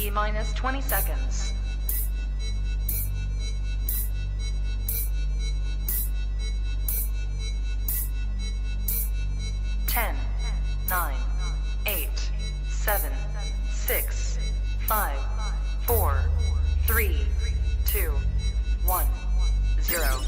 T-minus 20 seconds. 10, 9, 8, 7, 6, 5, 4, 3, 2, 1, 0.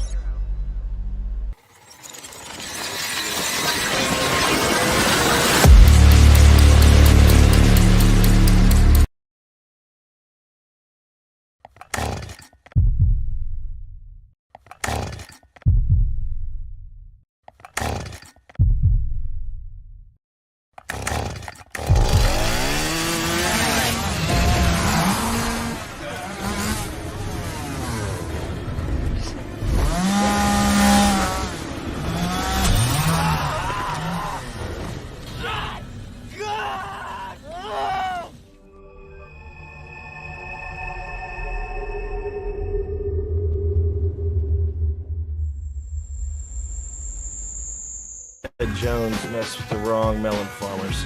Jones messed with the wrong melon farmers.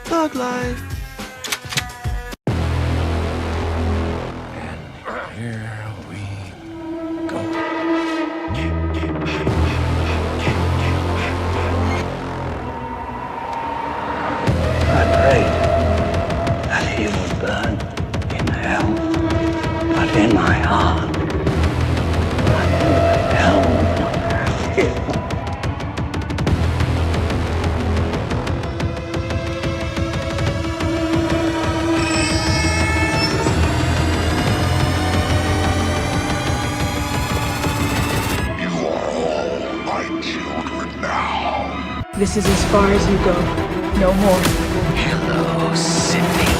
Thug life. And here we go. I prayed that he would burn in hell, but in my heart. This is as far as you go. No more. Hello, Sydney.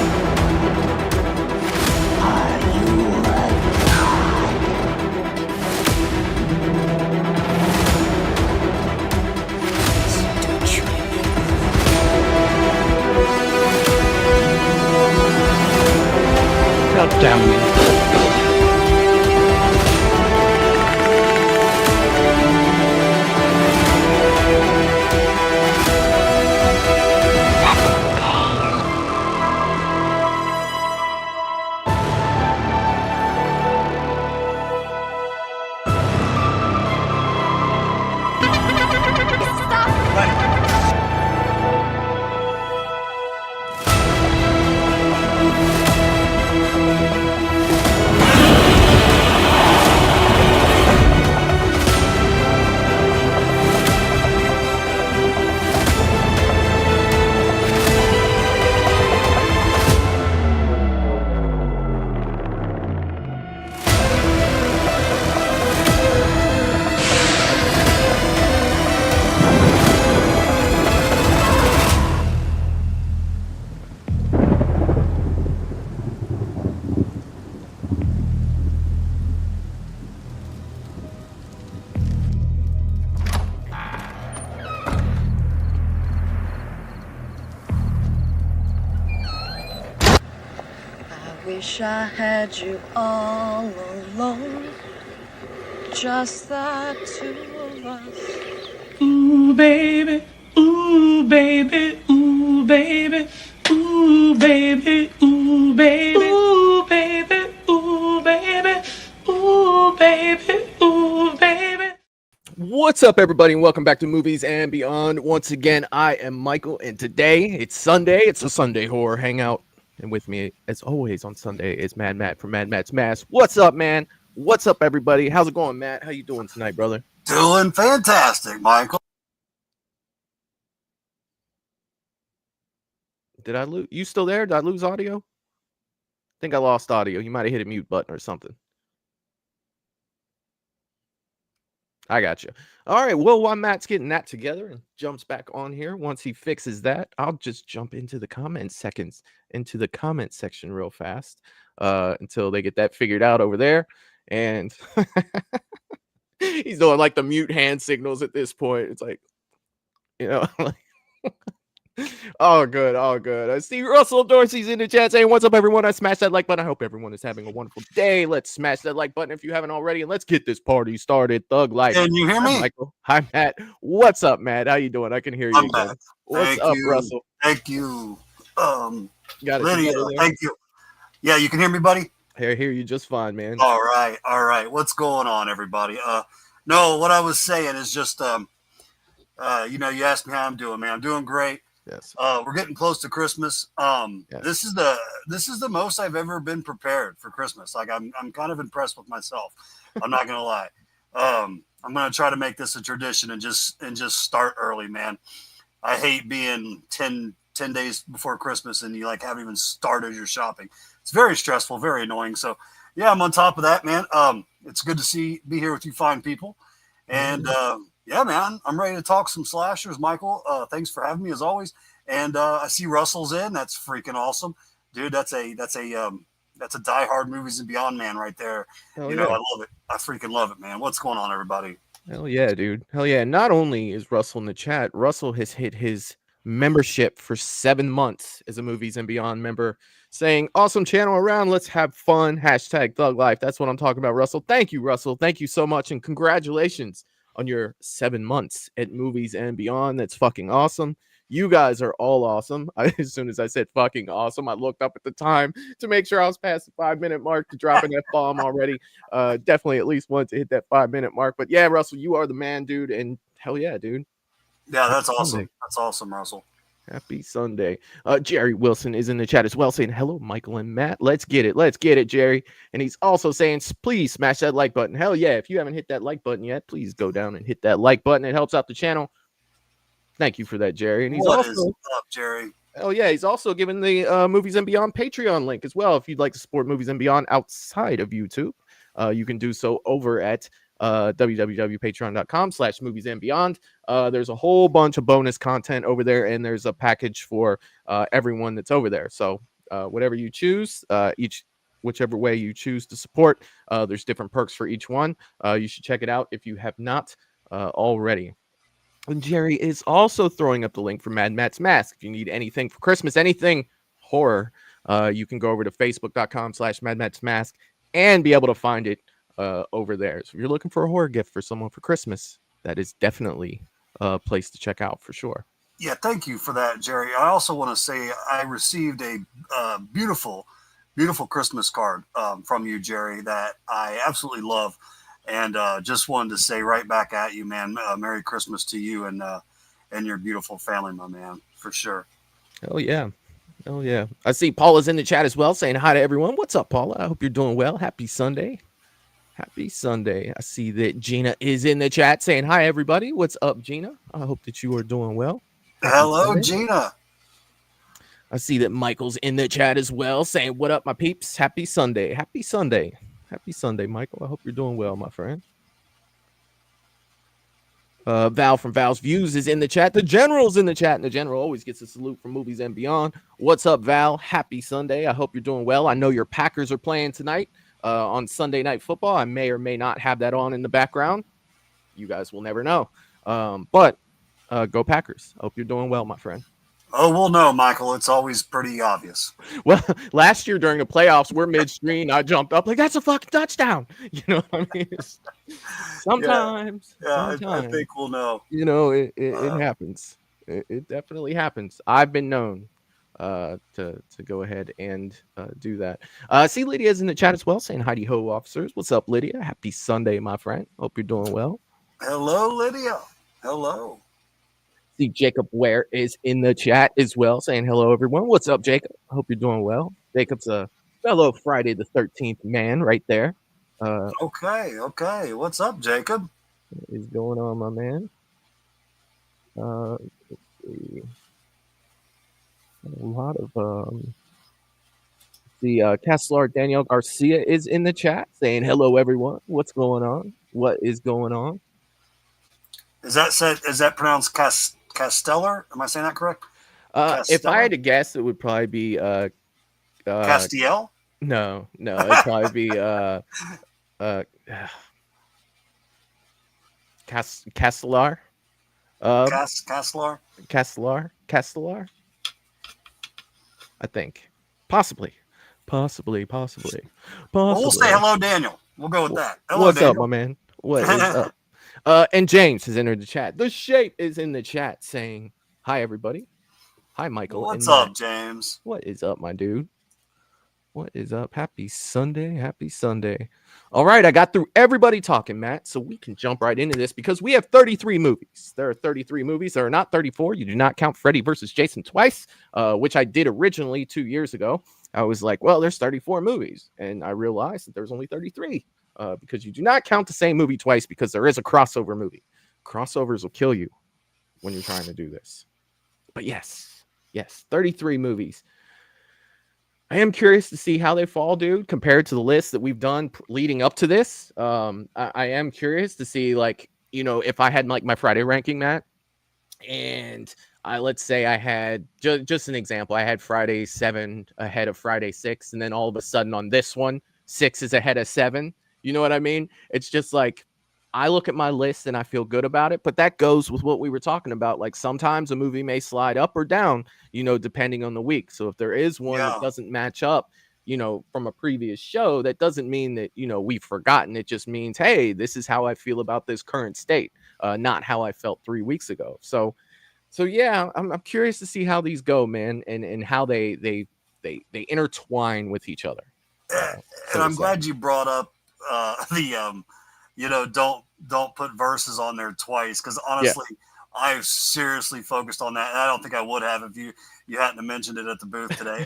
Are you Don't shoot him. God damn you. Wish I had you all alone, just the two of us. Ooh, baby, ooh, baby, ooh, baby, ooh, baby, ooh, baby, ooh, baby, ooh, baby, ooh, baby, ooh, baby. What's up, everybody, and welcome back to Movies and Beyond. Once again, I am Michael, and today it's Sunday. It's a Sunday horror hangout. And with me, as always, on Sunday is Mad Matt from Mad Matt's Mass. What's up, man? What's up, everybody? How's it going, Matt? How you doing tonight, brother? Doing fantastic, Michael. Did I lose? You still there? Did I lose audio? I think I lost audio. You might have hit a mute button or something. I got you. All right. Well, while Matt's getting that together and jumps back on here, once he fixes that, I'll just jump into the comment section real fast until they get that figured out over there. And he's doing like the mute hand signals at this point. It's like, you know, like All good, all good. I see Russell Dorsey's in the chat saying, "What's up, everyone? I smashed that like button. I hope everyone is having a wonderful day. Let's smash that like button if you haven't already, and let's get this party started. Thug life." Can you hear Hi, me? Michael. Hi, Matt. What's up, Matt? How you doing? I can hear you I'm again. back. What's Thank up, you. Russell? Thank you. Got it Lydia, together there? thank you. Yeah, you can hear me, buddy? I hear you just fine, man. All right. All right. What's going on, everybody? No, what I was saying is just, you know, you asked me how I'm doing, man. I'm doing great. Yes. We're getting close to Christmas. Yes. This is the most I've ever been prepared for Christmas. Like I'm kind of impressed with myself. I'm not gonna lie. I'm gonna try to make this a tradition and just start early, man. I hate being 10 days before Christmas and you like haven't even started your shopping. It's very stressful, very annoying. So yeah, I'm on top of that, man. It's good to be here with you fine people. And yeah, man, I'm ready to talk some slashers, Michael. Thanks for having me as always. And I see Russell's in. That's freaking awesome, dude. That's a diehard Movies and Beyond man right there. Hell you know, yeah. I love it. I freaking love it, man. What's going on, everybody? Hell yeah, dude. Hell yeah. Not only is Russell in the chat, Russell has hit his membership for 7 months as a Movies and Beyond member, saying, "Awesome channel around. Let's have fun. Hashtag Thug Life." That's what I'm talking about, Russell. Thank you, Russell. Thank you so much. And congratulations on your 7 months at Movies and Beyond. That's fucking awesome. You guys are all awesome. As soon as I said fucking awesome, I looked up at the time to make sure I was past the 5-minute mark to dropping that bomb already. Definitely at least wanted to hit that 5-minute mark. But yeah, Russell, you are the man, dude. And hell yeah, dude. Yeah, that's Happy awesome. Sunday. That's awesome, Russell. Happy Sunday. Jerry Wilson is in the chat as well, saying hello, Michael and Matt. Let's get it. Let's get it, Jerry. And he's also saying, please smash that like button. Hell yeah. If you haven't hit that like button yet, please go down and hit that like button. It helps out the channel. Thank you for that, Jerry. And he's What also is up, Jerry? Oh yeah, he's also given the Movies and Beyond Patreon link as well. If you'd like to support Movies and Beyond outside of YouTube, you can do so over at www.patreon.com/movies and beyond. There's a whole bunch of bonus content over there, and there's a package for everyone that's over there. So whatever you choose, whichever way you choose to support, there's different perks for each one. You should check it out if you have not already. And Jerry is also throwing up the link for Mad Matt's Mask. If you need anything for Christmas, anything horror, you can go over to facebook.com/Mad Matt's Mask and be able to find it over there. So if you're looking for a horror gift for someone for Christmas, that is definitely a place to check out for sure. Yeah, thank you for that, Jerry. I also want to say I received a beautiful, beautiful Christmas card from you, Jerry, that I absolutely love. And just wanted to say right back at you, man, Merry Christmas to you and your beautiful family, my man, for sure. Oh, yeah. Oh, yeah. I see Paula's in the chat as well saying hi to everyone. What's up, Paula? I hope you're doing well. Happy Sunday. Happy Sunday. I see that Gina is in the chat saying hi, everybody. What's up, Gina? I hope that you are doing well. Happy Hello, Sunday. Gina. I see that Michael's in the chat as well saying, what up, my peeps? Happy Sunday. Happy Sunday. Happy Sunday, Michael. I hope you're doing well, my friend. Val from Val's Views is in the chat. The General's in the chat, and the General always gets a salute from Movies and Beyond. What's up, Val? Happy Sunday. I hope you're doing well. I know your Packers are playing tonight on Sunday Night Football. I may or may not have that on in the background. You guys will never know. But go Packers. I hope you're doing well, my friend. Oh, well, no, Michael. It's always pretty obvious. Well, last year during the playoffs, we're midstream. I jumped up like, that's a fucking touchdown. You know what I mean? Sometimes. I think we'll know. You know, it happens. It definitely happens. I've been known to go ahead and do that. See, Lydia's in the chat as well saying, hi ho, officers. What's up, Lydia? Happy Sunday, my friend. Hope you're doing well. Hello, Lydia. Hello. See, Jacob Ware is in the chat as well, saying hello, everyone. What's up, Jacob? Hope you're doing well. Jacob's a fellow Friday the 13th man right there. Okay. What's up, Jacob? What is going on, my man? Let's see. A lot of Castlar Danielle Garcia is in the chat saying hello, everyone. What's going on? What is going on? Is that pronounced Castellar? Am I saying that correct? If I had to guess, it would probably be Castiel? No, it'd probably be Castellar. Castellar. Castellar, I think. Possibly. Well, we'll say hello, Daniel. We'll go with that. Hello, What's up, Daniel. my man? What is up? And James has entered the chat. The Shape is in the chat saying, hi, everybody. Hi, Michael. What's and up, Matt. James? What is up, my dude? What is up? Happy Sunday. Happy Sunday. All right. I got through everybody talking, Matt. So we can jump right into this because we have 33 movies. There are 33 movies. There are not 34. You do not count Freddy versus Jason twice, which I did originally 2 years ago. I was like, well, there's 34 movies. And I realized that there's only 33 because you do not count the same movie twice because there is a crossover movie. Crossovers will kill you when you're trying to do this. But yes, 33 movies. I am curious to see how they fall, dude, compared to the list that we've done leading up to this. I am curious to see, like, you know, if I had like my Friday ranking, Matt, and let's say I had just an example. I had Friday 7 ahead of Friday 6, and then all of a sudden on this one, 6 is ahead of 7. You know what I mean? It's just like I look at my list and I feel good about it, but that goes with what we were talking about. Like sometimes a movie may slide up or down, you know, depending on the week. So if there is one that doesn't match up, you know, from a previous show, that doesn't mean that, you know, we've forgotten. It just means, hey, this is how I feel about this current state, not how I felt 3 weeks ago. So yeah, I'm curious to see how these go, man, and how they intertwine with each other. And I'm glad you brought up the you know, don't put verses on there twice, because honestly, I've seriously focused on that. And I don't think I would have if you hadn't mentioned it at the booth today.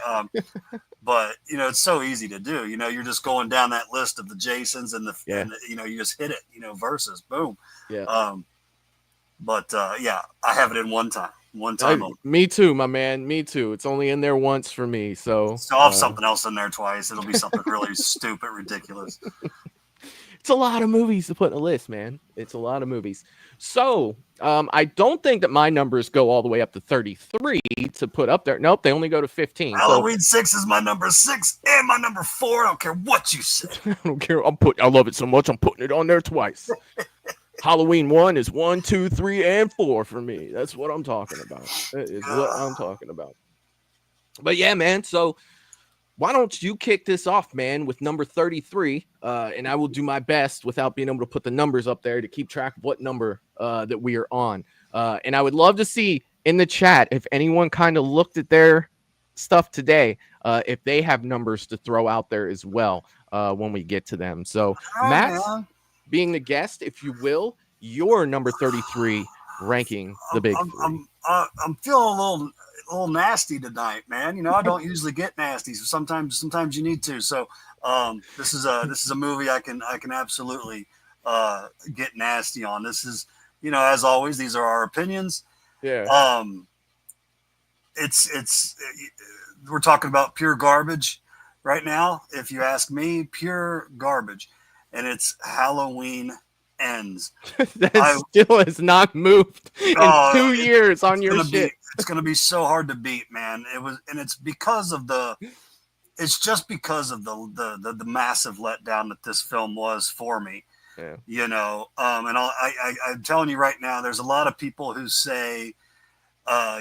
But you know, it's so easy to do. You know, you're just going down that list of the Jasons and and you know, you just hit it. You know, verses, boom. Yeah. But yeah, I have it in one time. Me too, my man. Me too. It's only in there once for me. So I'll have something else in there twice. It'll be something really stupid, ridiculous. It's a lot of movies to put in a list, man. It's a lot of movies. So I don't think that my numbers go all the way up to 33 to put up there. Nope, they only go to 15. Halloween 6 is my number 6 and my number 4. I don't care what you say. I don't care. I love it so much. I'm putting it on there twice. Halloween 1 is 1, 2, 3, and 4 for me. That's what I'm talking about. That is what I'm talking about. But yeah, man. So why don't you kick this off, man, with number 33? And I will do my best without being able to put the numbers up there to keep track of what number that we are on. And I would love to see in the chat if anyone kind of looked at their stuff today, if they have numbers to throw out there as well when we get to them. So, Matt, being the guest, if you will, your number 33 ranking the big three. I'm feeling a little nasty tonight, man. You know, I don't usually get nasty, so sometimes you need to. So this is a movie I can absolutely get nasty on. This is, you know, as always, these are our opinions. Yeah. It's we're talking about pure garbage right now. If you ask me, pure garbage, and it's Halloween Ends. That still has not moved in 2 years on your shit. It's going to be so hard to beat, man. It's because of the massive letdown that this film was for me. Yeah. You know, and I'm telling you right now, there's a lot of people who say,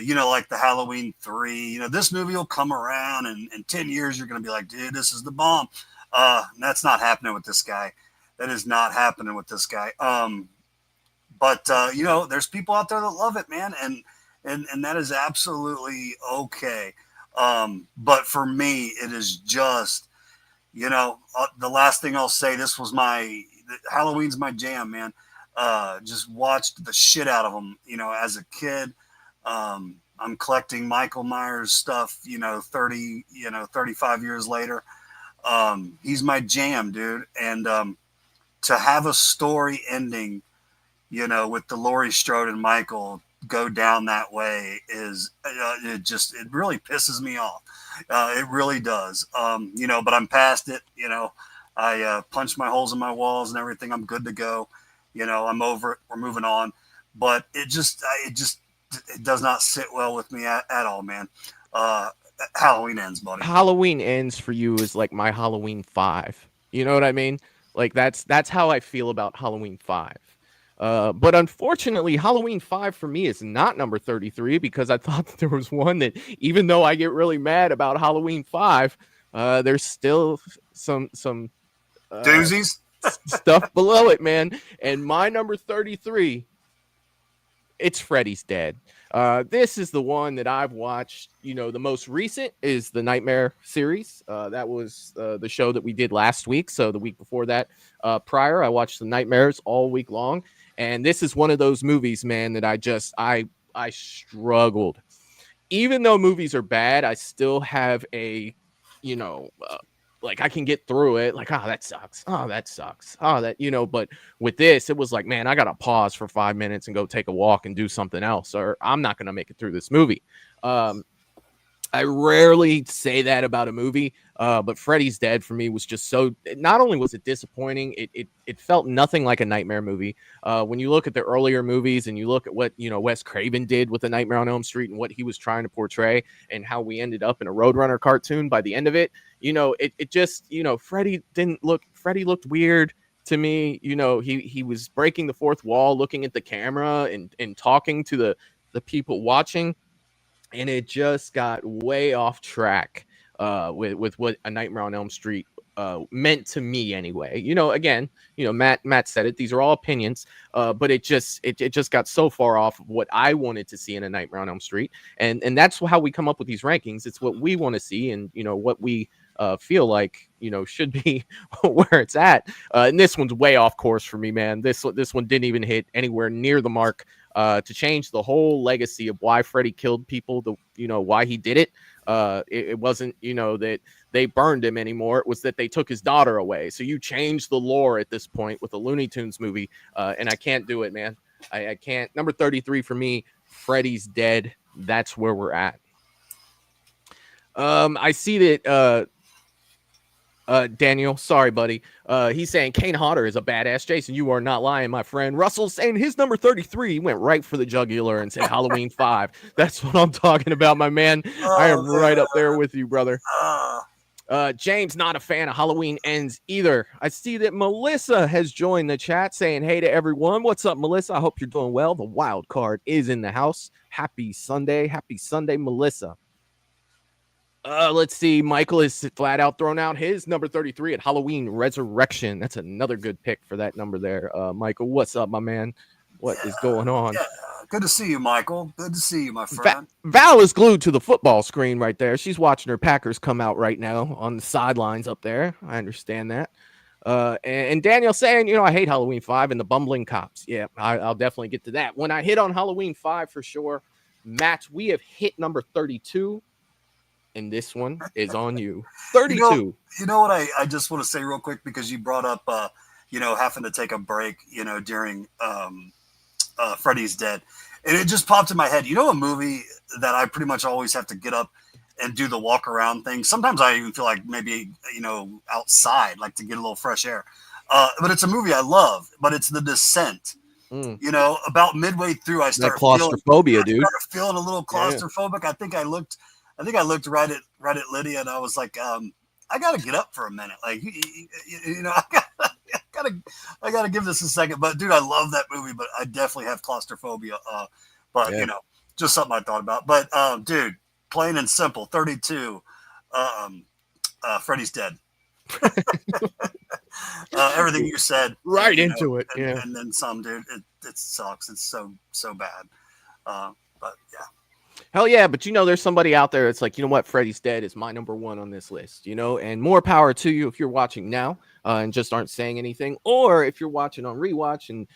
you know, like the Halloween 3, you know, this movie will come around and in 10 years, you're going to be like, dude, this is the bomb. That's not happening with this guy. That is not happening with this guy. But you know, there's people out there that love it, man. And that is absolutely okay. But for me, it is just, you know, the last thing I'll say, Halloween's my jam, man. Just watched the shit out of them, you know, as a kid. I'm collecting Michael Myers stuff, you know, 35 years later. He's my jam, dude. And to have a story ending, you know, with the Laurie Strode and Michael go down that way is it really pisses me off. It really does. You know, but I'm past it. You know, I punched my holes in my walls and everything. I'm good to go. You know, I'm over it. We're moving on. But it does not sit well with me at all, man. Halloween Ends, buddy. Halloween Ends for you is like my Halloween 5. You know what I mean? Like that's how I feel about Halloween 5. But unfortunately, Halloween 5 for me is not number 33 because I thought that there was one that, even though I get really mad about Halloween 5, there's still some Doozies. stuff below it, man. And my number 33, it's Freddy's Dead. This is the one that I've watched. The most recent is the Nightmare series. That was the show that we did last week. So the week before that, prior, I watched the Nightmares all week long. And this is one of those movies, man, that I struggled. Even though movies are bad, I still have a, like I can get through it. Like, that sucks. Oh, that sucks. Oh, that, but with this, it was like, man, I got to pause for 5 minutes and go take a walk and do something else, or I'm not going to make it through this movie. I rarely say that about a movie, but Freddy's Dead for me was just so. Not only was it disappointing, it felt nothing like a Nightmare movie. When you look at the earlier movies and you look at what Wes Craven did with the Nightmare on Elm Street and what he was trying to portray and how we ended up in a Roadrunner cartoon by the end of it, it just Freddy looked weird to me. He was breaking the fourth wall, looking at the camera and talking to the people watching. And it just got way off track with what A Nightmare on Elm Street meant to me anyway. Again, Matt said it. These are all opinions, but it just got so far off of what I wanted to see in A Nightmare on Elm Street, and that's how we come up with these rankings. It's what we want to see, and what we feel like should be where it's at. And this one's way off course for me, man. This one didn't even hit anywhere near the mark. To change the whole legacy of why Freddy killed people, why he did it. It wasn't, that they burned him anymore. It was that they took his daughter away. So you change the lore at this point with a Looney Tunes movie. And I can't do it, man. I can't. Number 33 for me, Freddy's Dead. That's where we're at. I see that, Daniel, sorry, buddy. He's saying Kane Hodder is a badass. Jason, you are not lying, my friend. Russell's saying his number 33 went right for the jugular and said Halloween 5. That's what I'm talking about, my man. I am right up there with you, brother. James, not a fan of Halloween Ends either. I see that Melissa has joined the chat saying hey to everyone. What's up, Melissa? I hope you're doing well. The wild card is in the house. Happy Sunday, Melissa. Let's see. Michael is flat out thrown out his number 33 at Halloween Resurrection. That's another good pick for that number there. Michael, what's up, my man? What is going on? Yeah. Good to see you, Michael. Good to see you, my friend. Val is glued to the football screen right there. She's watching her Packers come out right now on the sidelines up there. I understand that. And Daniel saying, I hate Halloween 5 and the bumbling cops. Yeah, I'll definitely get to that. When I hit on Halloween 5 for sure. Matt, we have hit number 32. And this one is on you. 32. You know what I just want to say real quick, because you brought up, having to take a break, during Freddy's Dead. And it just popped in my head. A movie that I pretty much always have to get up and do the walk around thing. Sometimes I even feel like maybe, outside, like to get a little fresh air. But it's a movie I love, but it's The Descent. About midway through, I started claustrophobia, dude. Feeling a little claustrophobic. Yeah. I think I looked right at Lydia, and I was like, I got to get up for a minute. Like, I gotta give this a second. But dude, I love that movie, but I definitely have claustrophobia. Just something I thought about. But dude, plain and simple, 32. Freddy's Dead. Everything you said, right into it, and then some, dude. It sucks. It's so bad. But yeah. Hell yeah, but there's somebody out there that's like, what, Freddy's Dead is my number 1 on this list, and more power to you if you're watching now and just aren't saying anything, or if you're watching on rewatch and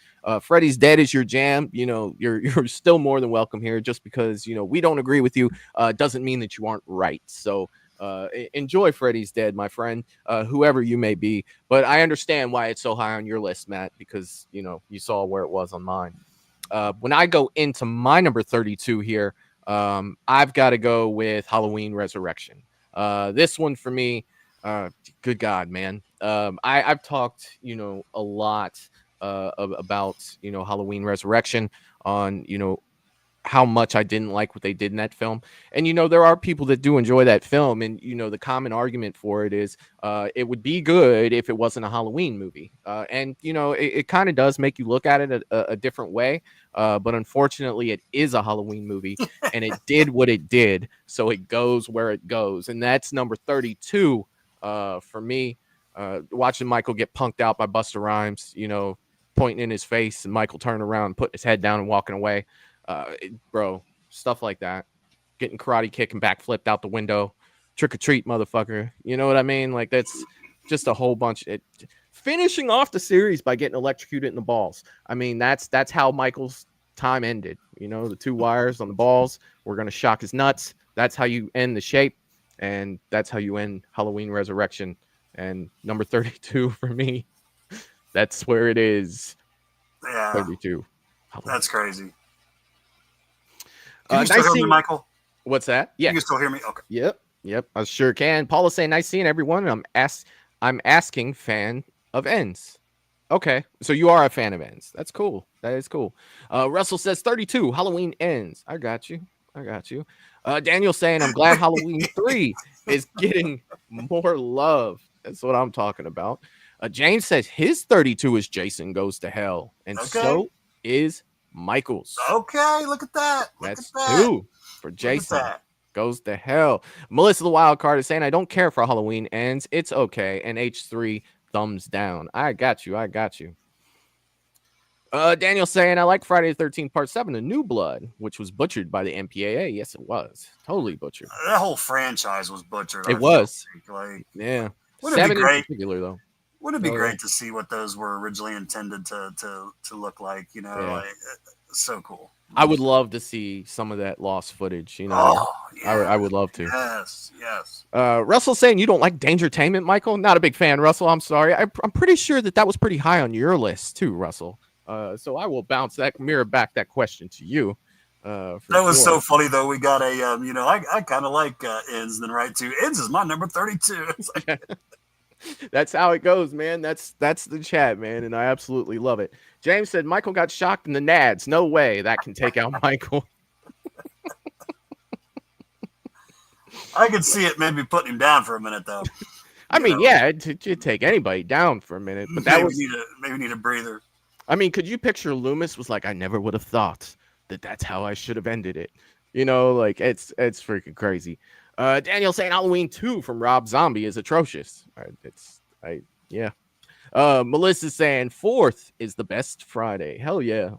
Freddy's Dead is your jam, you're still more than welcome here. Just because we don't agree with you doesn't mean that you aren't right. So enjoy Freddy's Dead, my friend, whoever you may be. But I understand why it's so high on your list, Matt, because you saw where it was on mine. When I go into my number 32 here, I've got to go with Halloween Resurrection. This one for me, good God, man. I've talked, a lot about, Halloween Resurrection on, how much I didn't like what they did in that film. And there are people that do enjoy that film, and the common argument for it is it would be good if it wasn't a Halloween movie. And it kind of does make you look at it a different way. But unfortunately, it is a Halloween movie, and it did what it did, so it goes where it goes, and that's number 32 for me. Watching Michael get punked out by Busta Rhymes, pointing in his face, and Michael turning around, putting his head down, and walking away. Bro, stuff like that. Getting karate kick and backflipped out the window. Trick or treat, motherfucker. You know what I mean? Like, that's just a whole bunch. Finishing off the series by getting electrocuted in the balls. I mean, that's how Michael's time ended. The 2 wires on the balls were going to shock his nuts. That's how you end the shape. And that's how you end Halloween Resurrection. And number 32 for me, that's where it is. Yeah. 32. That's crazy. Can you Nice still hear me, seeing Michael? What's that? Yeah. You can still hear me? Okay. Yep. I sure can. Paula's saying, nice seeing everyone. And I'm asking fan of ends. Okay. So you are a fan of ends. That's cool. That is cool. Russell says 32. Halloween ends. I got you. Daniel saying, I'm glad Halloween 3 is getting more love. That's what I'm talking about. James says his 32 is Jason Goes to Hell. And so is Michael's. Okay, look at that. That's 2 for Jason Goes to Hell. Melissa the Wild Card is saying, I don't care for Halloween ends. It's okay. And H3 thumbs down. I got you. Daniel saying, I like Friday the 13th Part 7, The New Blood, which was butchered by the MPAA. Yes, it was. Totally butchered. That whole franchise was butchered. It was. Yeah. Wouldn't 7 it be great? In particular, though. Wouldn't it be great to see what those were originally intended to look like? Like, so cool. I would love to see some of that lost footage. I would love to. Yes. Russell saying you don't like Dangertainment, Michael. Not a big fan, Russel. I'm sorry. I'm pretty sure that was pretty high on your list too, Russell. So I will mirror back that question to you. That was so funny though. We got a I kind of like Ends, then right to Ends is my number 32. That's how it goes, man. That's the chat, man, and I absolutely love it. James said Michael got shocked in the nads. No way that can take out Michael. I could see it maybe putting him down for a minute though. I mean, yeah, it'd take anybody down for a minute, but that maybe need a breather. I mean, could you picture Loomis was like, I never would have thought that's how I should have ended it. Like it's freaking crazy. Daniel saying Halloween 2 from Rob Zombie is atrocious. Melissa saying 4th is the best Friday. Hell yeah.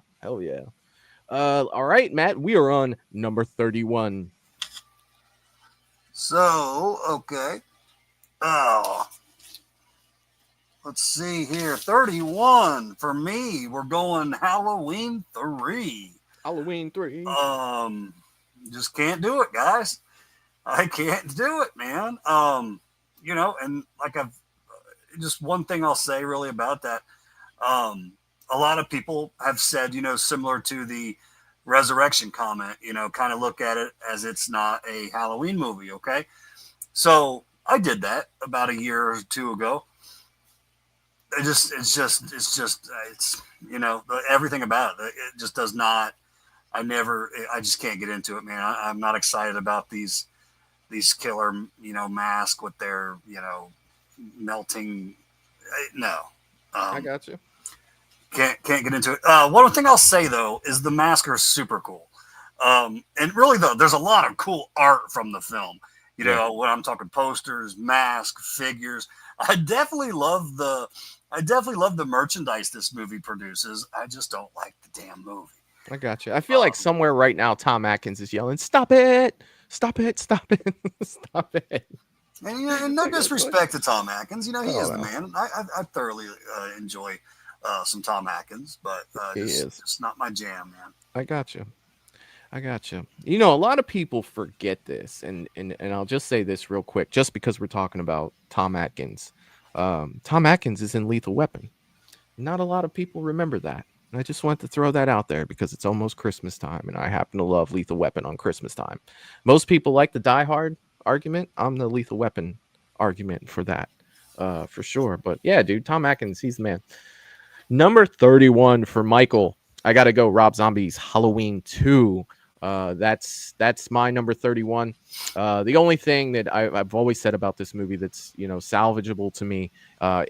All right, Matt, we are on number 31. So, okay. Let's see here. 31 for me. We're going Halloween 3. Halloween 3. Just can't do it, guys. I can't do it, man. And like just one thing I'll say really about that. A lot of people have said, similar to the Resurrection comment, kind of look at it as it's not a Halloween movie. Okay. So I did that about a year or 2 ago. It's everything about it. It just does not, I just can't get into it, man. I'm not excited about these killer, mask with their, melting. No. I got you. Can't get into it. One thing I'll say though is the mask are super cool. And really though, there's a lot of cool art from the film. When I'm talking posters, mask, figures. I definitely love the merchandise this movie produces. I just don't like the damn movie. I got you. I feel like somewhere right now Tom Atkins is yelling, "Stop it! Stop it! Stop it! Stop it!" And no disrespect to Tom Atkins, he is the man. I thoroughly enjoy some Tom Atkins, but it's not my jam, man. I got you. A lot of people forget this, and I'll just say this real quick, just because we're talking about Tom Atkins. Tom Atkins is in Lethal Weapon. Not a lot of people remember that. And I just want to throw that out there because it's almost Christmas time, and I happen to love Lethal Weapon on Christmas time. Most people like the Die Hard argument. I'm the Lethal Weapon argument for that, for sure. But yeah, dude, Tom Atkins, he's the man. Number 31 for Michael. I got to go Rob Zombie's Halloween 2. That's my number 31. The only thing that I've always said about this movie that's, you know, salvageable to me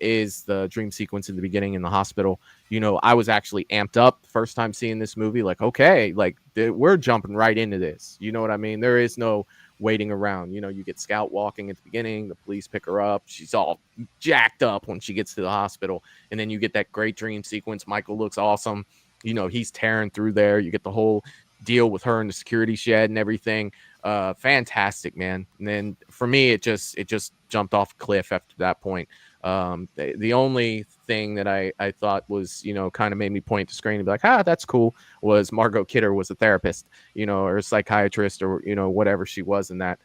is the dream sequence in the beginning in the hospital. You know, I was actually amped up the first time seeing this movie. Like, okay, like we're jumping right into this. You know what I mean? There is no waiting around. You know, you get Scout walking at the beginning, the police pick her up, she's all jacked up when she gets to the hospital, and then you get that great dream sequence. Michael looks awesome. You know, he's tearing through there. You get the whole deal with her in the security shed and everything. Fantastic, man. And then for me, it just jumped off a cliff after that point. The only thing that I thought was, you know, kind of made me point to screen and be like, that's cool, was Margot Kidder was a therapist, you know, or a psychiatrist, or, you know, whatever she was in that,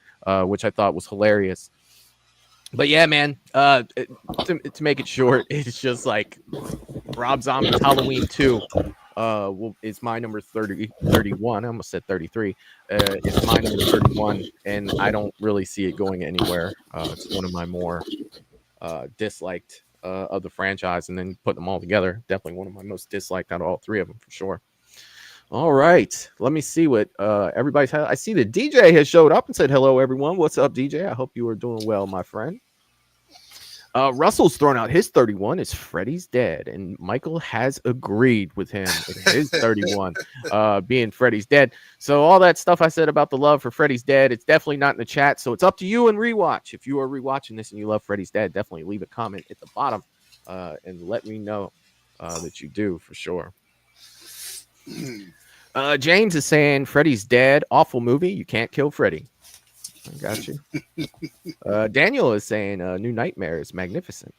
which I thought was hilarious. But yeah, man, to make it short, it's just like Rob Zombie's Halloween 2 it's my number 31. I almost said 33. It's my number 31, and I don't really see it going anywhere. It's one of my more disliked of the franchise, and then putting them all together, definitely one of my most disliked out of all three of them for sure. All right, let me see what everybody's had. I see the DJ has showed up and said hello, everyone. What's up, DJ? I hope you are doing well, my friend. Russell's thrown out his 31 is Freddy's Dead, and Michael has agreed with him with his 31 being Freddy's Dead. So all that stuff I said about the love for Freddy's Dead, it's definitely not in the chat, so it's up to you and rewatch. If you are rewatching this and you love Freddy's Dead, definitely leave a comment at the bottom and let me know that you do for sure. James is saying Freddy's Dead, awful movie. You can't kill Freddy. I got you. Daniel is saying New Nightmare is magnificent.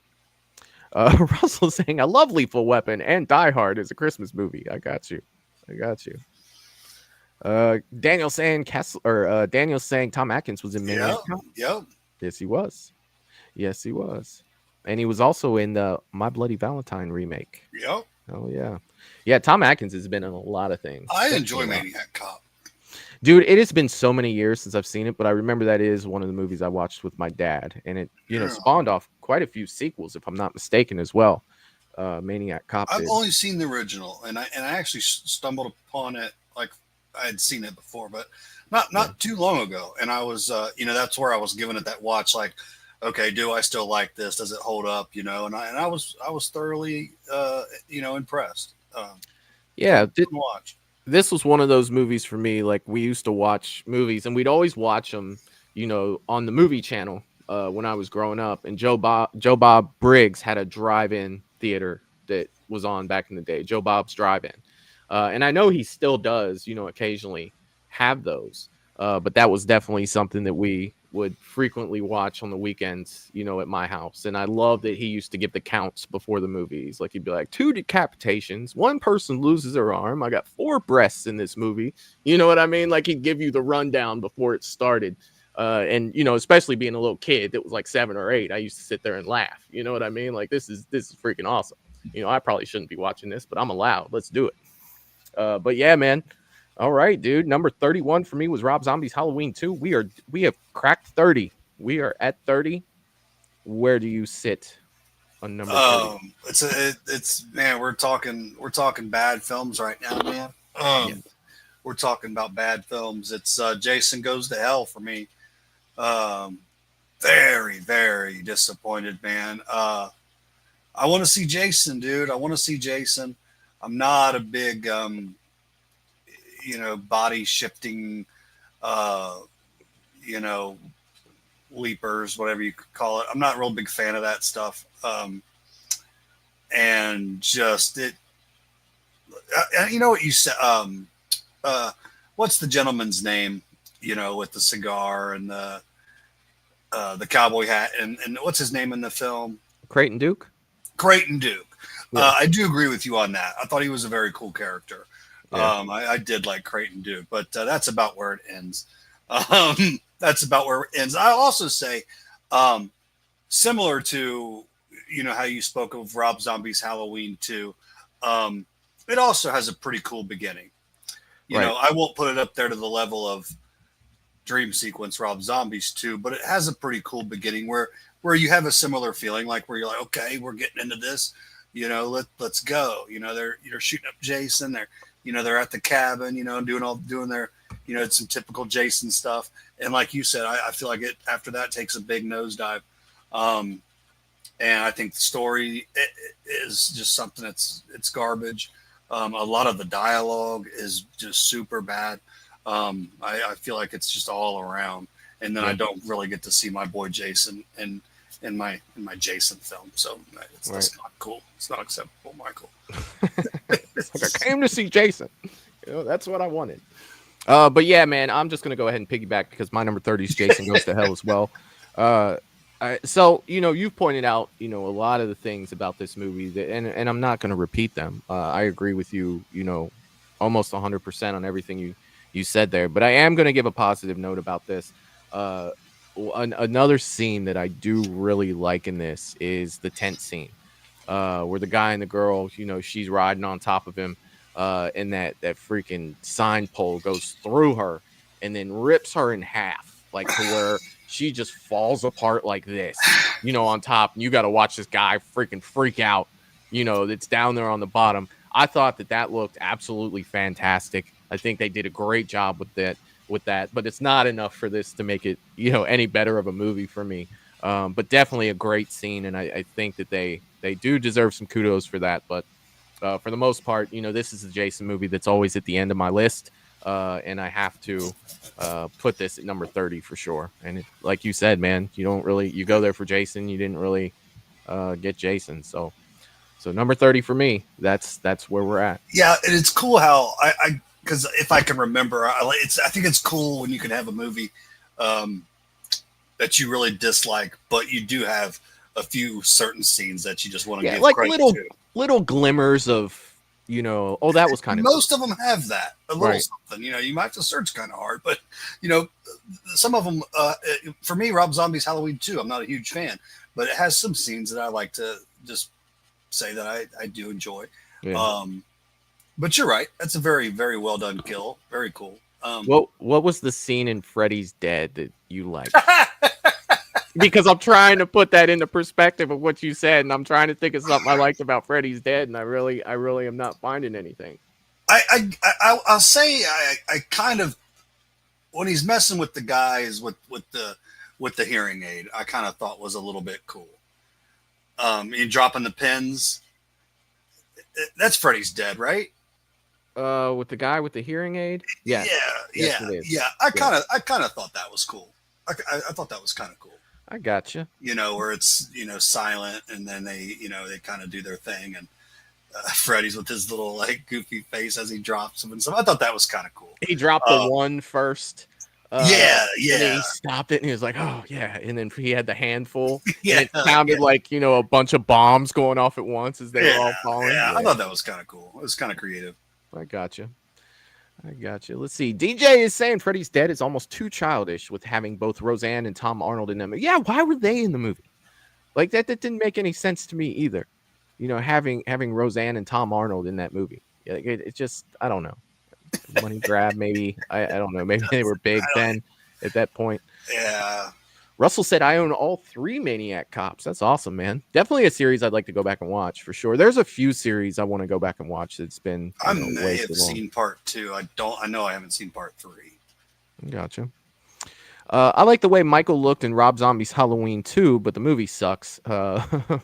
Russell is saying I love Lethal Weapon and Die Hard is a Christmas movie. I got you. Daniel saying Daniel's saying Tom Atkins was in Maniac Cop. Yep. Yes, he was. And he was also in the My Bloody Valentine remake. Yep. Oh yeah. Yeah, Tom Atkins has been in a lot of things. I enjoy Maniac Cop. Dude, it has been so many years since I've seen it, but I remember that is one of the movies I watched with my dad, and it, you know, spawned off quite a few sequels, if I'm not mistaken, as well. Maniac Cop. I've only seen the original, and I actually stumbled upon it, like I had seen it before, but not too long ago. And I was, you know, that's where I was giving it that watch, like, okay, do I still like this? Does it hold up? You know, and I was thoroughly, you know, impressed. Watch. This was one of those movies for me. Like, we used to watch movies, and we'd always watch them, you know, on the movie channel when I was growing up. And Joe Bob Briggs had a drive-in theater that was on back in the day, Joe Bob's Drive-In. And I know he still does, you know, occasionally have those. But that was definitely something that we would frequently watch on the weekends, you know, at my house. And I love that he used to give the counts before the movies. Like, he'd be like, 2 decapitations, 1 person loses their arm, I got 4 breasts in this movie. You know what I mean? Like, he'd give you the rundown before it started. And, you know, especially being a little kid that was like 7 or 8, I used to sit there and laugh. You know what I mean? Like, this is freaking awesome. You know, I probably shouldn't be watching this, but I'm allowed. Let's do it. But yeah, man. All right, dude. Number 31 for me was Rob Zombie's Halloween 2. We have cracked 30. We are at 30. Where do you sit on number 30? It's man, we're talking bad films right now, man. We're talking about bad films. It's Jason Goes to Hell for me. Very, very disappointed, man. I want to see Jason, dude. I want to see Jason. I'm not a big you know, body shifting, you know, leapers, whatever you could call it. I'm not a real big fan of that stuff. And just it, you know what you said, what's the gentleman's name, you know, with the cigar and the cowboy hat and what's his name in the film? Creighton Duke. Yeah. I do agree with you on that. I thought he was a very cool character. Yeah. I did like Creighton Duke, but that's about where it ends. That's about where it ends. I also say, similar to, you know, how you spoke of Rob Zombie's Halloween 2, it also has a pretty cool beginning. You know, I won't put it up there to the level of Dream Sequence Rob Zombie's 2, but it has a pretty cool beginning where you have a similar feeling, like where you're like, okay, we're getting into this. You know, let's go. You know, they're shooting up Jason. They're at the cabin, you know, doing their, You know, it's some typical Jason stuff. And like you said, I feel like it after that takes a big nosedive. And I think the story is just something it's garbage. A lot of the dialogue is just super bad. I feel like it's just all around. And then I don't really get to see my boy Jason in my Jason film. So that's not cool. It's not acceptable, Michael. It's like I came to see Jason. You know, that's what I wanted. But yeah, man, I'm just gonna go ahead and piggyback because my number 30 is Jason Goes to Hell as well. So you know, you've pointed out, you know, a lot of the things about this movie that, and I'm not gonna repeat them. I agree with you, you know, almost 100% on everything you said there. But I am gonna give a positive note about this. Another scene that I do really like in this is the tent scene, where the guy and the girl, you know, she's riding on top of him. And that freaking sign pole goes through her and then rips her in half, like to where she just falls apart like this, you know, on top. And you got to watch this guy freaking freak out, you know, that's down there on the bottom. I thought that looked absolutely fantastic. I think they did a great job with that, but it's not enough for this to make it, you know, any better of a movie for me. But definitely a great scene. And I think that they do deserve some kudos for that. But for the most part, you know, this is a Jason movie that's always at the end of my list. And I have to put this at number 30 for sure. And like you said, man, you go there for Jason. You didn't really get Jason. So number 30 for me, that's where we're at. Yeah. And it's cool how because if I can remember, I think it's cool when you can have a movie that you really dislike, but you do have a few certain scenes that you just want to give like credit to. Little glimmers of, you know, oh, that was kind of most of them have that a little something. You know, you might have to search kind of hard, but you know, some of them. For me, Rob Zombie's Halloween 2, I'm not a huge fan, but it has some scenes that I like to just say that I do enjoy. Yeah. But you're right. That's a very, very well done kill. Very cool. What was the scene in Freddy's Dead that you liked? Because I'm trying to put that into perspective of what you said, and I'm trying to think of something I liked about Freddy's Dead, and I really am not finding anything. I'll say I kind of, when he's messing with the guys with the hearing aid, I kind of thought was a little bit cool. You dropping the pins. That's Freddy's Dead, right? With the guy with the hearing aid. Yeah. I kind of thought that was cool. I thought that was kind of cool. I gotcha. You know, where it's, you know, silent, and then they kind of do their thing, and Freddy's with his little like goofy face as he drops them and stuff. I thought that was kind of cool. He dropped the one first. Yeah. And then he stopped it, and he was like, "Oh yeah," and then he had the handful. And it sounded like, you know, a bunch of bombs going off at once as they were all falling. Yeah, I thought that was kind of cool. It was kind of creative. I gotcha. Let's see. DJ is saying Freddy's Dead is almost too childish with having both Roseanne and Tom Arnold in them. Yeah, why were they in the movie? Like that didn't make any sense to me either. You know, having Roseanne and Tom Arnold in that movie. It just, I don't know. Money grab, maybe. I don't know. Maybe they were big then at that point. Yeah. Russell said, I own all 3 Maniac Cops. That's awesome, man. Definitely a series I'd like to go back and watch for sure. There's a few series I want to go back and watch that's been. I may have seen part 2. I know I haven't seen part 3. Gotcha. I like the way Michael looked in Rob Zombie's Halloween 2, but the movie sucks.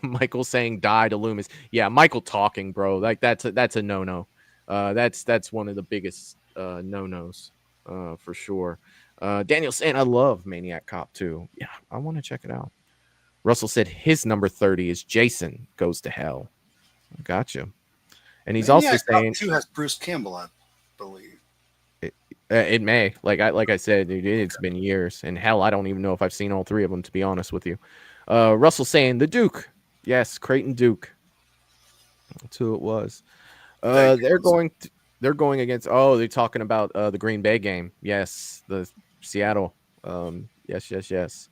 Michael saying die to Loomis. Yeah, Michael talking, bro. Like that's a no-no. That's one of the biggest no-nos for sure. Daniel saying, I love Maniac Cop 2. Yeah, I want to check it out. Russell said his number 30 is Jason Goes to Hell. Gotcha. And he's Maniac also saying Cop 2 has Bruce Campbell, I believe. It may. Like I said, it's been years. And hell, I don't even know if I've seen all 3 of them, to be honest with you. Russell saying the Duke. Yes, Creighton Duke. That's who it was. They're going against. Oh, they're talking about the Green Bay game. Yes, the Seattle. Yes.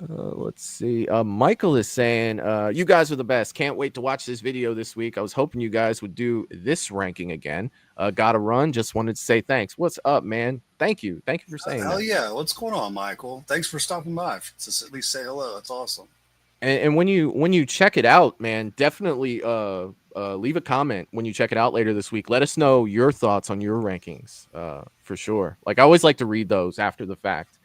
Let's see. Michael is saying, you guys are the best. Can't wait to watch this video this week. I was hoping you guys would do this ranking again. Gotta run. Just wanted to say thanks. What's up, man? Thank you for saying that. Hell yeah. What's going on, Michael? Thanks for stopping by. Just at least say hello. That's awesome. And when you check it out, man, definitely leave a comment when you check it out later this week. Let us know your thoughts on your rankings, for sure. Like, I always like to read those after the fact.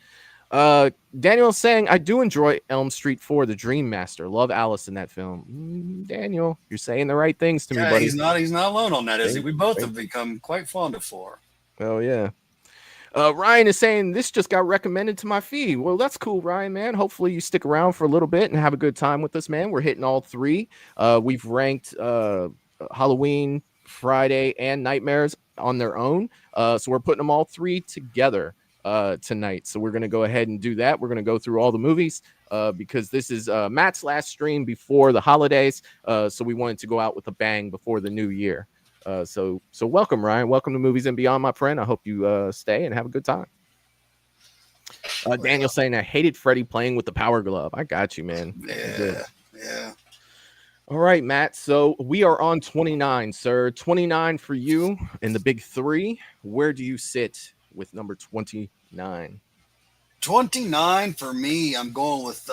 Daniel saying, I do enjoy Elm Street 4, The Dream Master. Love Alice in that film. Daniel, you're saying the right things to me, buddy. He's not alone on that, is he? We both have become quite fond of 4. Oh, yeah. Ryan is saying, this just got recommended to my feed. Well, that's cool, Ryan, man. Hopefully you stick around for a little bit and have a good time with us, man. We're hitting all 3. We've ranked Halloween, Friday, and Nightmares on their own. So we're putting them all 3 together tonight. So we're going to go ahead and do that. We're going to go through all the movies because this is Matt's last stream before the holidays. So we wanted to go out with a bang before the new year. So welcome, Ryan. Welcome to Movies and Beyond, my friend. I hope you stay and have a good time. Daniel saying, I hated Freddy playing with the power glove. I got you, man. Yeah. All right, Matt. So we are on 29, sir. 29 for you in the big 3. Where do you sit with number 29? 29 for me. I'm going with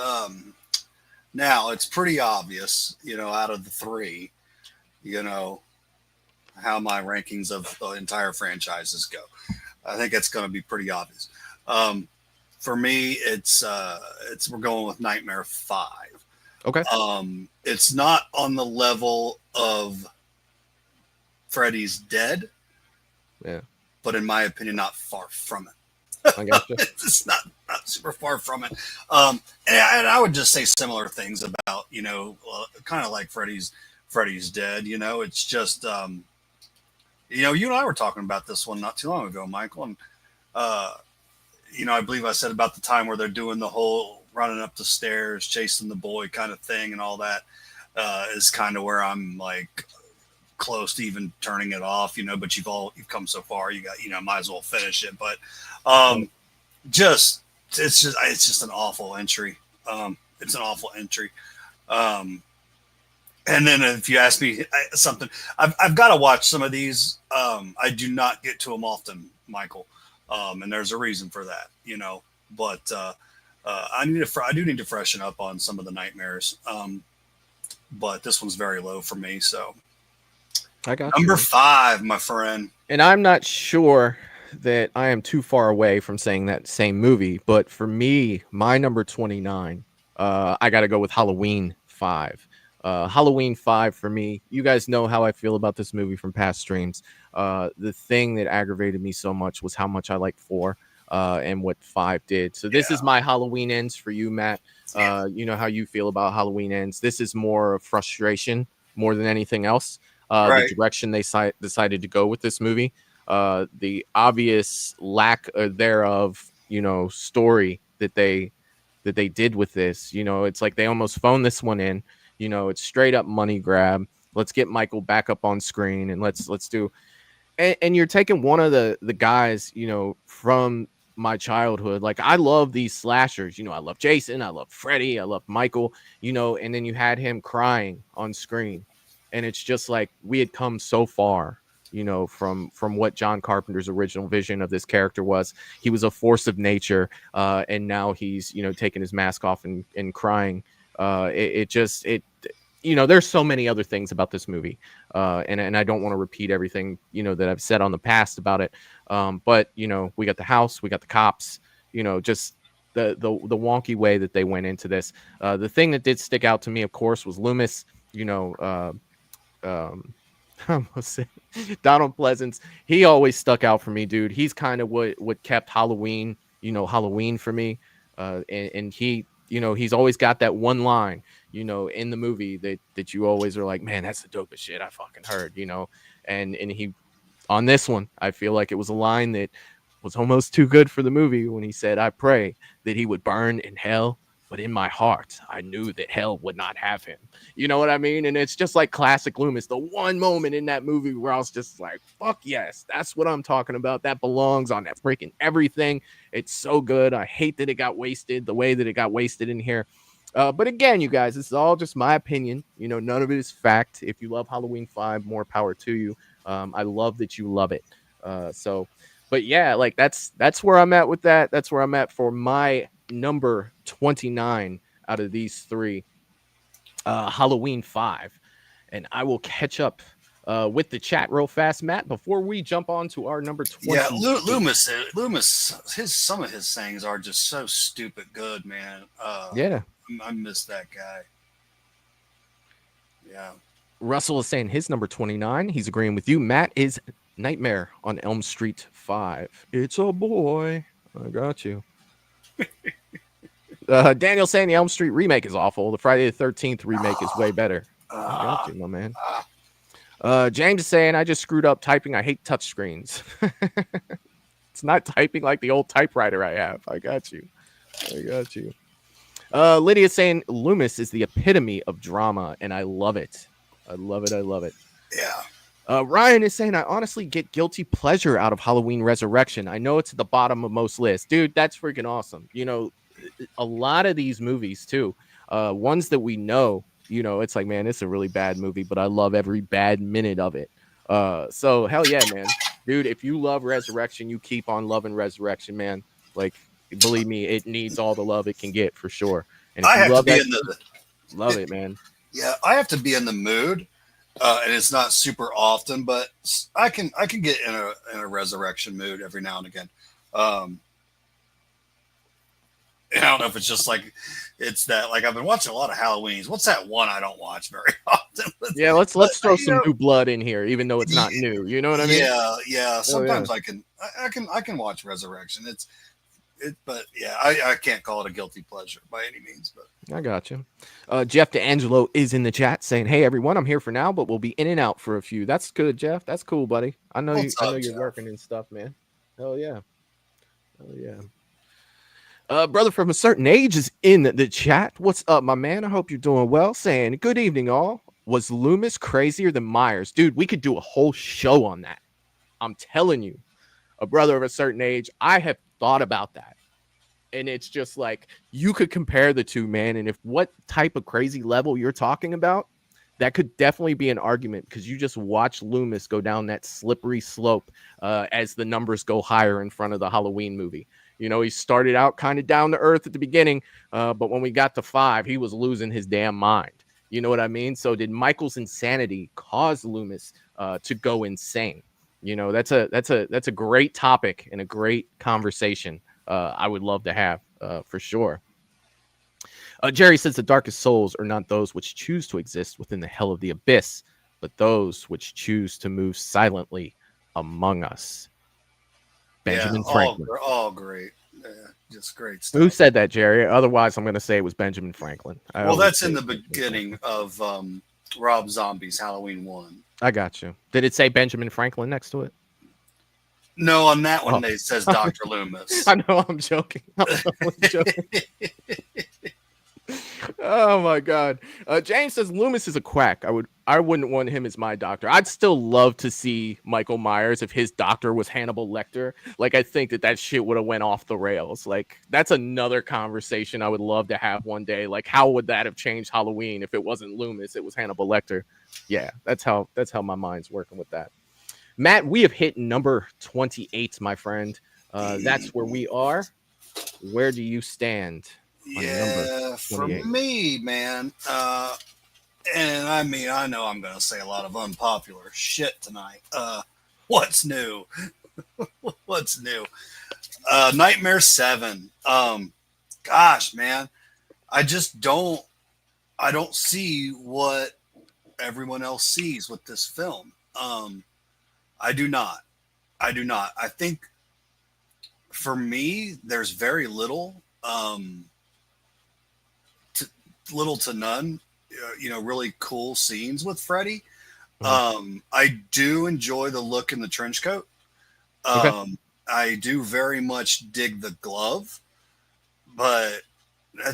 now it's pretty obvious, out of the 3, how my rankings of the entire franchises go. I think it's going to be pretty obvious. For me, it's we're going with Nightmare 5. Okay. It's not on the level of Freddy's Dead. Yeah. But in my opinion, not far from it. I got you. It's not super far from it. And I would just say similar things about, kind of like Freddy's Dead. It's just, you and I were talking about this one not too long ago, Michael. And, I believe I said about the time where they're doing the whole running up the stairs, chasing the boy kind of thing and all that is kind of where I'm like close to even turning it off, but you've come so far, you got, might as well finish it. But it's just an awful entry. It's an awful entry. And then if you ask me something, I've got to watch some of these. I do not get to them often, Michael. And there's a reason for that, but I do need to freshen up on some of the Nightmares. But this one's very low for me. So I got number 5, my friend. And I'm not sure that I am too far away from saying that same movie, but for me, my number 29, I got to go with Halloween 5. Halloween 5 for me. You guys know how I feel about this movie from past streams. The thing that aggravated me so much was how much I liked 4 and what 5 did. So this is my Halloween Ends for you, Matt. You know how you feel about Halloween Ends. This is more of frustration more than anything else. The direction they decided to go with this movie, the obvious lack thereof, story that they did with this. It's like they almost phoned this one in. It's straight up money grab. Let's get Michael back up on screen and let's do. And you're taking one of the guys, from my childhood. Like, I love these slashers. I love Jason. I love Freddy. I love Michael. And then you had him crying on screen, and it's just like we had come so far. From what John Carpenter's original vision of this character was. He was a force of nature, and now he's taking his mask off and crying. There's so many other things about this movie, and I don't want to repeat everything that I've said on the past about it. But we got the house, we got the cops, just the wonky way that they went into this. The thing that did stick out to me, of course, was Loomis. Donald Pleasance. He always stuck out for me, dude. He's kind of what kept Halloween, Halloween for me. And he. He's always got that one line, in the movie that you always are like, man, that's the dopest shit I fucking heard, and he, on this one, I feel like it was a line that was almost too good for the movie when he said, I pray that he would burn in hell, but in my heart, I knew that hell would not have him. You know what I mean? And it's just like classic Loomis. The one moment in that movie where I was just like, fuck yes, that's what I'm talking about. That belongs on that freaking everything. It's so good. I hate that it got wasted the way that it got wasted in here. But again, you guys, this is all just my opinion. None of it is fact. If you love Halloween 5, more power to you. I love that you love it. But yeah, like that's where I'm at with that. That's where I'm at for my number 29 out of these 3. Halloween 5. and I will catch up with the chat real fast, Matt, before we jump on to our number 20. Yeah, Loomis, some of his sayings are just so stupid good, man. Yeah. I miss that guy. Yeah. Russell is saying his number 29. He's agreeing with you. Matt is Nightmare on Elm Street 5. It's a boy. I got you. Daniel saying the Elm Street remake is awful. The Friday the 13th remake is way better. I got you, my man. James is saying I just screwed up typing. I hate touchscreens. It's not typing like the old typewriter I have. I got you. Lydia saying Loomis is the epitome of drama, and I love it. I love it. Yeah. Ryan is saying I honestly get guilty pleasure out of Halloween Resurrection. I know it's at the bottom of most lists. Dude, that's freaking awesome. You know, a lot of these movies too, ones that we know, you know, it's like, man, it's a really bad movie, but I love every bad minute of it. So hell yeah, man. Dude, if you love Resurrection, you keep on loving Resurrection, man. Like, believe me, it needs all the love it can get for sure. And if I you have love to be that, love it, man. Yeah, I have to be in the mood, and it's not super often, but I can get in a Resurrection mood every now and again. And I don't know if it's just like it's that, like, I've been watching a lot of Halloweens. What's that one I don't watch very often? Yeah, let's throw some new blood in here, even though it's not new. You know what I mean? Yeah. Sometimes I can watch Resurrection. But yeah, I can't call it a guilty pleasure by any means. But I got you. Jeff D'Angelo is in the chat saying, "Hey everyone, I'm here for now, but we'll be in and out for a few." That's good, Jeff. That's cool, buddy. I know you're Jeff? working and stuff, man. Hell yeah. Brother from a certain age is in the chat. What's up, my man? I hope you're doing well. Saying, good evening, all. Was Loomis crazier than Myers? Dude, we could do a whole show on that. I'm telling you, a brother of a certain age, I have thought about that. And it's just like, you could compare the two, man. And if what type of crazy level you're talking about, that could definitely be an argument, because you just watch Loomis go down that slippery slope as the numbers go higher in front of the Halloween movie. You know, he started out kind of down to earth at the beginning, but when we got to 5, he was losing his damn mind. You know what I mean? So did Michael's insanity cause Loomis to go insane? You know, that's a great topic and a great conversation. I would love to have for sure. Jerry says the darkest souls are not those which choose to exist within the hell of the abyss, but those which choose to move silently among us. Benjamin Franklin. All great. Yeah, just great stuff. Who said that, Jerry? Otherwise, I'm going to say it was Benjamin Franklin. Well, that's in the beginning of Rob Zombie's Halloween 1. I got you. Did it say Benjamin Franklin next to it? No, on that one, it says Dr. Loomis. I know, I'm joking. Oh my God. James says Loomis is a quack. I wouldn't want him as my doctor. I'd still love to see Michael Myers if his doctor was Hannibal Lecter. Like, I think that shit would have went off the rails. Like, that's another conversation I would love to have one day. Like, how would that have changed Halloween if it wasn't Loomis, it was Hannibal Lecter? Yeah, that's how my mind's working with that. Matt, we have hit number 28, my friend. That's where we are. Where do you stand? Yeah, for me, man. And I mean, I know I'm going to say a lot of unpopular shit tonight. What's new? What's new? Nightmare 7. Gosh, man. I don't see what everyone else sees with this film. I do not. I think for me, there's very little to none, really cool scenes with Freddy. I do enjoy the look in the trench coat. I do very much dig the glove, but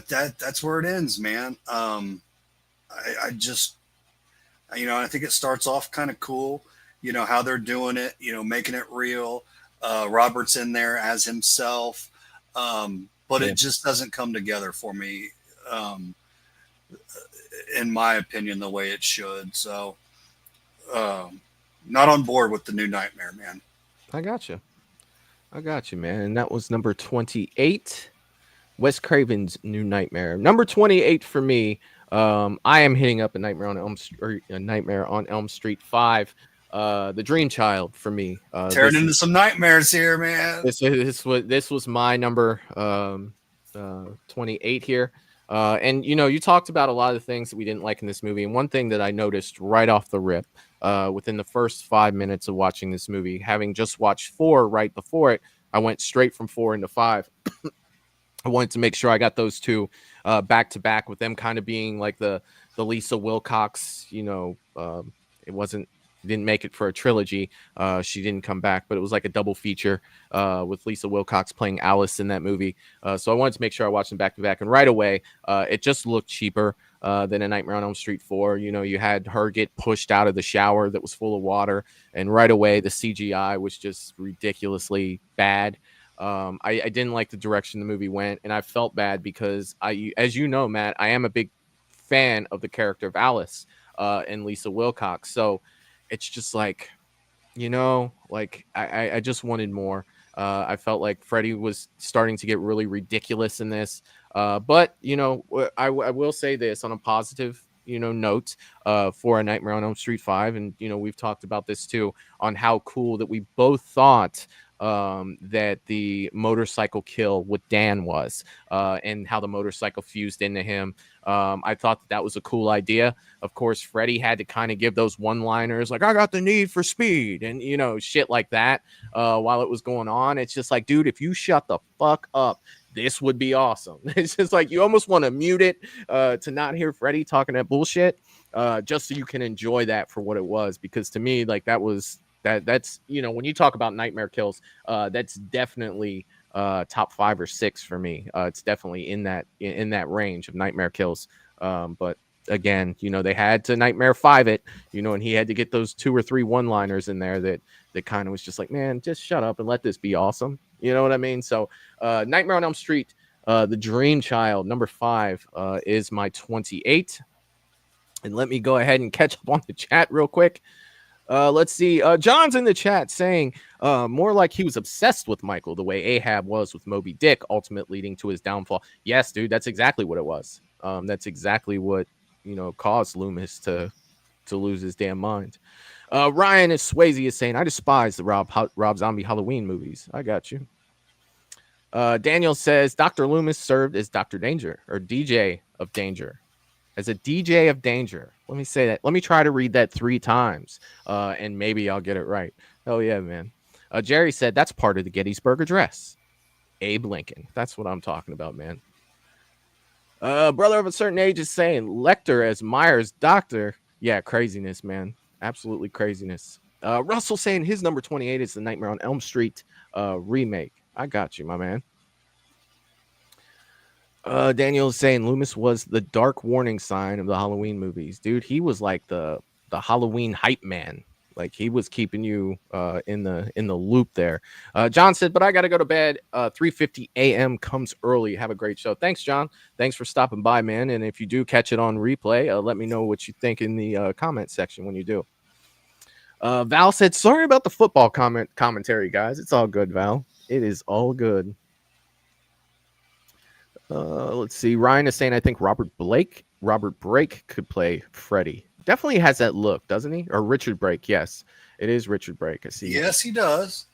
that's where it ends, man. I just, I think it starts off kind of cool, how they're doing it, making it real. Robert's in there as himself, but it just doesn't come together for me. In my opinion, the way it should. So, not on board with the new Nightmare, man. I got you, man. And that was number 28, Wes Craven's New Nightmare. Number 28 for me, I am hitting up a Nightmare on Elm Street 5. The Dream Child for me. Tearing into some nightmares here, man. This was my number 28 here. And you talked about a lot of the things that we didn't like in this movie, and one thing that I noticed right off the rip, within the first 5 minutes of watching this movie, having just watched 4 right before it, I went straight from 4 into 5. I wanted to make sure I got those two back to back, with them kind of being like the Lisa Wilcox. It didn't make it for a trilogy. She didn't come back, but it was like a double feature with Lisa Wilcox playing Alice in that movie. So I wanted to make sure I watched them back to back. And right away, it just looked cheaper than A Nightmare on Elm Street 4. You had her get pushed out of the shower that was full of water, and right away the CGI was just ridiculously bad. I didn't like the direction the movie went, and I felt bad because as you know, Matt, I am a big fan of the character of Alice and Lisa Wilcox. So it's just like, I just wanted more. I felt like Freddy was starting to get really ridiculous in this. But I will say this on a positive, note for A Nightmare on Elm Street 5. And, we've talked about this too, on how cool that we both thought that the motorcycle kill with Dan was, and how the motorcycle fused into him. I thought that was a cool idea. Of course, Freddy had to kind of give those one-liners like, I got the need for speed, and shit like that while it was going on. It's just like, dude, if you shut the fuck up, this would be awesome. It's just like you almost want to mute it to not hear Freddy talking that bullshit, just so you can enjoy that for what it was. Because to me, like, that's when you talk about nightmare kills, that's definitely top 5 or 6 for me. It's definitely in that range of nightmare kills. But again, they had to Nightmare 5 it, and he had to get those 2 or 3 one-liners in there that kind of was just like, man, just shut up and let this be awesome. You know what I mean? So Nightmare on Elm Street, The Dream Child, number 5, is my 28. And let me go ahead and catch up on the chat real quick. Let's see. John's in the chat saying more like he was obsessed with Michael the way Ahab was with Moby Dick, ultimately leading to his downfall. Yes, dude, that's exactly what it was. That's exactly what caused Loomis to lose his damn mind. Ryan is Swayze is saying, I despise the Rob Zombie Halloween movies. I got you. Daniel says Dr. Loomis served as Dr. Danger, or DJ of Danger. As a DJ of Danger. Let me say that. Let me try to read that 3 times, and maybe I'll get it right. Oh, yeah, man. Jerry said that's part of the Gettysburg Address. Abe Lincoln. That's what I'm talking about, man. Brother of a certain age is saying Lecter as Myers' doctor. Yeah, craziness, man. Absolutely craziness. Russell saying his number 28 is the Nightmare on Elm Street remake. I got you, my man. Daniel is saying Loomis was the dark warning sign of the Halloween movies. Dude, he was like the Halloween hype man. Like, he was keeping you in the loop there. John said, but I got to go to bed. 3:50 a.m. comes early. Have a great show. Thanks, John. Thanks for stopping by, man. And if you do catch it on replay, let me know what you think in the comment section when you do. Val said, sorry about the football commentary, guys. It's all good, Val. It is all good. Let's see. Ryan is saying, I think Robert Brake could play Freddy. Definitely has that look, doesn't he? Or Richard Brake. Yes, it is Richard Brake. I see. Yes, he does.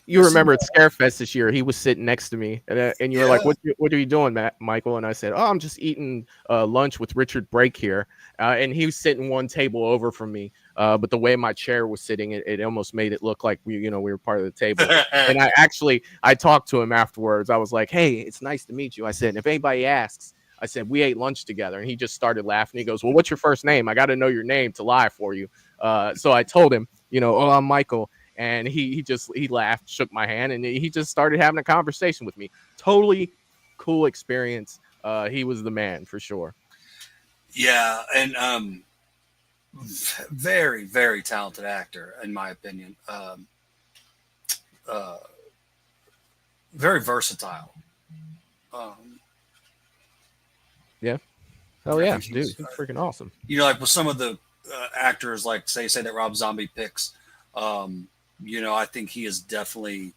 You remember at Scarefest this year, he was sitting next to me, and you were like, "What are you doing, Michael?" And I said, "Oh, I'm just eating lunch with Richard Brake here." And he was sitting one table over from me, but the way my chair was sitting, it almost made it look like we were part of the table. And I talked to him afterwards. I was like, "Hey, it's nice to meet you." I said, "If anybody asks," I said, "we ate lunch together." And he just started laughing. He goes, "Well, what's your first name? I got to know your name to lie for you." So I told him, "Oh, I'm Michael." And he laughed, shook my hand, and he just started having a conversation with me. Totally cool experience. He was the man for sure. Yeah, and very, very talented actor, in my opinion. Very versatile. Yeah. Oh yeah, dude, he's freaking awesome. Like with some of the actors, like say that Rob Zombie picks. I think he is definitely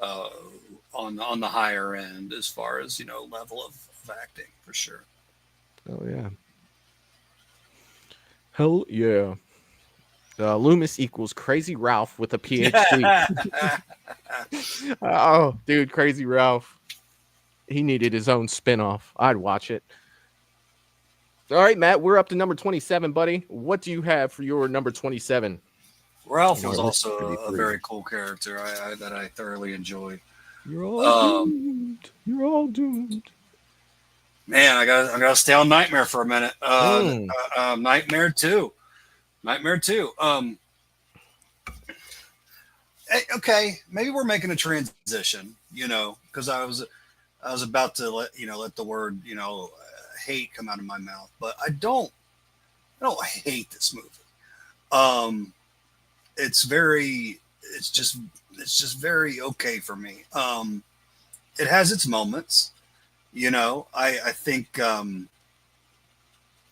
on the higher end as far as level of acting for sure. Oh yeah. Hell yeah. Loomis equals Crazy Ralph with a PhD. Oh, dude, Crazy Ralph. He needed his own spinoff. I'd watch it. All right, Matt, we're up to number 27, buddy. What do you have for your number 27? Ralph No, was that's also a 33. very cool character that I thoroughly enjoyed. You're all doomed. You're all doomed. Man, I gotta stay on Nightmare for a minute. Nightmare 2. Nightmare 2. Okay, maybe we're making a transition, because I was about to let the word, hate come out of my mouth, but I don't hate this movie. It's just very okay for me. It has its moments, I think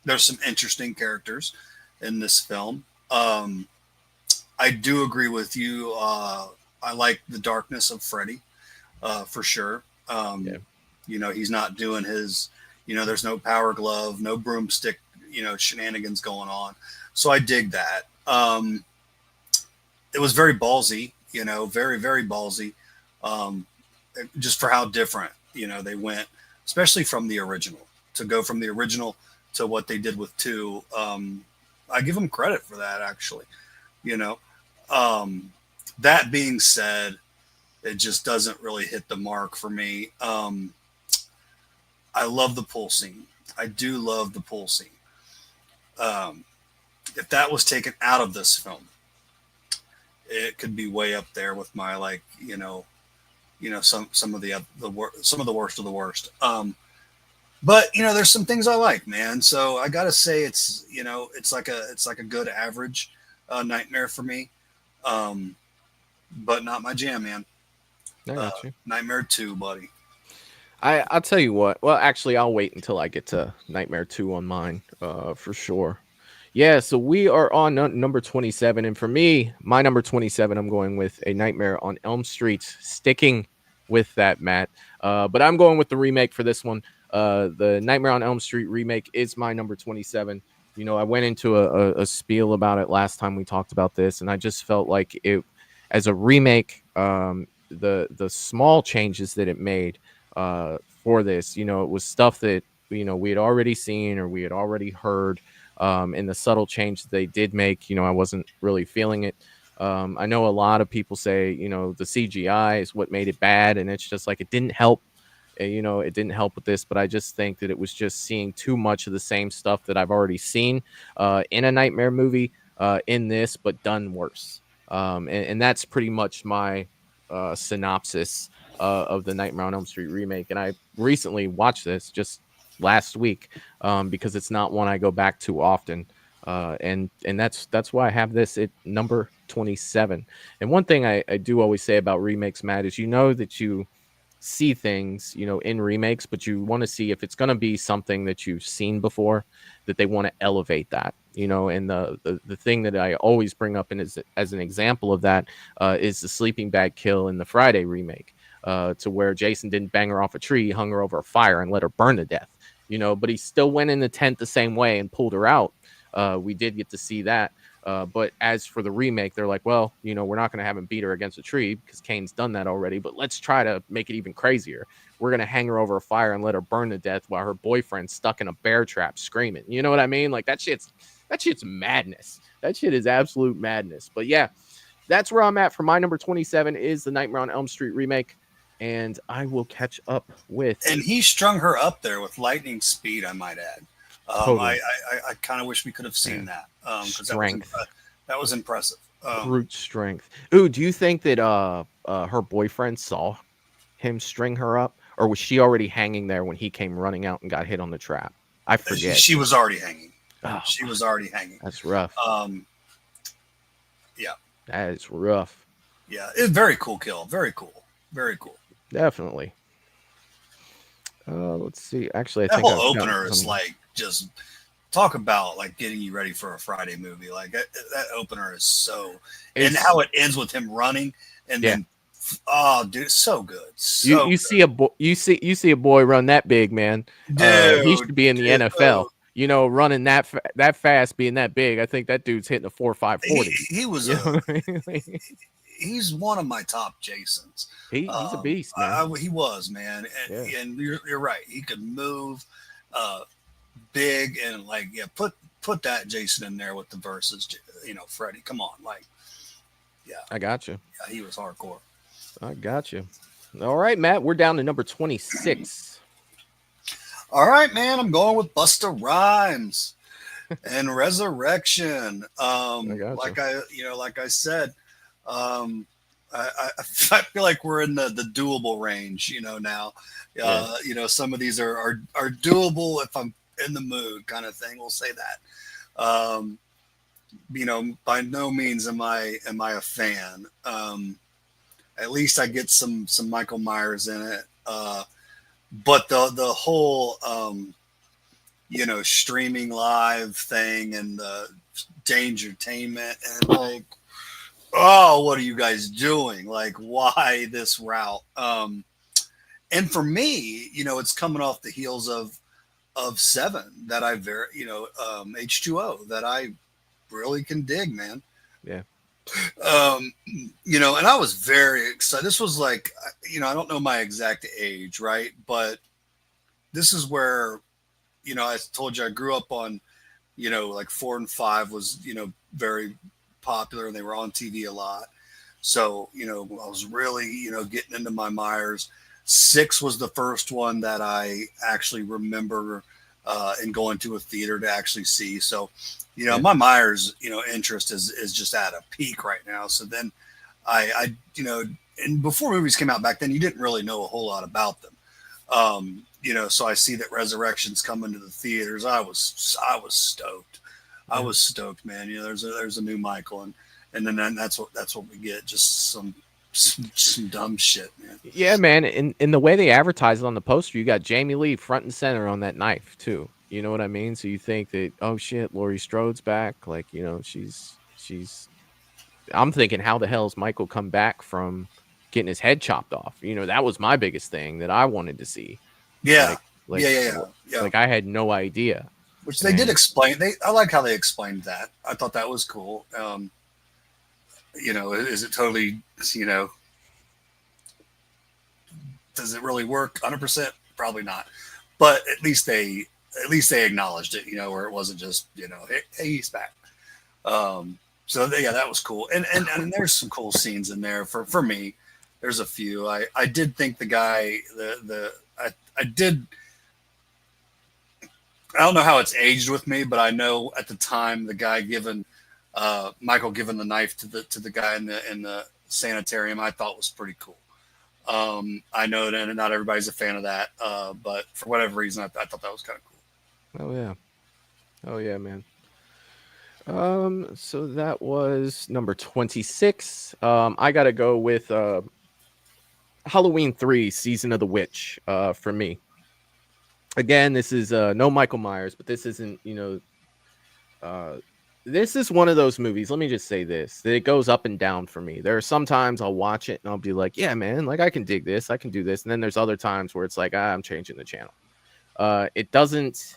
there's some interesting characters in this film. I do agree with you. I like the darkness of Freddy, for sure. He's not doing his, there's no power glove, no broomstick, shenanigans going on. So I dig that. It was very ballsy, very, very ballsy, just for how different, they went, especially from the original. To go from the original to what they did with 2, I give them credit for that, actually. That being said, it just doesn't really hit the mark for me. I love the pool scene. I do love the pool scene. If that was taken out of this film, it could be way up there with my some of the worst of the worst. But there's some things I like, man. So I gotta say it's like a good average Nightmare for me. But not my jam, man. I got you. Nightmare 2, buddy. I'll tell you what. Well, actually, I'll wait until I get to Nightmare 2 on mine, for sure. Yeah, so we are on number 27. And for me, my number 27, I'm going with A Nightmare on Elm Street, sticking with that, Matt. But I'm going with the remake for this one. The Nightmare on Elm Street remake is my number 27. I went into a spiel about it last time we talked about this, and I just felt like it, as a remake, the small changes that it made for this, it was stuff that, we had already seen or we had already heard. And the subtle change that they did make, I wasn't really feeling it. I know a lot of people say, the CGI is what made it bad, and it's just like it didn't help. It didn't help with this, but I just think that it was just seeing too much of the same stuff that I've already seen in a Nightmare movie in this, but done worse. And that's pretty much my synopsis of the Nightmare on Elm Street remake. And I recently watched this just last week because it's not one I go back to often. And that's why I have this at number 27. And one thing I do always say about remakes, Matt, is that you see things, in remakes, but you want to see if it's going to be something that you've seen before, that they want to elevate that, and the thing that I always bring up as an example of that is the sleeping bag kill in the Friday remake, to where Jason didn't bang her off a tree, hung her over a fire and let her burn to death, but he still went in the tent the same way and pulled her out. We did get to see that. But as for the remake, they're like, well, we're not going to have him beat her against a tree because Kane's done that already. But let's try to make it even crazier. We're going to hang her over a fire and let her burn to death while her boyfriend's stuck in a bear trap screaming. You know what I mean? Like that shit's madness. That shit is absolute madness. But yeah, that's where I'm at for my number 27 is the Nightmare on Elm Street remake. And I will catch up with. And he strung her up there with lightning speed, I might add. Totally. I kind of wish we could have seen that. Strength. That was impressive. Brute strength. Ooh, do you think that her boyfriend saw him string her up, or was she already hanging there when he came running out and got hit on the trap? I forget. She was already hanging. Oh, she was already hanging. That's rough. Yeah. That is rough. Yeah, it's very cool kill. Very cool. Very cool. Definitely. Let's see. Actually, that whole opener is like just talk about like getting you ready for a Friday movie. Like that opener is so, and how it ends with him running and then, oh, dude, it's so good. So you see a boy run that big, man. Dude, he should be in the NFL. You know, running that fast, being that big. I think that dude's hitting a 4.540. He was You know what I mean? he's one of my top Jasons. He's a beast, man. He was, man, and you're right. He could move, big, and like put that Jason in there with the verses. You know, Freddy. Come on, like, yeah, I got you. Yeah, he was hardcore. I got you. All right, Matt, we're down to number 26. All right, man, I'm going with Busta Rhymes and Resurrection. Like I said, I feel like we're in the doable range, you know, now. You know, some of these are doable if I'm in the mood, kind of thing. We'll say that. You know, by no means am I a fan. At least I get some Michael Myers in it. But the whole you know, streaming live thing and the Dangertainment and like, oh, what are you guys doing? Like, why this route? And for me, you know, it's coming off the heels of Seven that I H2O that I really can dig, man. Yeah. You know, and I was very excited. This was like, you know, I don't know my exact age, right? But this is where, you know, I told you I grew up on, you know, like 4 and 5 was, you know, very popular and they were on TV a lot. So, you know, I was really, you know, getting into my Myers. 6 was the first one that I actually remember and going to a theater to actually see. So, you know, my Myers, you know, interest is just at a peak right now. So then I you know, and before movies came out back then, you didn't really know a whole lot about them. You know, so I see that Resurrection's coming to the theaters. I was stoked. I was stoked, man. You know, there's a new Michael, and then that's what we get. Just some dumb shit, man. Yeah, man. In the way they advertise it on the poster, you got Jamie Lee front and center on that knife too. You know what I mean? So you think that, oh shit, Laurie Strode's back. Like, you know, she's. I'm thinking, how the hell is Michael come back from getting his head chopped off? You know, that was my biggest thing that I wanted to see. Yeah. Yeah. Like, I had no idea. Which they did explain. I like how they explained that. I thought that was cool. You know, is it totally, you know, does it really work 100%? Probably not. But at least they acknowledged it, you know, where it wasn't just, you know, hey, he's back. So yeah, that was cool. And there's some cool scenes in there for me. There's a few. I did think the guy, I don't know how it's aged with me, but I know at the time the guy Michael giving the knife to the guy in the sanitarium, I thought was pretty cool. I know that not everybody's a fan of that, but for whatever reason, I thought that was kind of cool. Oh yeah, man. So that was number 26. I gotta go with Halloween 3, Season of the Witch. For me, again, this is no Michael Myers, but this isn't, you know, this is one of those movies. Let me just say this: that it goes up and down for me. There are some times I'll watch it and I'll be like, yeah, man, like I can dig this, I can do this, and then there's other times where it's like, I'm changing the channel. It doesn't.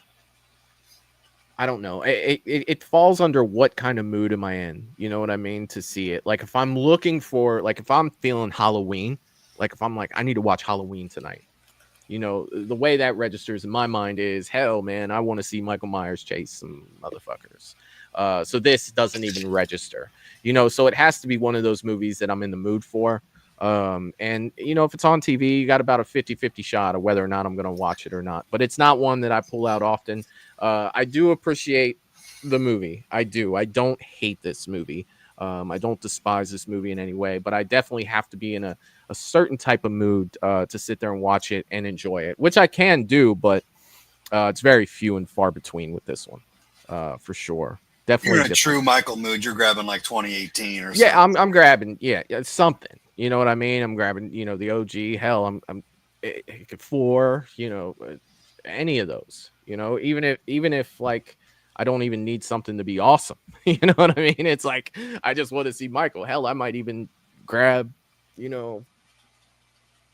I don't know. It falls under what kind of mood am I in? You know what I mean? To see it. Like if I'm looking for, like if I'm feeling Halloween, like if I'm like, I need to watch Halloween tonight. You know, the way that registers in my mind is, hell, man, I want to see Michael Myers chase some motherfuckers. So this doesn't even register. You know, so it has to be one of those movies that I'm in the mood for. And, you know, if it's on TV, you got about a 50-50 shot of whether or not I'm going to watch it or not. But it's not one that I pull out often. I do appreciate the movie. I do. I don't hate this movie. I don't despise this movie in any way, but I definitely have to be in a certain type of mood to sit there and watch it and enjoy it, which I can do, but it's very few and far between with this one, for sure. Definitely. You're in a true Michael mood. You're grabbing like 2018 or something. Yeah, I'm grabbing. Yeah, something. You know what I mean? I'm grabbing. You know, the OG. Hell, I'm 4. You know, any of those. You know, even if like I don't even need something to be awesome. You know what I mean? It's like I just want to see Michael. Hell, I might even grab. You know.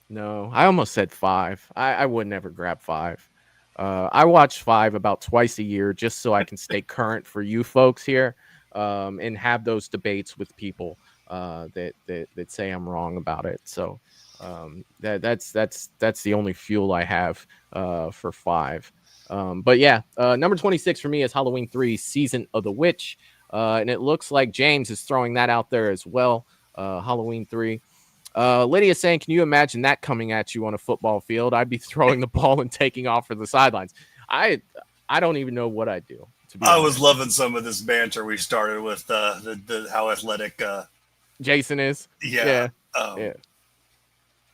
No, I almost said 5. I would never grab 5. I watch 5 about twice a year just so I can stay current for you folks here, and have those debates with people that say I'm wrong about it. So that's the only fuel I have for 5. But yeah, number 26 for me is Halloween 3: Season of the Witch, and it looks like James is throwing that out there as well. Halloween 3. Lydia saying, can you imagine that coming at you on a football field? I'd be throwing the ball and taking off for the sidelines. I don't even know what I'd do. To be I honest. was loving some of this banter we started with the how athletic Jason is. yeah.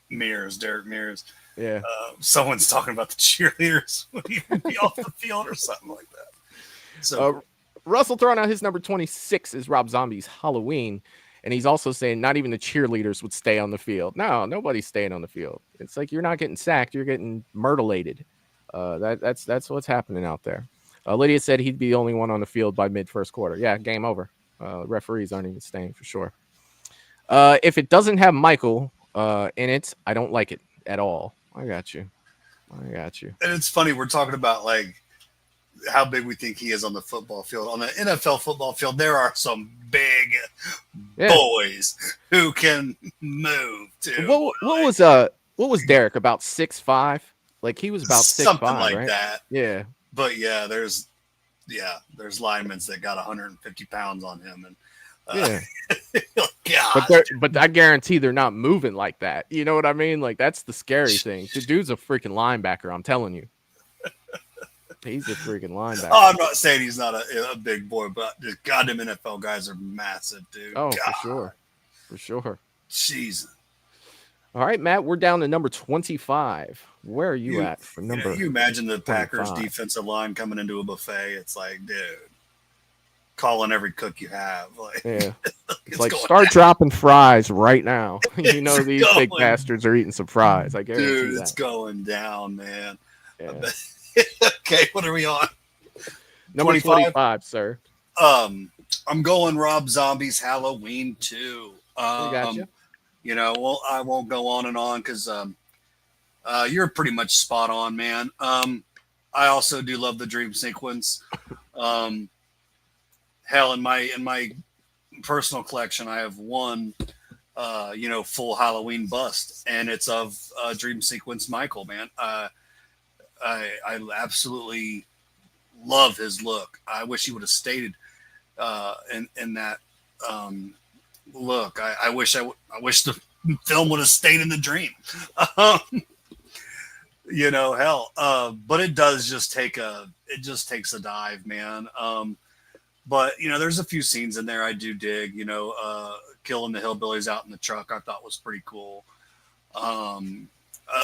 Derek Mears. Yeah. Someone's talking about the cheerleaders would even be off the field or something like that. So Russell throwing out his number 26 is Rob Zombie's Halloween. And he's also saying not even the cheerleaders would stay on the field. No, nobody's staying on the field. It's like you're not getting sacked, you're getting myrtleated. That's what's happening out there. Lydia said he'd be the only one on the field by mid-first quarter. Yeah, game over. Referees aren't even staying for sure. If it doesn't have Michael in it, I don't like it at all. I got you. And it's funny, we're talking about like how big we think he is on the football field. On the NFL football field, there are some big boys who can move too. What was Derek, about 6'5"? Like he was about 6'5", something like right? that. Yeah. But yeah, there's linemen that got 150 pounds on him, and but I guarantee they're not moving like that. You know what I mean? Like that's the scary thing. The dude's a freaking linebacker. I'm telling you. He's a freaking linebacker. Oh, I'm not saying he's not a big boy, but the goddamn NFL guys are massive, dude. Oh, God. For sure. Jeez. All right, Matt, we're down to number 25. Where are you at for number? You imagine the 25? Packers defensive line coming into a buffet. It's like, dude, calling every cook you have. Like, yeah, it's like start dropping fries right now. You know these big bastards are eating some fries. I guarantee dude, that. It's going down, man. Yeah. Okay, what are we on? Number 25, sir. I'm going Rob Zombie's Halloween 2. Gotcha. You know, well, I won't go on and on because you're pretty much spot on, man. I also do love the dream sequence. Hell, in my personal collection, I have one, full Halloween bust, and it's of dream sequence Michael, man. I absolutely love his look. I wish he would have stayed in that look. I wish the film would have stayed in the dream. But it does just takes a dive, man. But there's a few scenes in there I do dig. Killing the hillbillies out in the truck I thought was pretty cool.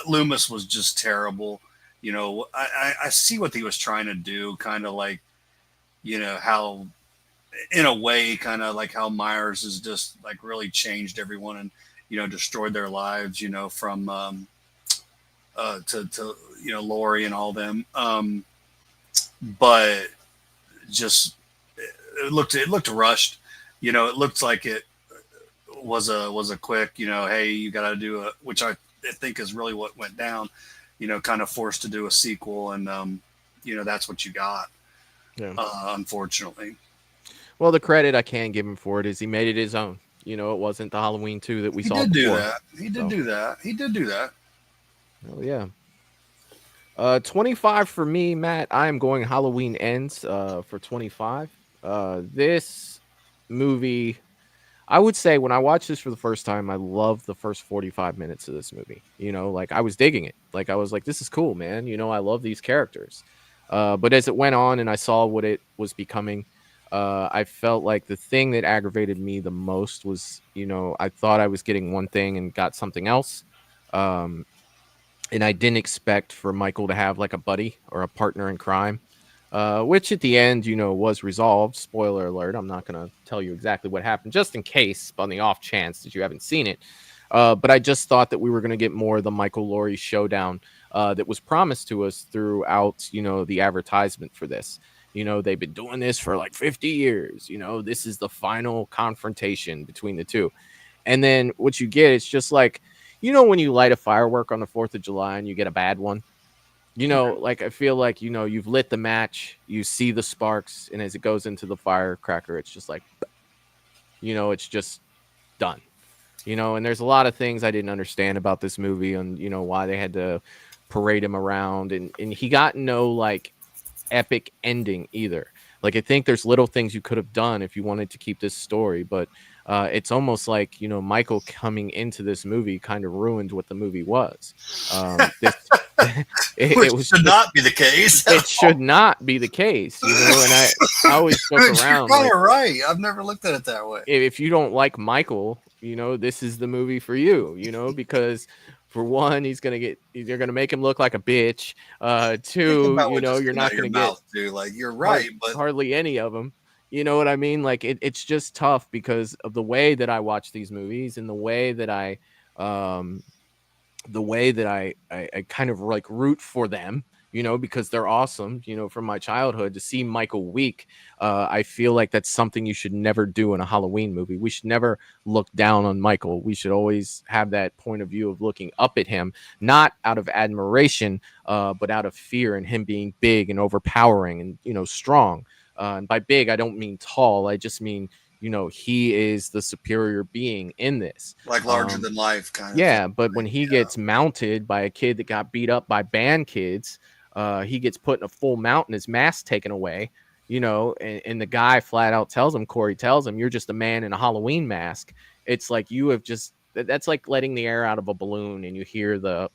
Loomis was just terrible. I see what he was trying to do, kind of like, how, in a way, kind of like how Myers has just like really changed everyone and, destroyed their lives, from to Lori and all them. But just it looked rushed. It looked like it was a quick, hey, you got to do which I think is really what went down. Kind of forced to do a sequel, and that's what you got. Yeah. Unfortunately. Well, the credit I can give him for it is he made it his own. It wasn't the Halloween 2 that we saw before. He did do that. Oh yeah. 25 for me, Matt. I am going Halloween Ends for 25. This movie, I would say when I watched this for the first time, I loved the first 45 minutes of this movie. Like I was digging it. Like I was like, this is cool, man. I love these characters. But as it went on and I saw what it was becoming, I felt like the thing that aggravated me the most was, I thought I was getting one thing and got something else. And I didn't expect for Michael to have like a buddy or a partner in crime, which at the end, was resolved. Spoiler alert. I'm not going to tell you exactly what happened, just in case, on the off chance that you haven't seen it. But I just thought that we were going to get more of the Michael Laurie showdown that was promised to us throughout, the advertisement for this. They've been doing this for like 50 years. This is the final confrontation between the two. And then what you get, it's just like, when you light a firework on the 4th of July and you get a bad one, You know, like I feel like, you know, you've lit the match, you see the sparks, and as it goes into the firecracker, it's just like, you know, it's just done. You know, and there's a lot of things I didn't understand about this movie, and you know why they had to parade him around, and he got no like epic ending either. Like I think there's little things you could have done if you wanted to keep this story, but it's almost like, you know, Michael coming into this movie kind of ruined what the movie was. This Which it was should just, not be the case. it should not be the case, you know. And I always joke You're around kind like, of right. I've never looked at it that way. if you don't like Michael, you know, this is the movie for you, you know, because for one, you're gonna make him look like a bitch. Think Two, about you what know, just you're came out not of your gonna get mouth, too. Like, you're right, but hardly any of them. You know what I mean? Like it's just tough because of the way that I watch these movies and um, the way that I kind of like root for them, you know, because they're awesome, you know, from my childhood. To see Michael weak, I feel like that's something you should never do in a Halloween movie. We should never look down on Michael. We should always have that point of view of looking up at him, not out of admiration, but out of fear, and him being big and overpowering and, you know, strong. And by big, I don't mean tall. I just mean, you know, he is the superior being in this. like larger than life kind of thing. Yeah, but when he gets mounted by a kid that got beat up by band kids, he gets put in a full mount and his mask taken away, you know, and the guy flat out tells him, Corey tells him, you're just a man in a Halloween mask. It's like you have just, that's like letting the air out of a balloon and you hear the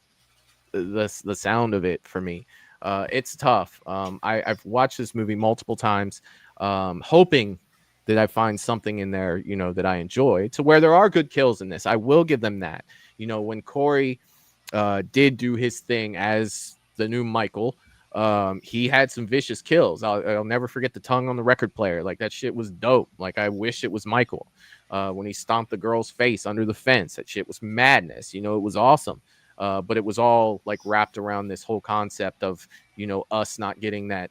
sound of it for me. It's tough. I've watched this movie multiple times, hoping that I find something in there, you know, that I enjoy, to where there are good kills in this. I will give them that. You know, when Corey did do his thing as the new Michael, he had some vicious kills. I'll never forget the tongue on the record player. Like that shit was dope. Like I wish it was Michael. When he stomped the girl's face under the fence, that shit was madness. You know, it was awesome. But it was all like wrapped around this whole concept of, you know, us not getting that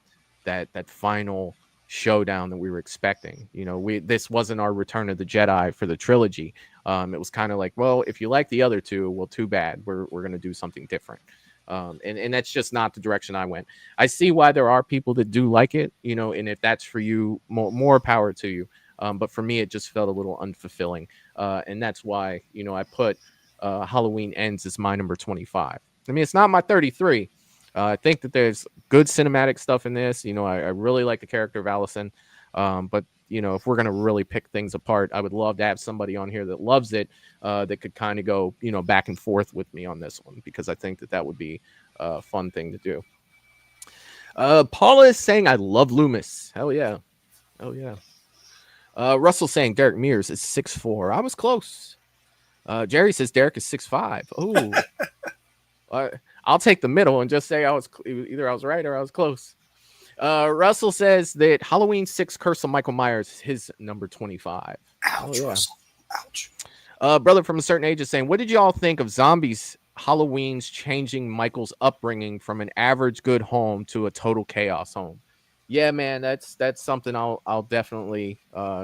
final showdown that we were expecting. You know, this wasn't our Return of the Jedi for the trilogy. It was kind of like, well, if you like the other two, well, too bad. We're gonna do something different. And that's just not the direction I went. I see why there are people that do like it, you know, and if that's for you, more power to you. But for me, it just felt a little unfulfilling. And that's why, you know, I put Halloween Ends as my number 25. I mean, it's not my 33. I think that there's good cinematic stuff in this. You know, I really like the character of Allison. But, you know, if we're going to really pick things apart, I would love to have somebody on here that loves it, that could kind of go, you know, back and forth with me on this one, because I think that would be a fun thing to do. Paula is saying, I love Loomis. Hell yeah. Oh, yeah. Russell saying Derek Mears is 6'4". I was close. Jerry says Derek is 6'5". Oh, I'll take the middle and just say either I was right or I was close. Russell says that Halloween 6 Curse of Michael Myers is his number 25. Ouch, yeah. Russell. Ouch. Brother from a certain age is saying, what did y'all think of Zombies Halloween's changing Michael's upbringing from an average good home to a total chaos home? Yeah, man, that's something I'll definitely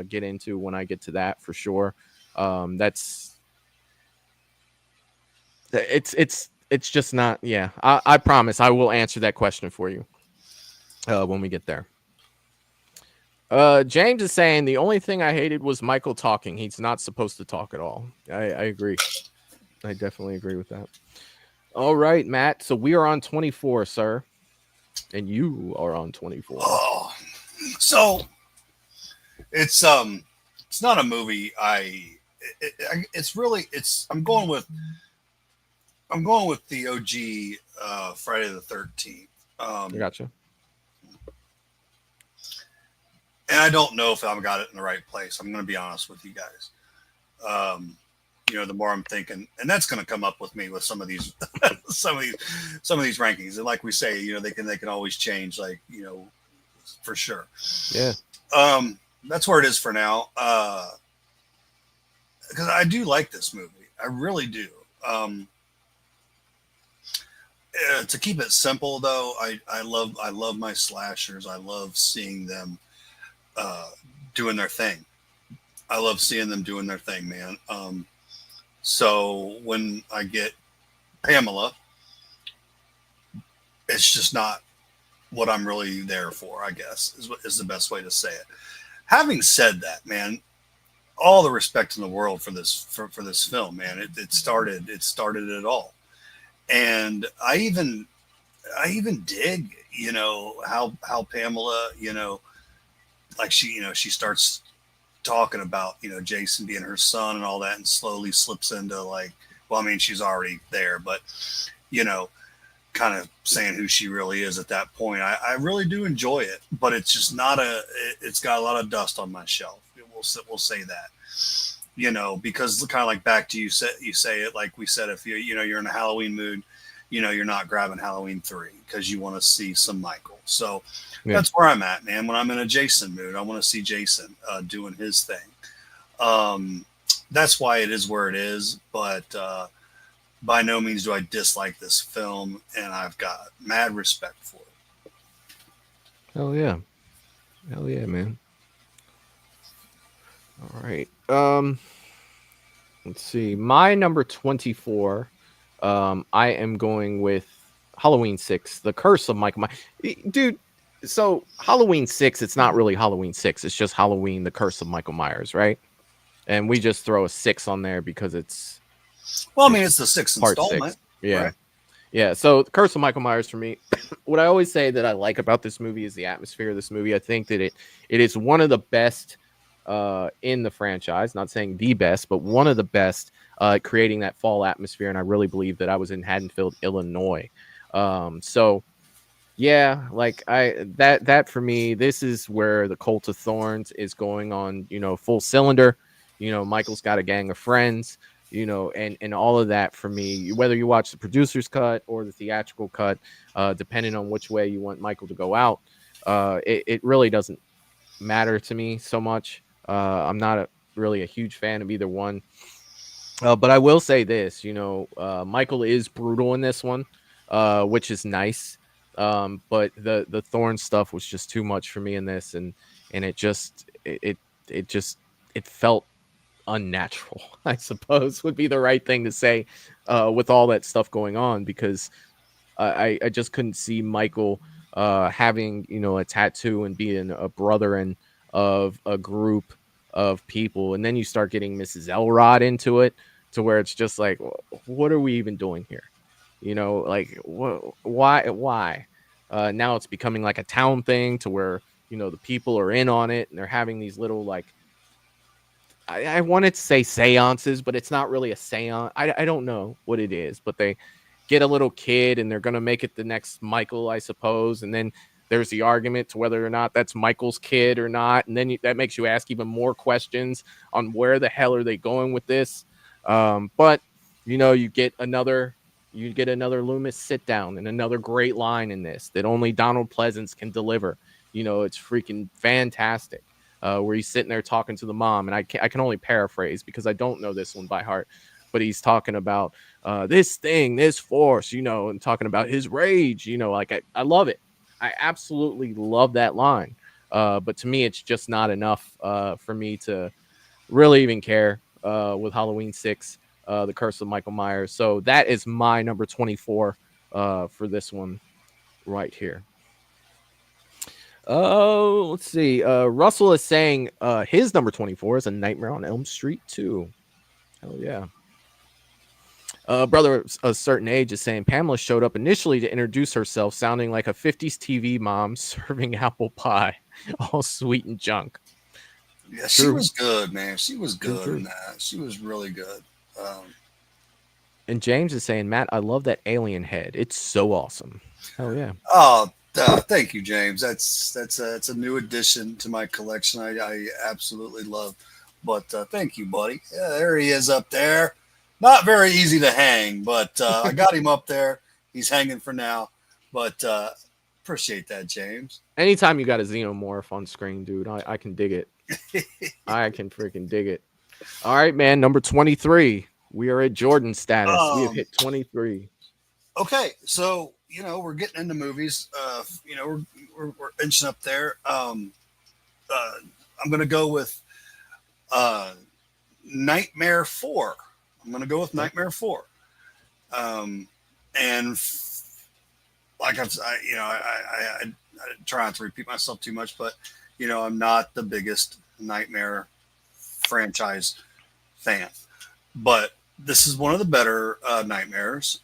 get into when I get to that for sure. It's just not. Yeah, I promise I will answer that question for you when we get there. James is saying the only thing I hated was Michael talking. He's not supposed to talk at all. I agree. I definitely agree with that. All right, Matt. So we are on 24, sir, and you are on 24. Oh, so it's not a movie. I'm going with the OG Friday the 13th. I gotcha. And I don't know if I've got it in the right place. I'm going to be honest with you guys. You know, the more I'm thinking, and that's going to come up with me with some of these, some of these rankings. And like we say, you know, they can always change, like, you know, for sure. Yeah. That's where it is for now. Because I do like this movie. I really do. To keep it simple, though, I love my slashers. I love seeing them doing their thing. I love seeing them doing their thing, man. So when I get Pamela, it's just not what I'm really there for, I guess, is the best way to say it. Having said that, man, all the respect in the world for this film, man. It started it all. And I even dig, how Pamela, like she starts talking about, Jason being her son and all that, and slowly slips into like, well, I mean, she's already there, but, kind of saying who she really is at that point. I really do enjoy it, but it's just not it's got a lot of dust on my shelf. We'll say that, because kind of like back to you say it, like we said, if you're in a Halloween mood, you're not grabbing Halloween 3 because you want to see some Michael. So that's where I'm at, man. When I'm in a Jason mood, I want to see Jason doing his thing. That's why it is where it is. But by no means do I dislike this film, and I've got mad respect for it. Hell yeah, man. All right. Let's see. My number 24. I am going with Halloween 6, The Curse of Michael Myers. Dude, so Halloween 6, it's not really Halloween 6. It's just Halloween, The Curse of Michael Myers, right? And we just throw a 6 on there because it's... Well, I mean, it's the 6th part installment. 6. Yeah. Right? Yeah, so The Curse of Michael Myers for me, what I always say that I like about this movie is the atmosphere of this movie. I think that it is one of the best in the franchise. Not saying the best, but one of the best creating that fall atmosphere. And I really believe that I was in Haddonfield, Illinois. So yeah, like that for me, this is where the Cult of Thorns is going on, full cylinder. Michael's got a gang of friends, and all of that for me, whether you watch the producer's cut or the theatrical cut, depending on which way you want Michael to go out, it really doesn't matter to me so much. I'm not really a huge fan of either one. But I will say this, Michael is brutal in this one, which is nice. But the Thorn stuff was just too much for me in this, and it felt unnatural, I suppose would be the right thing to say, with all that stuff going on, because I just couldn't see Michael having a tattoo and being a brother of a group of people, and then you start getting Mrs. Elrod into it, to where it's just like, what are we even doing here? Like, why? Now it's becoming like a town thing, to where the people are in on it, and they're having these little, like, I wanted to say seances, but it's not really a seance. I don't know what it is, but they get a little kid and they're going to make it the next Michael, I suppose. And then there's the argument to whether or not that's Michael's kid or not. And then that makes you ask even more questions on where the hell are they going with this. But you get another Loomis sit down and another great line in this that only Donald Pleasance can deliver. It's freaking fantastic. Where he's sitting there talking to the mom, and I can only paraphrase because I don't know this one by heart, but he's talking about this force, and talking about his rage, like I love it. I absolutely love that line. But to me, it's just not enough for me to really even care with Halloween 6, The Curse of Michael Myers. So that is my number 24 for this one right here. Oh, let's see. Russell is saying his number 24 is A Nightmare on Elm Street 2. Oh, yeah. Brother of a certain age is saying Pamela showed up initially to introduce herself, sounding like a 50s TV mom serving apple pie, all sweet and junk. Yeah, she was good, man. She was good in that. She was really good. And James is saying, Matt, I love that alien head. It's so awesome. Hell yeah. Oh, thank you, James. That's a new addition to my collection. I absolutely love. But thank you, buddy. Yeah, there he is up there. Not very easy to hang, but I got him up there. He's hanging for now. But appreciate that, James. Anytime you got a xenomorph on screen, dude, I can dig it. I can freaking dig it. All right, man. Number 23. We are at Jordan status. We have hit 23. Okay, so we're getting into movies. We're inching up there. I'm gonna go with Nightmare 4. I'm gonna go with Nightmare 4. And like I try not to repeat myself too much, but I'm not the biggest Nightmare franchise fan, but this is one of the better Nightmares.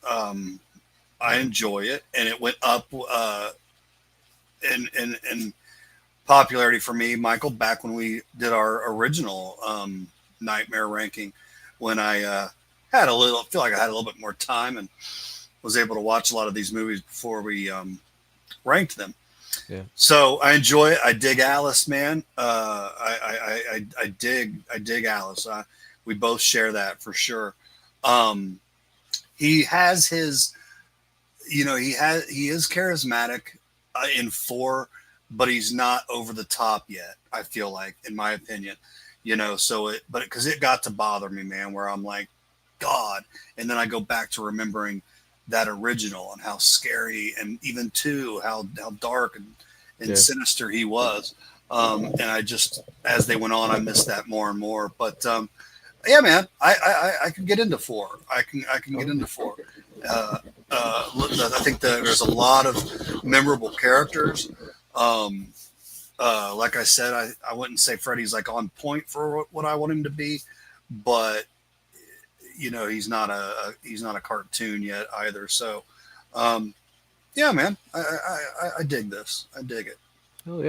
I enjoy it, and it went up in popularity for me, Michael, back when we did our original Nightmare ranking, when I feel like I had a little bit more time and was able to watch a lot of these movies before we ranked them. Yeah. So I enjoy it. I dig Alice, man. I dig Alice. We both share that for sure. He has his, he is charismatic in 4, but he's not over the top yet. I feel like, in my opinion, because it got to bother me, man, where I'm like, God. And then I go back to remembering that original and how scary, and even 2, how dark and sinister he was. And I just, as they went on, I missed that more and more. But yeah, man, I can get into 4. I can get into 4. I think that there's a lot of memorable characters. Like I said, I wouldn't say Freddy's like on point for what I want him to be, but he's not a cartoon yet either. So, yeah, man, I dig this. I dig it. Oh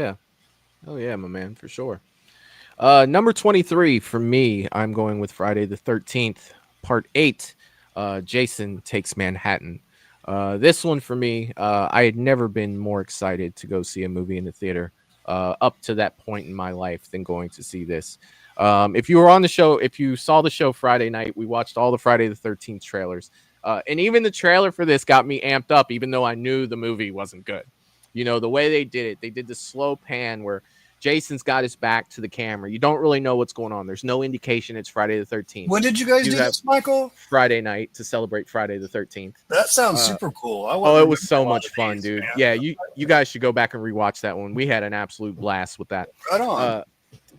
yeah, my man, for sure. Number 23 for me, I'm going with Friday the 13th, Part 8. Jason Takes Manhattan. This one for me, I had never been more excited to go see a movie in the theater up to that point in my life than going to see this. If you were on the show, if you saw the show Friday night, we watched all the Friday the 13th trailers. And even the trailer for this got me amped up, even though I knew the movie wasn't good. The way they did it, they did the slow pan where Jason's got his back to the camera. You don't really know what's going on. There's no indication it's Friday the 13th. When did you guys do this, Michael? Friday night to celebrate Friday the 13th. That sounds super cool. It was so much fun, dude. Man. Yeah, you guys should go back and rewatch that one. We had an absolute blast with that. Right on.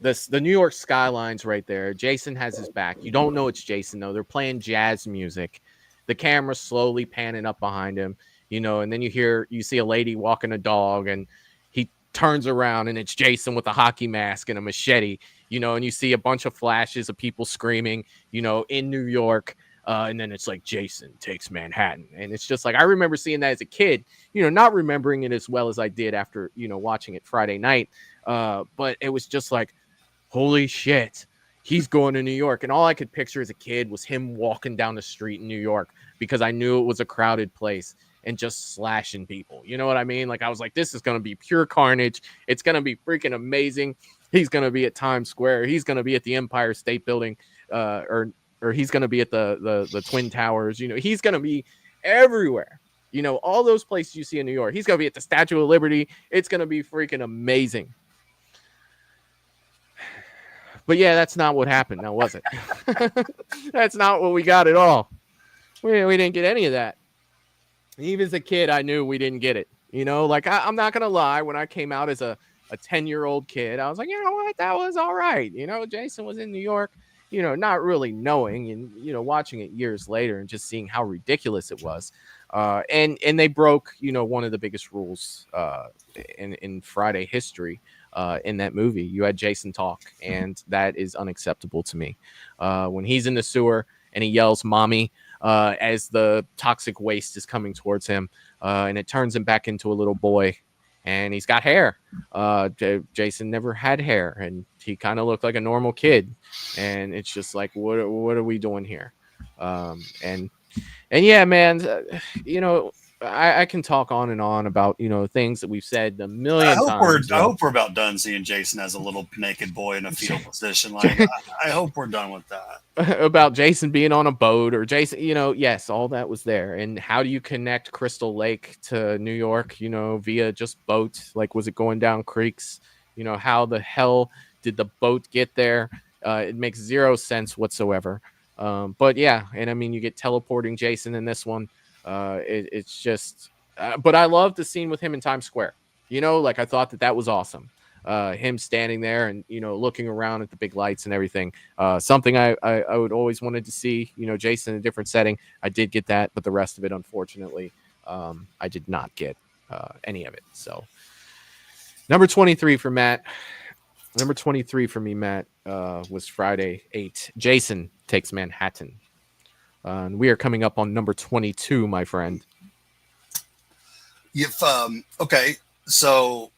The New York skyline's right there. Jason has his back. You don't know it's Jason, though. They're playing jazz music. The camera's slowly panning up behind him, and then you see a lady walking a dog, and he turns around, and it's Jason with a hockey mask and a machete, and you see a bunch of flashes of people screaming, in New York. And then it's like Jason Takes Manhattan. And it's just like, I remember seeing that as a kid, not remembering it as well as I did after, watching it Friday night. But it was just like, holy shit, he's going to New York. And all I could picture as a kid was him walking down the street in New York, because I knew it was a crowded place and just slashing people. You know what I mean? Like, I was like, this is going to be pure carnage. It's going to be freaking amazing. He's going to be at Times Square. He's going to be at the Empire State Building, or he's going to be at the Twin Towers. He's going to be everywhere. All those places you see in New York. He's going to be at the Statue of Liberty. It's going to be freaking amazing. But yeah, that's not what happened now, was it? That's not what we got at all. We didn't get any of that. Even as a kid, I knew we didn't get it. Like, I'm not going to lie. When I came out as a 10-year-old kid, I was like, you know what? That was all right. Jason was in New York, not really knowing, and, watching it years later and just seeing how ridiculous it was. And they broke, one of the biggest rules in Friday history. In that movie, you had Jason talk, and that is unacceptable to me. When he's in the sewer and he yells "mommy" as the toxic waste is coming towards him, and it turns him back into a little boy, and he's got hair. Jason never had hair, and he kind of looked like a normal kid, and it's just like, what are we doing here? And yeah, man, I can talk on and on about, things that we've said a million times. I hope we're about done seeing Jason as a little naked boy in a fetal position. Like, I hope we're done with that. About Jason being on a boat, or Jason, yes, all that was there. And how do you connect Crystal Lake to New York, via just boat? Like, was it going down creeks? How the hell did the boat get there? It makes zero sense whatsoever. But yeah, and I mean, you get teleporting Jason in this one. It's just, but I love the scene with him in Times Square. Like, I thought that was awesome. Him standing there and, looking around at the big lights and everything. Something I would always wanted to see, Jason in a different setting. I did get that, but the rest of it, unfortunately, I did not get any of it. So number 23 for Matt. Number 23 for me, Matt, was Friday 8. Jason Takes Manhattan. And we are coming up on number 22, my friend. If okay, so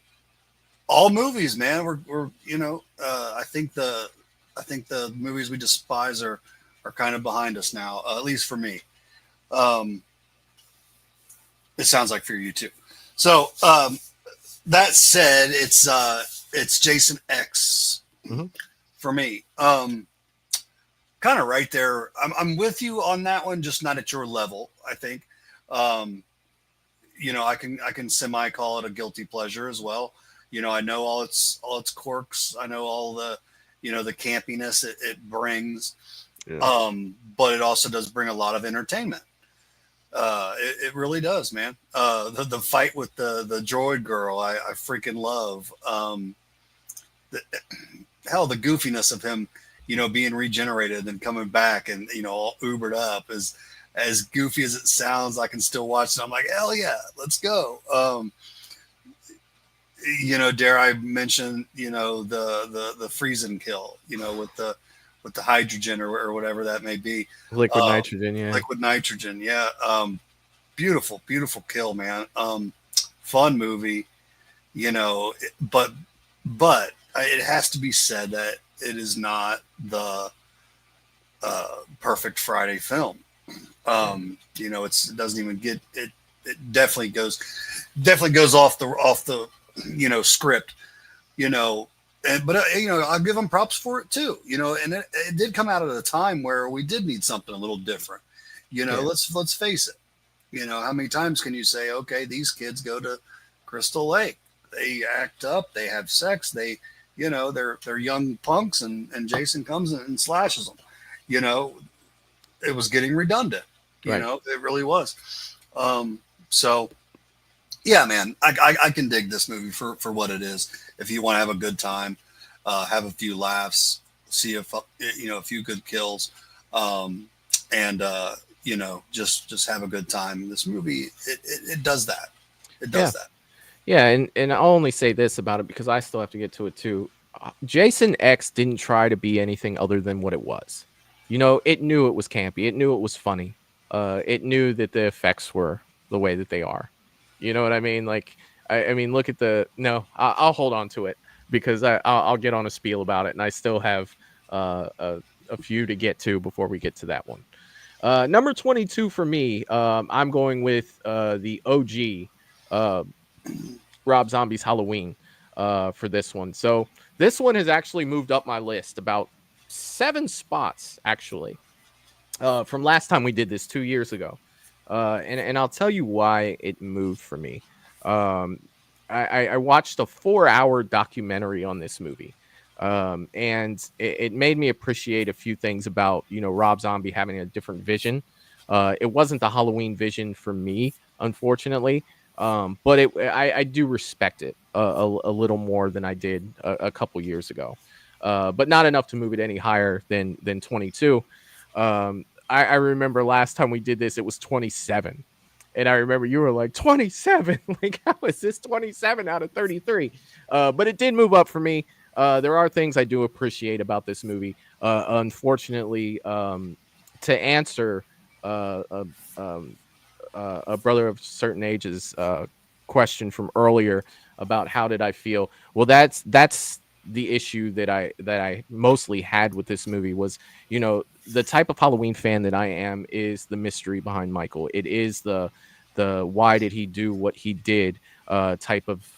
all movies, man. We're I think the movies we despise are kind of behind us now, at least for me. It sounds like for you too. So that said, it's Jason X for me. Kind of right there. I'm with you on that one, just not at your level, I think. I can semi call it a guilty pleasure as well. I know all its quirks. I know all the the campiness it brings. Yeah. But it also does bring a lot of entertainment. It really does, man. The fight with the droid girl, I freaking love. The goofiness of him, being regenerated and coming back and, all Ubered up, as goofy as it sounds, I can still watch it. I'm like, hell yeah, let's go. Dare I mention, the Friesen kill, with the hydrogen or whatever that may be. Liquid nitrogen. Yeah. Liquid nitrogen. Yeah. Beautiful, beautiful kill, man. Fun movie, but it has to be said that it is not the perfect Friday film. It doesn't even get it. It definitely goes off the script. But I'll give them props for it too. And it did come out at a time where we did need something a little different. Let's face it. How many times can you say, okay, these kids go to Crystal Lake, they act up, they have sex, they're young punks, and Jason comes and slashes them. It was getting redundant. Right. It really was. So yeah, man, I can dig this movie for what it is. If you want to have a good time, have a few laughs, see a few good kills, and just have a good time. This movie, it does that. It does that. Yeah, and I'll only say this about it because I still have to get to it too. Jason X didn't try to be anything other than what it was. It knew it was campy. It knew it was funny. It knew that the effects were the way that they are. You know what I mean? Like, I mean, look at I'll hold on to it because I'll get on a spiel about it, and I still have a few to get to before we get to that one. Number 22 for me, I'm going with the OG Rob Zombie's Halloween for this one. So this one has actually moved up my list about 7 spots, actually, from last time we did this 2 years ago. And I'll tell you why it moved for me. I watched a 4-hour documentary on this movie. And it made me appreciate a few things about, Rob Zombie having a different vision. It wasn't the Halloween vision for me, unfortunately. But I do respect it a little more than I did a couple years ago. But not enough to move it any higher than 22. I remember last time we did this, it was 27. And I remember you were like, 27? Like, how is this 27 out of 33? But it did move up for me. There are things I do appreciate about this movie. Unfortunately, to answer a brother of certain ages question from earlier about how did I feel, well, that's the issue that I mostly had with this movie was, the type of Halloween fan that I am is the mystery behind Michael. It is the why did he do what he did type of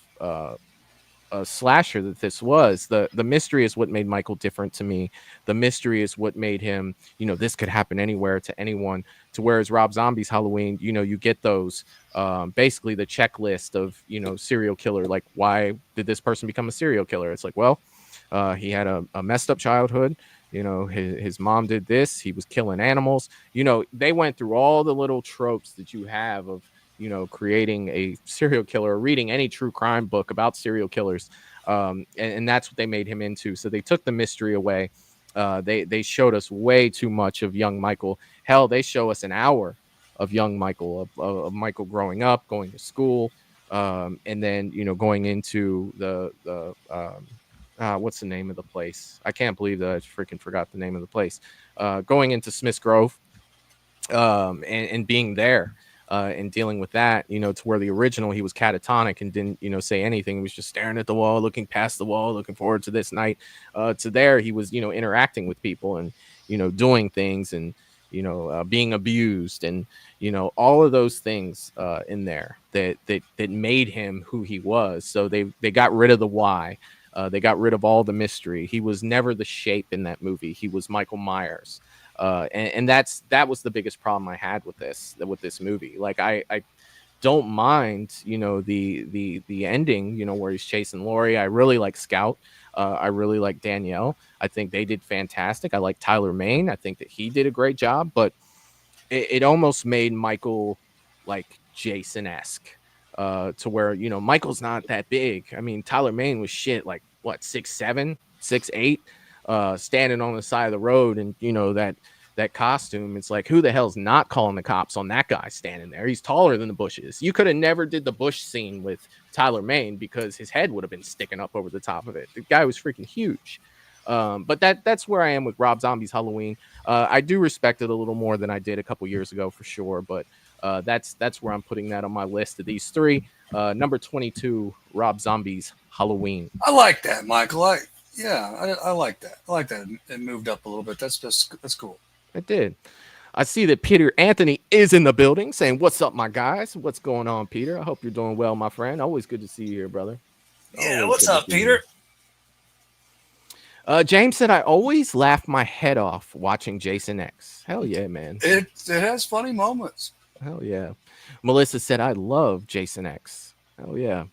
slasher that this was. The mystery is what made Michael different to me. The mystery is what made him, this could happen anywhere to anyone. To whereas Rob Zombie's Halloween, you get those basically the checklist of serial killer. Like, why did this person become a serial killer? It's like, well, he had a messed up childhood. His mom did this. He was killing animals. They went through all the little tropes that you have of creating a serial killer or reading any true crime book about serial killers. And that's what they made him into. So they took the mystery away. They showed us way too much of young Michael. Hell, they show us an hour of young Michael, of Michael growing up, going to school, and then going into what's the name of the place? I can't believe that I freaking forgot the name of the place. Going into Smith's Grove, and being there, and dealing with that, to where the original he was catatonic and didn't, say anything. He was just staring at the wall, looking past the wall, looking forward to this night. To there, he was, interacting with people and, doing things and, being abused and, all of those things in there that made him who he was. So they got rid of the why. They got rid of all the mystery. He was never the shape in that movie. He was Michael Myers. And that was the biggest problem I had with this movie. Like I don't mind, the ending, where he's chasing Laurie. I really like Scout. I really like Danielle. I think they did fantastic. I like Tyler Mane. I think that he did a great job, but it almost made Michael like Jason-esque, to where, Michael's not that big. I mean, Tyler Mane was shit, like what, 6'7", 6'8", standing on the side of the road, and that costume. It's like, who the hell's not calling the cops on that guy standing there? He's taller than the bushes. You could have never did the bush scene with Tyler Mane because his head would have been sticking up over the top of it. The guy was freaking huge. But that's where I am with Rob Zombie's Halloween. I do respect it a little more than I did a couple years ago for sure, but that's where I'm putting that on my list of these three. Number 22, Rob Zombie's Halloween. I like that, Michael. I like that. I like that. It moved up a little bit. That's cool. It did. I see that Peter Anthony is in the building saying, "What's up, my guys? What's going on, Peter? I hope you're doing well, my friend. Always good to see you here, brother." Yeah, what's up, Peter? James said, "I always laugh my head off watching Jason X." Hell yeah, man. It has funny moments. Hell yeah. Melissa said, "I love Jason X." Hell yeah.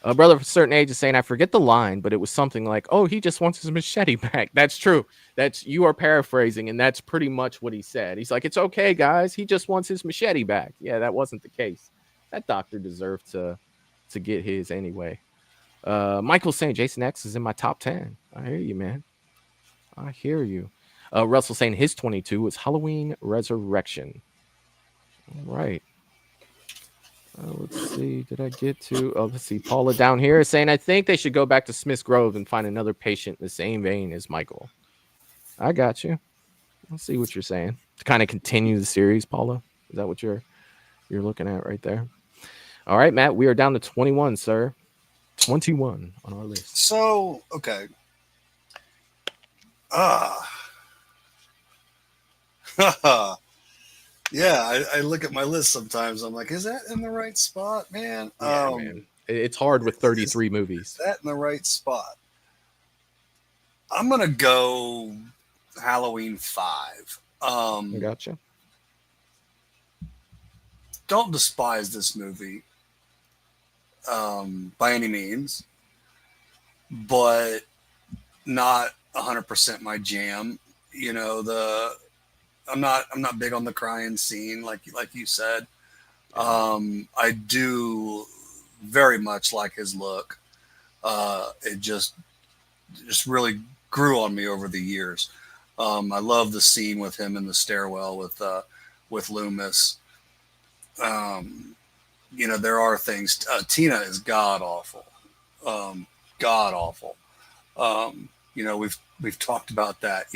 A brother of a certain age is saying, "I forget the line, but it was something like, 'Oh, he just wants his machete back.'" That's true. You are paraphrasing, and that's pretty much what he said. He's like, "It's okay, guys. He just wants his machete back." Yeah, that wasn't the case. That doctor deserved to get his anyway. Michael's saying Jason X is in my top 10. I hear you, man. I hear you. Russell saying his 22 is Halloween Resurrection. All right. Let's see. Did I get to? Oh, let's see. Paula down here is saying, "I think they should go back to Smith's Grove and find another patient in the same vein as Michael." I got you. Let's see what you're saying. To kind of continue the series, Paula. Is that what you're looking at right there? All right, Matt. We are down to 21, sir. 21 on our list. So, okay. Yeah, I look at my list sometimes. I'm like, is that in the right spot, man? Yeah, man. It's hard with 33 movies. Is that in the right spot? I'm going to go Halloween 5. I gotcha. Don't despise this movie by any means, but not 100% my jam. I'm not big on the crying scene, like you said. I do very much like his look. It just really grew on me over the years. I love the scene with him in the stairwell with Loomis. There are things. Tina is god awful. God awful. We've talked about that.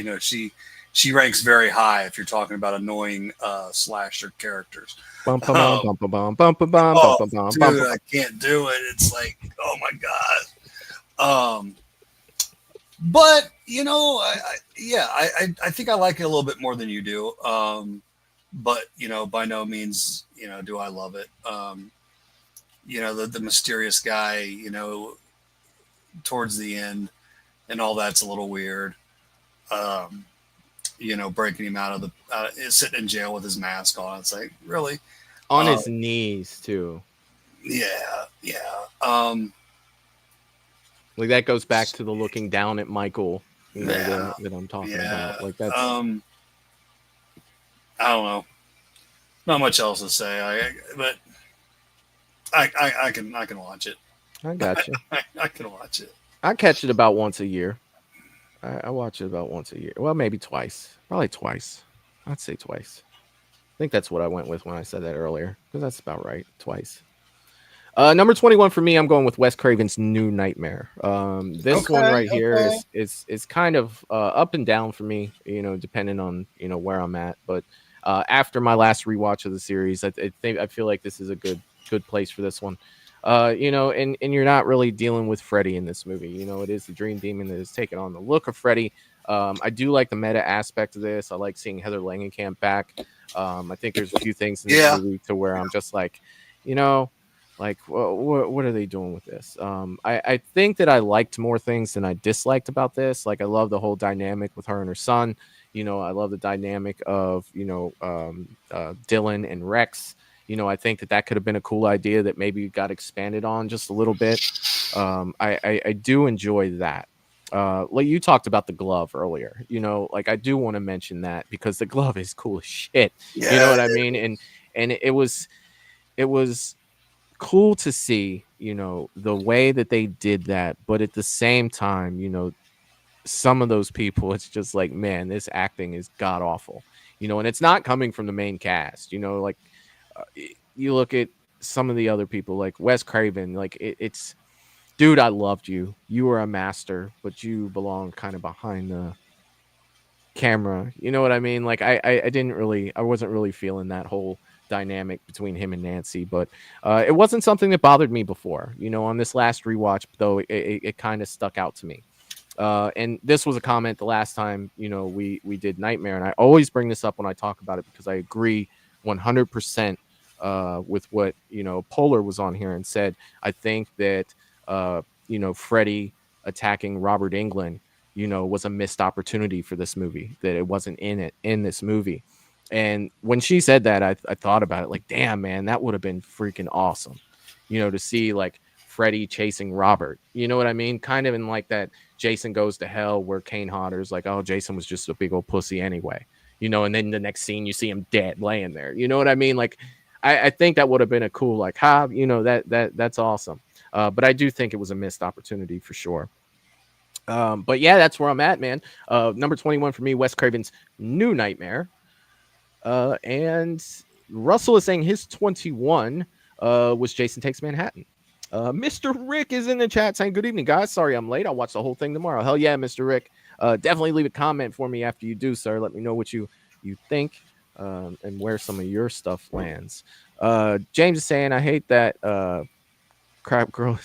She ranks very high if you're talking about annoying slasher characters. Dude, I can't do it. It's like, oh my god. But I think I like it a little bit more than you do. But by no means, do I love it. The mysterious guy, towards the end, and all that's a little weird. Breaking him out of sitting in jail with his mask on. It's like, really? On his knees too. Yeah. Like that goes back to the looking down at Michael, that I'm talking about. Like that's. I don't know. Not much else to say. But I can watch it. I got you. I can watch it. I catch it about once a year. I watch it about once a year. Well, maybe twice. Probably twice. I'd say twice. I think that's what I went with when I said that earlier, because that's about right, twice. Number 21 for me, I'm going with Wes Craven's New Nightmare. This one right here is kind of up and down for me, depending on where I'm at. But after my last rewatch of the series, I feel like this is a good place for this one. And you're not really dealing with Freddy in this movie. It is the Dream Demon that is taking on the look of Freddy. I do like the meta aspect of this. I like seeing Heather Langenkamp back. I think there's a few things in this movie to where I'm just like, like, what are they doing with this? I think that I liked more things than I disliked about this. Like, I love the whole dynamic with her and her son. I love the dynamic of, Dylan and Rex. I think that could have been a cool idea that maybe got expanded on just a little bit. I do enjoy that. Like you talked about the glove earlier, like I do want to mention that because the glove is cool as shit. You know what I mean? And it was cool to see, the way that they did that, but at the same time, some of those people, it's just like, man, this acting is god awful, and it's not coming from the main cast, like you look at some of the other people like Wes Craven, like it's dude, I loved you. You were a master, but you belong kind of behind the camera. You know what I mean? Like I wasn't really feeling that whole dynamic between him and Nancy, but it wasn't something that bothered me before. On this last rewatch, though, it kind of stuck out to me. And this was a comment the last time, we did Nightmare, and I always bring this up when I talk about it because I agree 100% with what Polar was on here and said. I think that Freddy attacking Robert Englund, was a missed opportunity for this movie, that it wasn't in this movie. And when she said that, I thought about it like, damn, man, that would have been freaking awesome, to see like Freddy chasing Robert, you know what I mean? Kind of in like that Jason Goes to Hell where Kane Hodder's like, oh, Jason was just a big old pussy anyway, and then the next scene you see him dead laying there, you know what I mean? Like, I think that would have been a cool, like, that's awesome. But I do think it was a missed opportunity for sure. But yeah, that's where I'm at, man. Number 21 for me, Wes Craven's New Nightmare. And Russell is saying his 21 was Jason Takes Manhattan. Mr. Rick is in the chat saying, good evening, guys. Sorry I'm late. I'll watch the whole thing tomorrow. Hell yeah, Mr. Rick. Definitely leave a comment for me after you do, sir. Let me know what you think and where some of your stuff lands. James is saying, I hate that crap girl.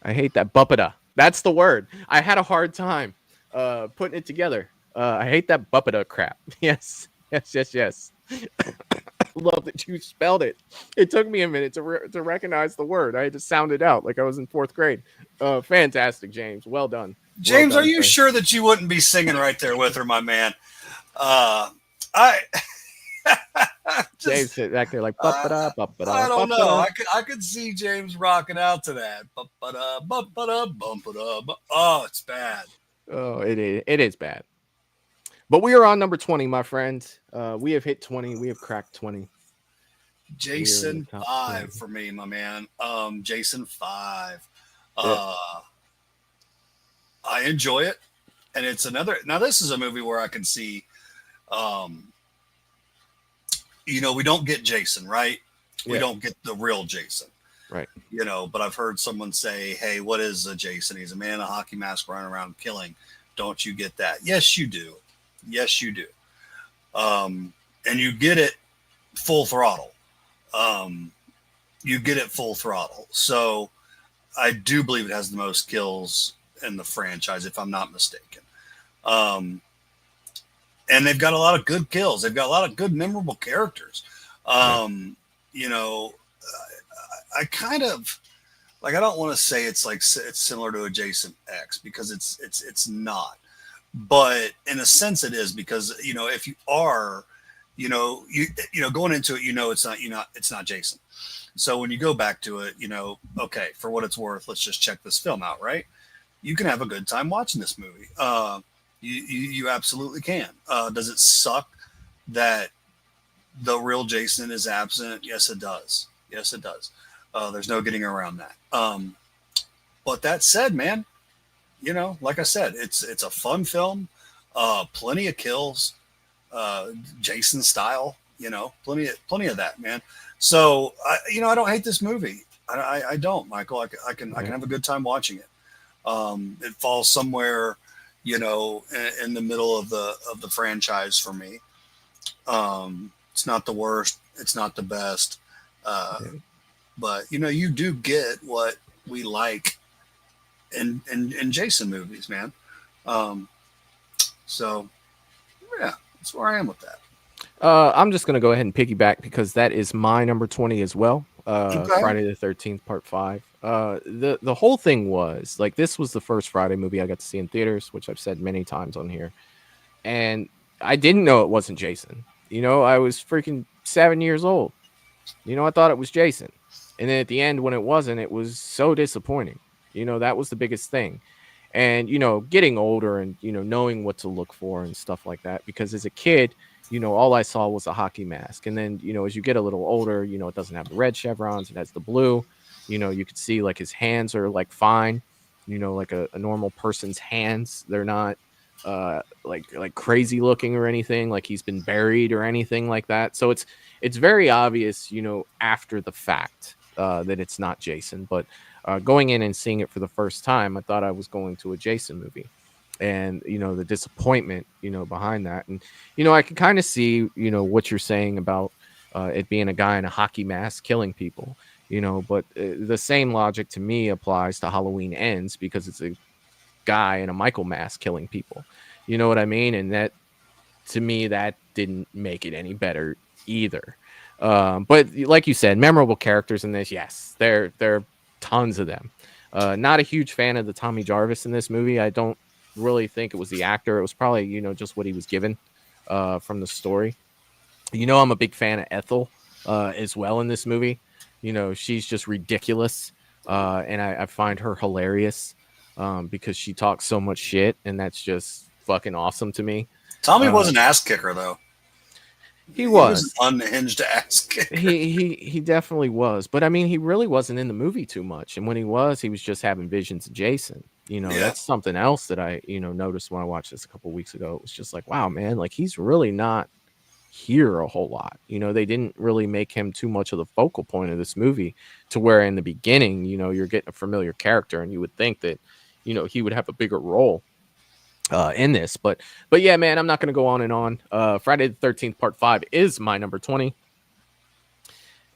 I hate that buppeta. That's the word. I had a hard time putting it together. I hate that buppeta crap. Yes. Love that you spelled it. It took me a minute to recognize the word. I had to sound it out like I was in 4th grade. Fantastic, James. Well done. James, are you sure that you wouldn't be singing right there with her, my man? James sit back there like ba-ba-da, ba-ba-da, I don't ba-ba-da. know. I could see James rocking out to that. Ba-ba-da, ba-ba-da, bum-ba-da, ba- Oh, it's bad. Oh, it is bad. But we are on number 20, my friend. We have hit 20. We have cracked 20. Jason 5 for me, my man. Jason 5. Yeah. I enjoy it, and it's another. Now, this is a movie where I can see. We don't get Jason, right? We don't get the real Jason, right? But I've heard someone say, "Hey, what is a Jason? He's a man in a hockey mask running around killing." Don't you get that? Yes, you do. Yes, you do. And you get it full throttle. So I do believe it has the most kills in the franchise, if I'm not mistaken. And they've got a lot of good kills. They've got a lot of good, memorable characters. I kind of like, I don't want to say it's similar to a Jason X, because it's not. But in a sense it is, because, if you are, going into it, it's not Jason. So when you go back to it, okay, for what it's worth, let's just check this film out, right? You can have a good time watching this movie. You absolutely can. Does it suck that the real Jason is absent? Yes, it does. Yes, it does. There's no getting around that. But that said, man, like I said, it's a fun film. Plenty of kills, Jason style. plenty of that, man. So I don't hate this movie. I don't, Michael. I can have a good time watching it. It falls somewhere, in the middle of the franchise for me. It's not the worst. It's not the best. But you do get what we like in Jason movies, man. So yeah, that's where I am with that. I'm just gonna go ahead and piggyback because that is my number 20 as well. Okay. Friday the 13th Part 5. The whole thing was like, this was the first Friday movie I got to see in theaters, which I've said many times on here, and I didn't know it wasn't Jason. I was freaking 7 years old. I thought it was Jason, and then at the end when it wasn't, it was so disappointing. That was the biggest thing. And getting older and knowing what to look for and stuff like that, because as a kid, all I saw was a hockey mask. And then as you get a little older, it doesn't have the red chevrons, it has the blue. You could see like his hands are like fine, like a normal person's hands. They're not like crazy looking or anything, like he's been buried or anything like that. So it's very obvious after the fact that it's not Jason. But going in and seeing it for the first time, I thought I was going to a Jason movie, and the disappointment behind that. And I can kind of see what you're saying about it being a guy in a hockey mask killing people, but the same logic to me applies to Halloween Ends, because it's a guy in a Michael mask killing people. You know what I mean? And that, to me, that didn't make it any better either. But like you said, memorable characters in this, yes, there are tons of them. Not a huge fan of the Tommy Jarvis in this movie. I don't really think it was the actor. It was probably just what he was given from the story. I'm a big fan of Ethel as well in this movie. She's just ridiculous, and I find her hilarious because she talks so much shit, and that's just fucking awesome to me. Tommy was an ass kicker, though. He was an unhinged ass kicker. He definitely was. But I mean, he really wasn't in the movie too much. And when he was just having visions of Jason. That's something else that I, noticed when I watched this a couple of weeks ago. It was just like, wow, man, like he's really not here a whole lot. They didn't really make him too much of the focal point of this movie, to where in the beginning, you're getting a familiar character and you would think that, he would have a bigger role in this. But yeah, man, I'm not going to go on and on. Friday the 13th Part 5 is my number 20.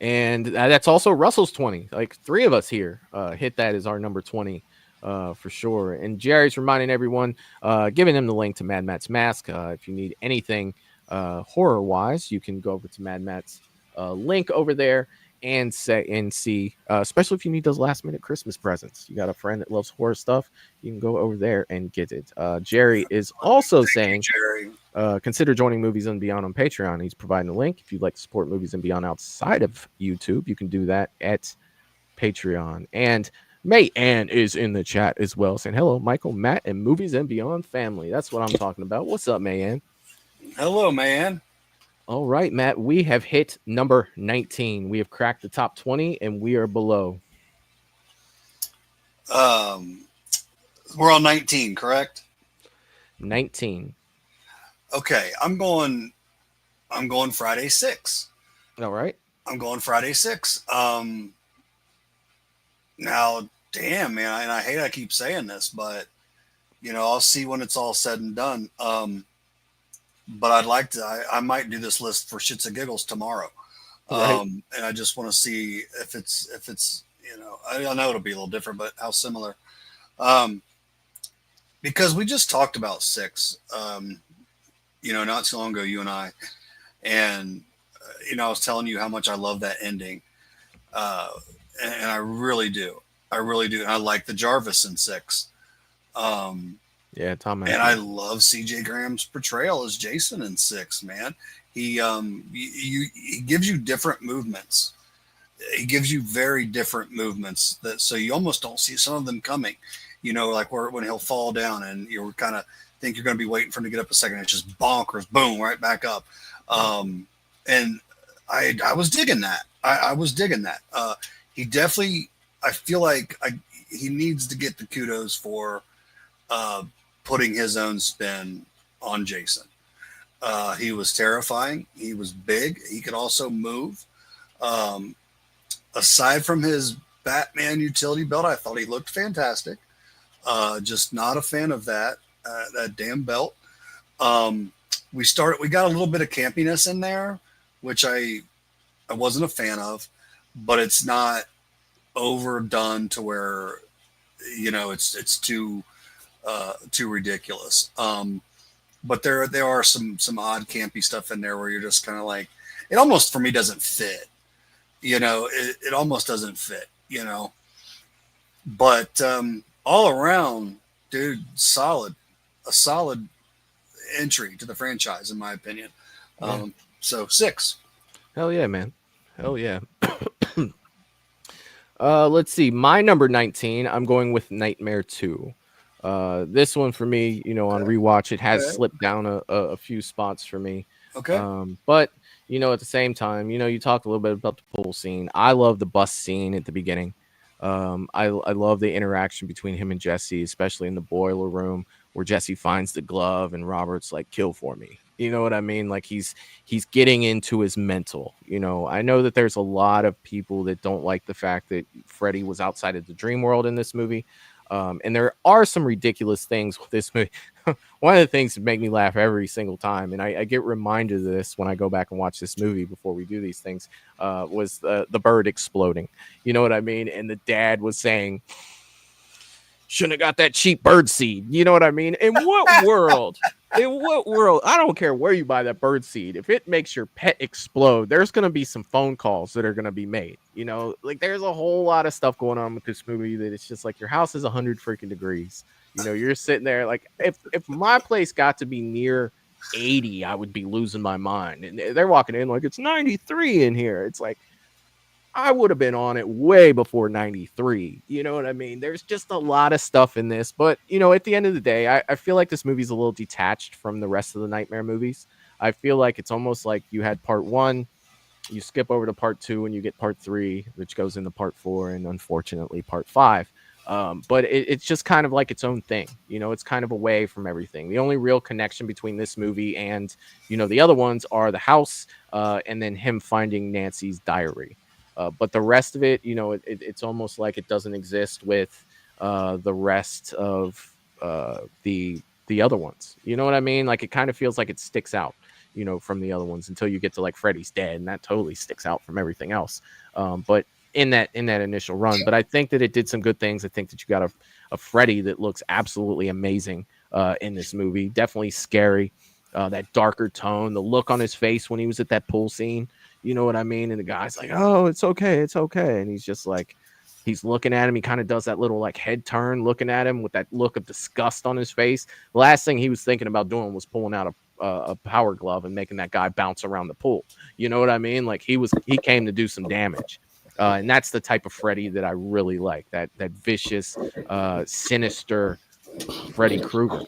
And that's also Russell's 20. Like, three of us here hit that as our number 20 for sure. And Jerry's reminding everyone, giving them the link to Mad Matt's Mask. If you need anything horror-wise, you can go over to Mad Matt's link over there and see, especially if you need those last-minute Christmas presents. You got a friend that loves horror stuff, you can go over there and get it. Jerry is also saying, consider joining Movies and Beyond on Patreon. He's providing a link. If you'd like to support Movies and Beyond outside of YouTube, you can do that at Patreon. And May Ann is in the chat as well, saying hello, Michael, Matt, and Movies and Beyond family. That's what I'm talking about. What's up, May Ann? Hello, man. All right, Matt, we have hit number 19. We have cracked the top 20, and we are below. We're on 19, correct? 19. Okay, I'm going Friday 6. All right. I'm going Friday 6. Now, damn, man, and I hate I keep saying this, but I'll see when it's all said and done. But I'd like to. I might do this list for shits and giggles tomorrow, right. And I just want to see if it's I know it'll be a little different, but how similar. Because we just talked about 6, not too long ago, you and I, and I was telling you how much I love that ending, and I really do. And I like the Jarvis in 6. Yeah, Tom. And I love C.J. Graham's portrayal as Jason in 6. Man, he gives you different movements. He gives you very different movements so you almost don't see some of them coming. Like when he'll fall down and you kind of think you're going to be waiting for him to get up a second. It's just bonkers, boom, right back up. And I was digging that. I was digging that. He definitely. I feel like he needs to get the kudos for putting his own spin on Jason. He was terrifying. He was big. He could also move. Aside from his Batman utility belt, I thought he looked fantastic. Just not a fan of that damn belt. We got a little bit of campiness in there, which I wasn't a fan of, but it's not overdone to where, it's too ridiculous. But there are some odd campy stuff in there where you're just kind of like, it almost for me doesn't fit. It almost doesn't fit. But all around, dude, a solid entry to the franchise, in my opinion. So 6. Hell yeah, man. Hell yeah. Let's see. My number 19, I'm going with Nightmare 2. This one for me, on rewatch, it has slipped down a few spots for me. Okay. But at the same time, you talked a little bit about the pool scene. I love the bus scene at the beginning. I love the interaction between him and Jesse, especially in the boiler room where Jesse finds the glove and Robert's like, kill for me. You know what I mean? Like he's getting into his mental. I know that there's a lot of people that don't like the fact that Freddy was outside of the dream world in this movie. And there are some ridiculous things with this movie. One of the things that make me laugh every single time, and I get reminded of this when I go back and watch this movie before we do these things, was the bird exploding. You know what I mean? And the dad was saying, shouldn't have got that cheap bird seed. You know what I mean? In what world? In what world? I don't care where you buy that bird seed. If it makes your pet explode, there's going to be some phone calls that are going to be made. Like there's a whole lot of stuff going on with this movie that it's just like your house is 100 freaking degrees. You're sitting there like if my place got to be near 80, I would be losing my mind. And they're walking in like it's 93 in here. It's like I would have been on it way before 93. You know what I mean? There's just a lot of stuff in this. But, at the end of the day, I feel like this movie's a little detached from the rest of the Nightmare movies. I feel like it's almost like you had part 1, you skip over to part 2, and you get part 3, which goes into part 4, and unfortunately part 5. But it's just kind of like its own thing. It's kind of away from everything. The only real connection between this movie and, the other ones are the house and then him finding Nancy's diary. But the rest of it, it's almost like it doesn't exist with the rest of the other ones. You know what I mean? Like it kind of feels like it sticks out, from the other ones until you get to like Freddy's dead, and that totally sticks out from everything else. But in that initial run, but I think that it did some good things. I think that you got a Freddy that looks absolutely amazing in this movie. Definitely scary. That darker tone, the look on his face when he was at that pool scene. You know what I mean? And the guy's like, oh, it's okay. It's okay. And he's just like, he's looking at him. He kind of does that little like head turn looking at him with that look of disgust on his face. The last thing he was thinking about doing was pulling out a power glove and making that guy bounce around the pool. You know what I mean? Like he came to do some damage. And that's the type of Freddy that I really like. That vicious, sinister Freddy Krueger.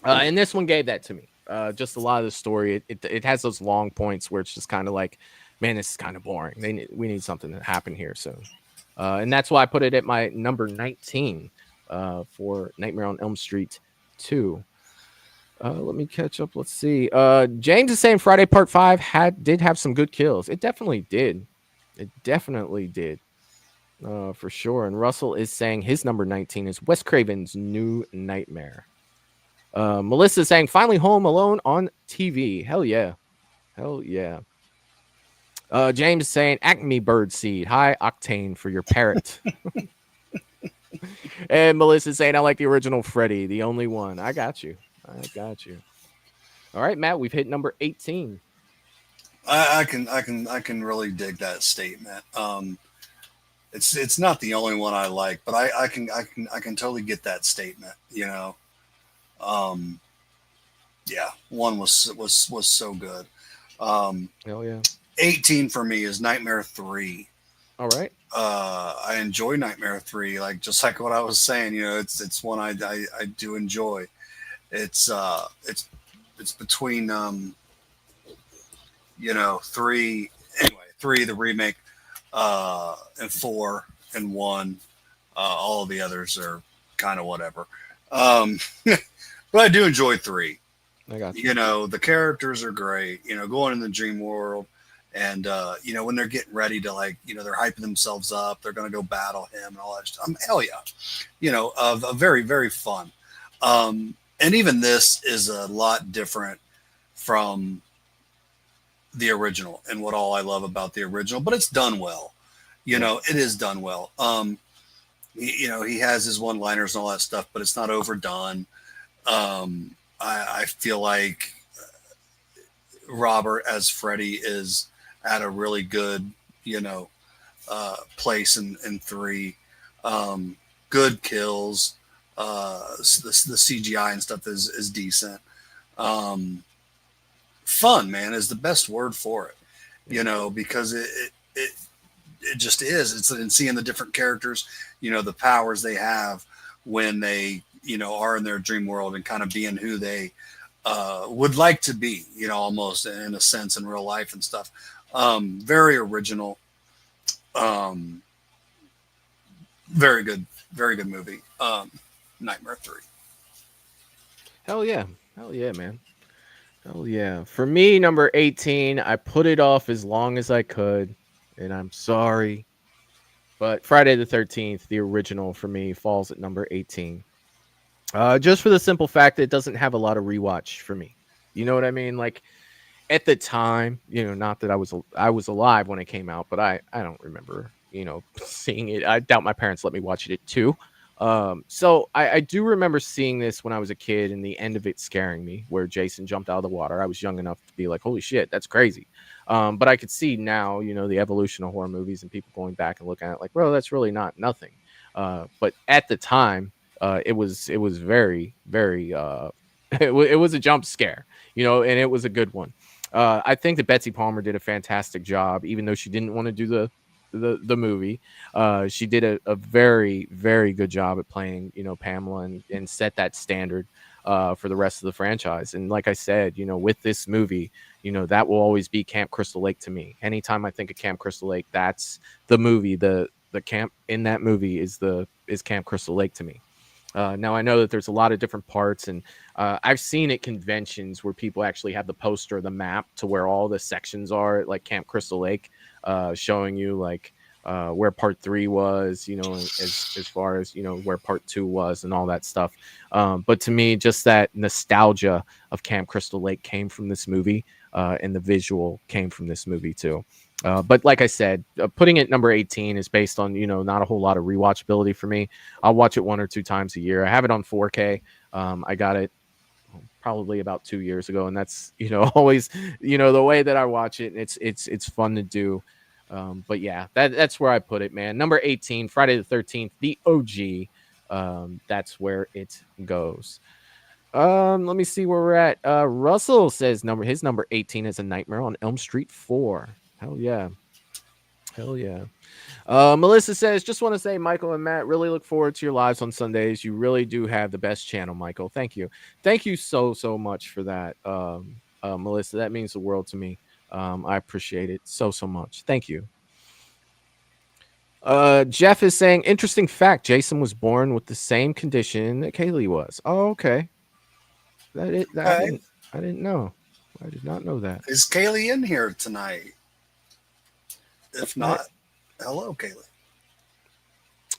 And this one gave that to me. Just a lot of the story. It has those long points where it's just kind of like, man, this is kind of boring. We need something to happen here soon. And that's why I put it at my number 19 for Nightmare on Elm Street 2. Let me catch up. Let's see. James is saying Friday Part 5 did have some good kills. It definitely did. It definitely did. For sure. And Russell is saying his number 19 is Wes Craven's New Nightmare. Melissa is saying finally Home Alone on TV. Hell yeah. Hell yeah. James is saying Acme Bird Seed. High octane for your parrot. And Melissa is saying I like the original Freddy, the only one. I got you. All right, Matt, we've hit number 18. I can really dig that statement. It's not the only one I like, but I can totally get that statement, Yeah, one was so good. Hell yeah. 18 for me is Nightmare 3. All right. I enjoy Nightmare 3, just like what I was saying. It's one I do enjoy. It's between 3 the remake, and 4 and 1. All of the others are kind of whatever. But I do enjoy 3. I got you. You know, the characters are great. You know, going in the dream world, and you know, when they're getting ready to, like, you know, they're hyping themselves up, they're going to go battle him and all that stuff. Hell yeah, you know, very, very fun. And even this is a lot different from the original, and what all I love about the original, but it's done well. You know, it is done well. You know, he has his one-liners and all that stuff, but it's not overdone. I feel like Robert as Freddy is at a really good, you know, place in 3. Good kills. The CGI and stuff is decent. Fun, man, is the best word for it, you know, because it just is. It's in seeing the different characters, you know, the powers they have when they, you know, are in their dream world, and kind of being who they would like to be, you know, almost in a sense in real life and stuff. Very original. Very good movie. Nightmare 3. Hell yeah, man. Hell yeah. For me, number 18, I put it off as long as I could, and I'm sorry, but Friday the 13th, the original, for me, falls at number 18. Just for the simple fact that it doesn't have a lot of rewatch for me. You know what I mean? Like, at the time, you know, not that I was alive when it came out, but I don't remember, you know, seeing it. I doubt my parents let me watch it too. So I do remember seeing this when I was a kid, and the end of it scaring me, where Jason jumped out of the water. I was young enough to be like, holy shit, that's crazy. But I could see now, you know, the evolution of horror movies and people going back and looking at it like, bro, that's really nothing. But at the time, it was very, very, it was a jump scare, you know, and it was a good one. I think that Betsy Palmer did a fantastic job, even though she didn't want to do the movie. She did a very, very good job at playing, you know, Pamela, and set that standard for the rest of the franchise. And like I said, you know, with this movie, you know, that will always be Camp Crystal Lake to me. Anytime I think of Camp Crystal Lake, that's the movie. The camp in that movie is Camp Crystal Lake to me. Now I know that there's a lot of different parts, and I've seen at conventions where people actually have the poster, the map to where all the sections are at, like Camp Crystal Lake, showing you like where part 3 was, you know, as far as, you know, where part 2 was and all that stuff. But to me, just that nostalgia of Camp Crystal Lake came from this movie, and the visual came from this movie too. But like I said, putting it number 18 is based on, you know, not a whole lot of rewatchability for me. I'll watch it 1 or 2 times a year. I have it on 4K. I got it probably about 2 years ago, and that's, you know, always, you know, the way that I watch it. It's fun to do. But yeah, that's where I put it, man. Number 18, Friday the 13th, the OG. That's where it goes. Let me see where we're at. Russell says his number 18 is A Nightmare on Elm Street 4. Hell yeah. Melissa says, just want to say, Michael and Matt, really look forward to your lives on Sundays. You really do have the best channel, Michael. Thank you so much for that, Melissa. That means the world to me. I appreciate it so much. Thank you. Jeff is saying, interesting fact, Jason was born with the same condition that Kaylee was. Oh, okay. I didn't know. I did not know that. Is Kaylee in here tonight? If not, hello, Kaylee.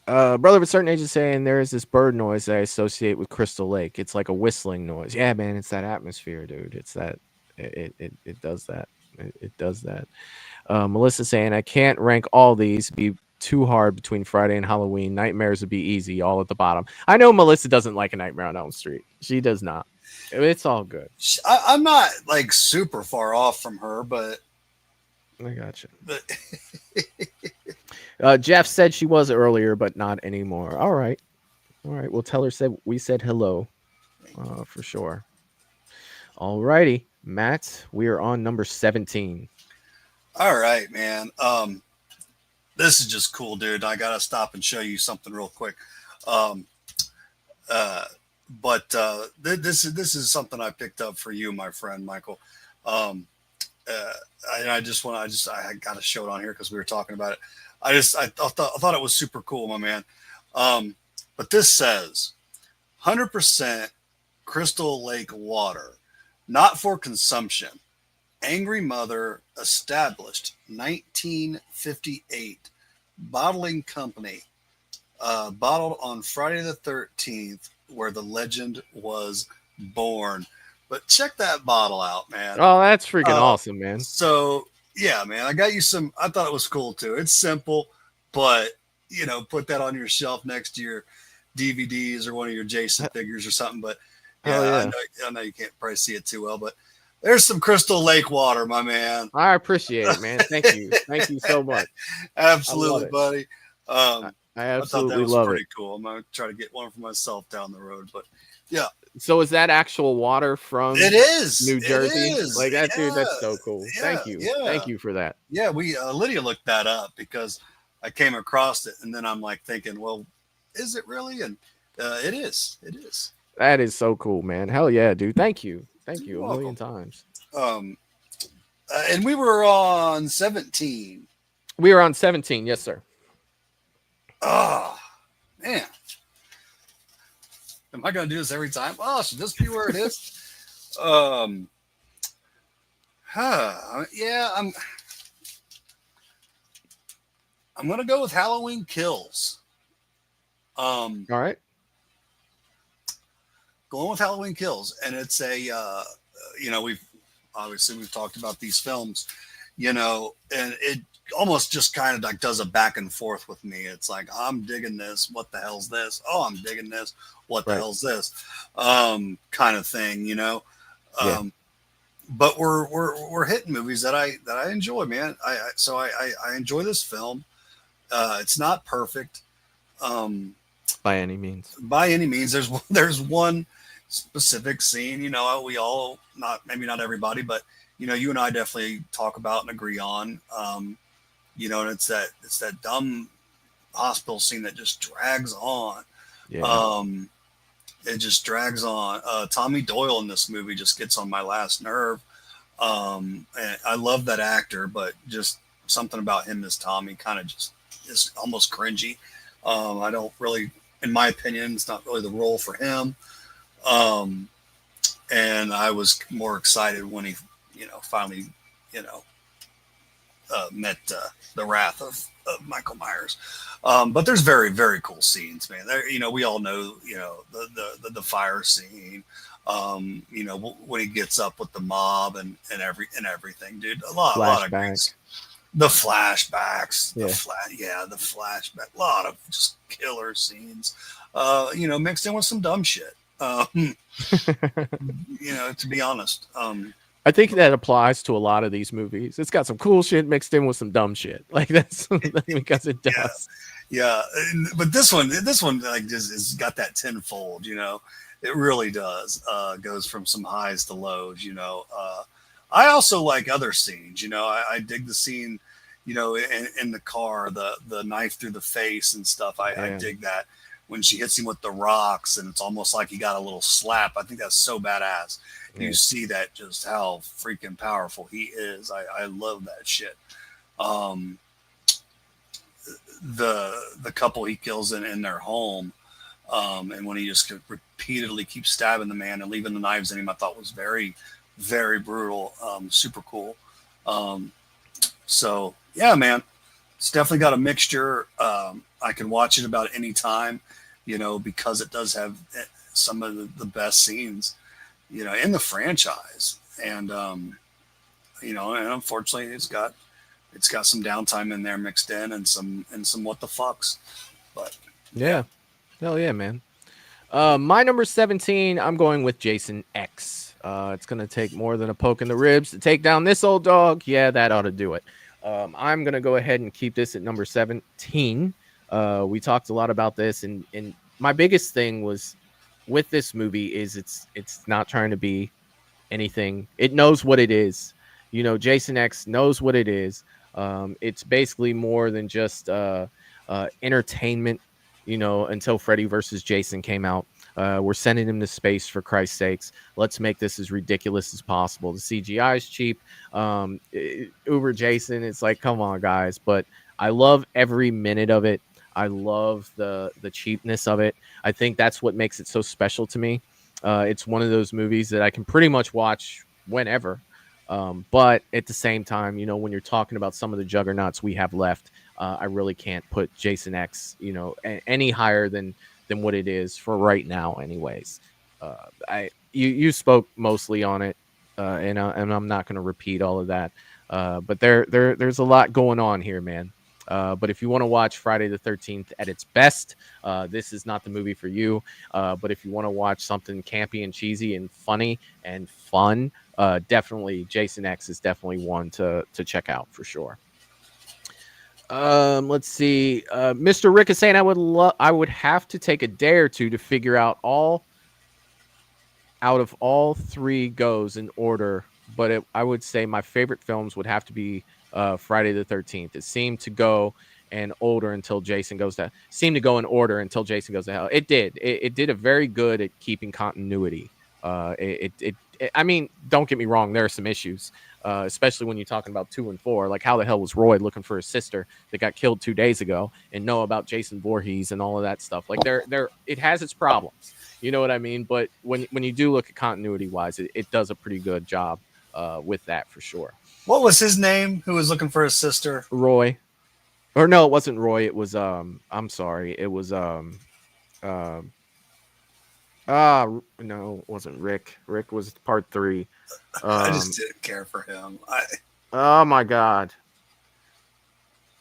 Brother of a certain age is saying there is this bird noise that I associate with Crystal Lake. It's like a whistling noise. Yeah, man, it's that atmosphere, dude. It's that it does that. It does that. Melissa saying, I can't rank all these. Be too hard between Friday and Halloween. Nightmares would be easy, all at the bottom. I know Melissa doesn't like A Nightmare on Elm Street. She does not. It's all good. I'm not like super far off from her, but I got you. Jeff said she was earlier, but not anymore. All right. Well, tell her we said hello, for sure. All righty, Matt. We are on number 17. All right, man. This is just cool, dude. I gotta stop and show you something real quick. But this is something I picked up for you, my friend Michael. I got to show it on here because we were talking about it. I thought it was super cool, my man. But this says 100% Crystal Lake water Not for consumption. Angry Mother, established 1958. Bottling company. Bottled on Friday the 13th, where the legend was born. But check that bottle out, man. Oh, that's freaking awesome, man. So, yeah, man, I got you some. I thought it was cool, too. It's simple, but, you know, put that on your shelf next to your DVDs or one of your Jason figures or something. But, yeah. I know you can't probably see it too well, but there's some Crystal Lake water, my man. I appreciate it, man. Thank you. Thank you so much. Absolutely, buddy. I absolutely thought that was love pretty it. cool. I'm going to try to get one for myself down the road, but yeah. So is that actual water from It is New Jersey? It is. Like that, dude, that's Yeah. so cool. Yeah. Thank you. Yeah. Thank you for that. Yeah, Lydia looked that up because I came across it, and then I'm like thinking, well, is it really? And it is. It is. That is so cool, man. Hell yeah, dude. Thank you. Thank you You're a million welcome. times. And we were on 17. We are on 17. Yes, sir. Oh, man. Am I going to do this every time? Oh, should this be where it is? Yeah, I'm going to go with Halloween Kills. All right. Going with Halloween Kills, and it's a we've talked about these films, and it almost just kind of like does a back and forth with me. It's like, I'm digging this, what the hell's this? Oh, I'm digging this, what the hell's this? Kind of thing, Yeah. But we're hitting movies that I enjoy, man. I enjoy this film. It's not perfect by any means. There's one specific scene, we all, maybe not everybody, but you and I definitely talk about and agree on, and it's that dumb hospital scene that just drags on. Yeah. It just drags on. Tommy Doyle in this movie just gets on my last nerve. And I love that actor, but just something about him as Tommy kind of just is almost cringy. I don't really, in my opinion, it's not really the role for him. And I was more excited when he, finally, met the wrath of Michael Myers. But there's very, very cool scenes, man. There, we all know, the fire scene. When he gets up with the mob and everything, dude. A lot of great. The flashbacks, the flashback, a lot of just killer scenes, mixed in with some dumb shit. To be honest. I think that applies to a lot of these movies. It's got some cool shit mixed in with some dumb shit. Like that's because it does. Yeah. But this one like just is got that tenfold, it really does. Goes from some highs to lows, I also like other scenes, I dig the scene, in the car, the knife through the face and stuff. I dig that when she hits him with the rocks and it's almost like he got a little slap. I think that's so badass. Yeah. You see that just how freaking powerful he is. I love that shit. The couple he kills in their home, and when he just repeatedly keeps stabbing the man and leaving the knives in him, I thought was very, very brutal. Super cool. So yeah, man, it's definitely got a mixture. I can watch it about any time, because it does have some of the best scenes, in the franchise. And, and unfortunately it's got some downtime in there mixed in and some what the fucks, but yeah. Hell yeah, man. My number 17, I'm going with Jason X. It's going to take more than a poke in the ribs to take down this old dog. Yeah, that ought to do it. I'm going to go ahead and keep this at number 17. We talked a lot about this, and my biggest thing was with this movie is it's not trying to be anything. It knows what it is. Jason X knows what it is. It's basically more than just entertainment, until Freddy versus Jason came out. We're sending him to space, for Christ's sakes. Let's make this as ridiculous as possible. The CGI is cheap. Uber Jason, it's like, come on, guys. But I love every minute of it. I love the cheapness of it. I think that's what makes it so special to me. It's one of those movies that I can pretty much watch whenever. But at the same time, when you're talking about some of the juggernauts we have left, I really can't put Jason X, any higher than what it is for right now. Anyways, you spoke mostly on it, and I'm not going to repeat all of that. But there's a lot going on here, man. But if you want to watch Friday the 13th at its best, this is not the movie for you. But if you want to watch something campy and cheesy and funny and fun, definitely Jason X is definitely one to check out for sure. Let's see. Mr. Rick is saying I would have to take a day or two to figure out out of all three goes in order, but I would say my favorite films would have to be Friday the 13th. It seemed to go in order until Jason goes to hell. It did. It did a very good at keeping continuity. I mean, don't get me wrong. There are some issues, especially when you're talking about 2 and 4. Like, how the hell was Roy looking for his sister that got killed 2 days ago and know about Jason Voorhees and all of that stuff? Like, it has its problems. You know what I mean? But when you do look at continuity wise, it does a pretty good job with that for sure. What was his name? Who was looking for his sister? Roy. Or no, it wasn't Roy. It was I'm sorry. It was no, it wasn't Rick. Rick was part 3. I just didn't care for him. Oh my God.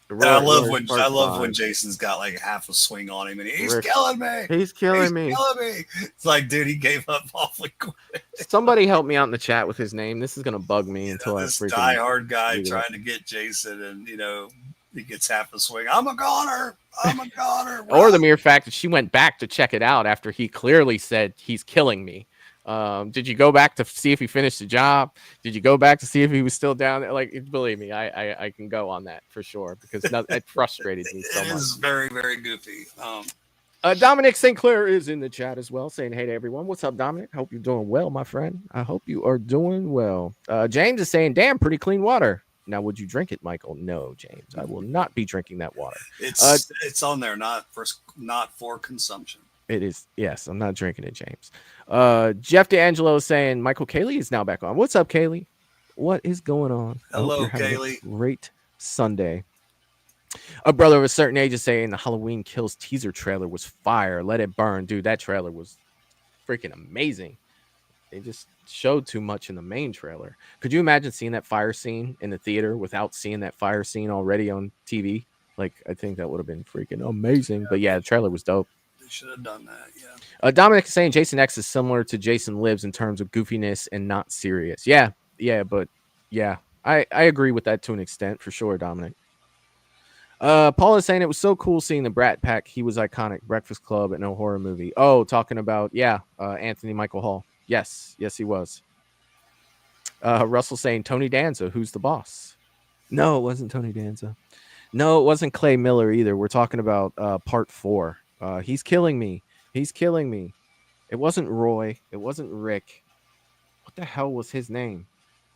I love when Jason's got like half a swing on him and he's killing me. He's killing me. It's like, dude, he gave up awfully quick. Somebody help me out in the chat with his name. This is gonna bug me until this I freaking diehard guy trying to get Jason, and he gets half a swing. I'm a goner. Or the mere fact that she went back to check it out after he clearly said he's killing me. Did you go back to see if he finished the job? Did you go back to see if he was still down there? Like, believe me, I can go on that for sure because it frustrated me so much. It is very, very goofy. Dominic St. Clair is in the chat as well, saying hey to everyone. What's up, Dominic? Hope you're doing well, my friend. I hope you are doing well. James is saying, damn, pretty clean water. Now, would you drink it, Michael? No, James. I will not be drinking that water. It's on there, not for consumption. It is. Yes, I'm not drinking it, James. Jeff D'Angelo is saying Michael Kaylee is now back on. What's up, Kaylee? What is going on? Hello, Kaylee. Great Sunday. A brother of a certain age is saying the Halloween Kills teaser trailer was fire. Let it burn. Dude, that trailer was freaking amazing. They just showed too much in the main trailer. Could you imagine seeing that fire scene in the theater without seeing that fire scene already on TV? Like, I think that would have been freaking amazing. Yeah. But yeah, the trailer was dope. They should have done that, yeah. Dominic is saying Jason X is similar to Jason Lives in terms of goofiness and not serious. Yeah, but yeah, I agree with that to an extent for sure, Dominic. Paul is saying it was so cool seeing the Brat Pack. He was iconic. Breakfast Club and no horror movie. Oh, talking about Anthony Michael Hall. Yes, he was. Russell saying Tony Danza, who's the boss? No, it wasn't Tony Danza. No, it wasn't Clay Miller either. We're talking about part 4. He's killing me. It wasn't Roy. It wasn't Rick. What the hell was his name?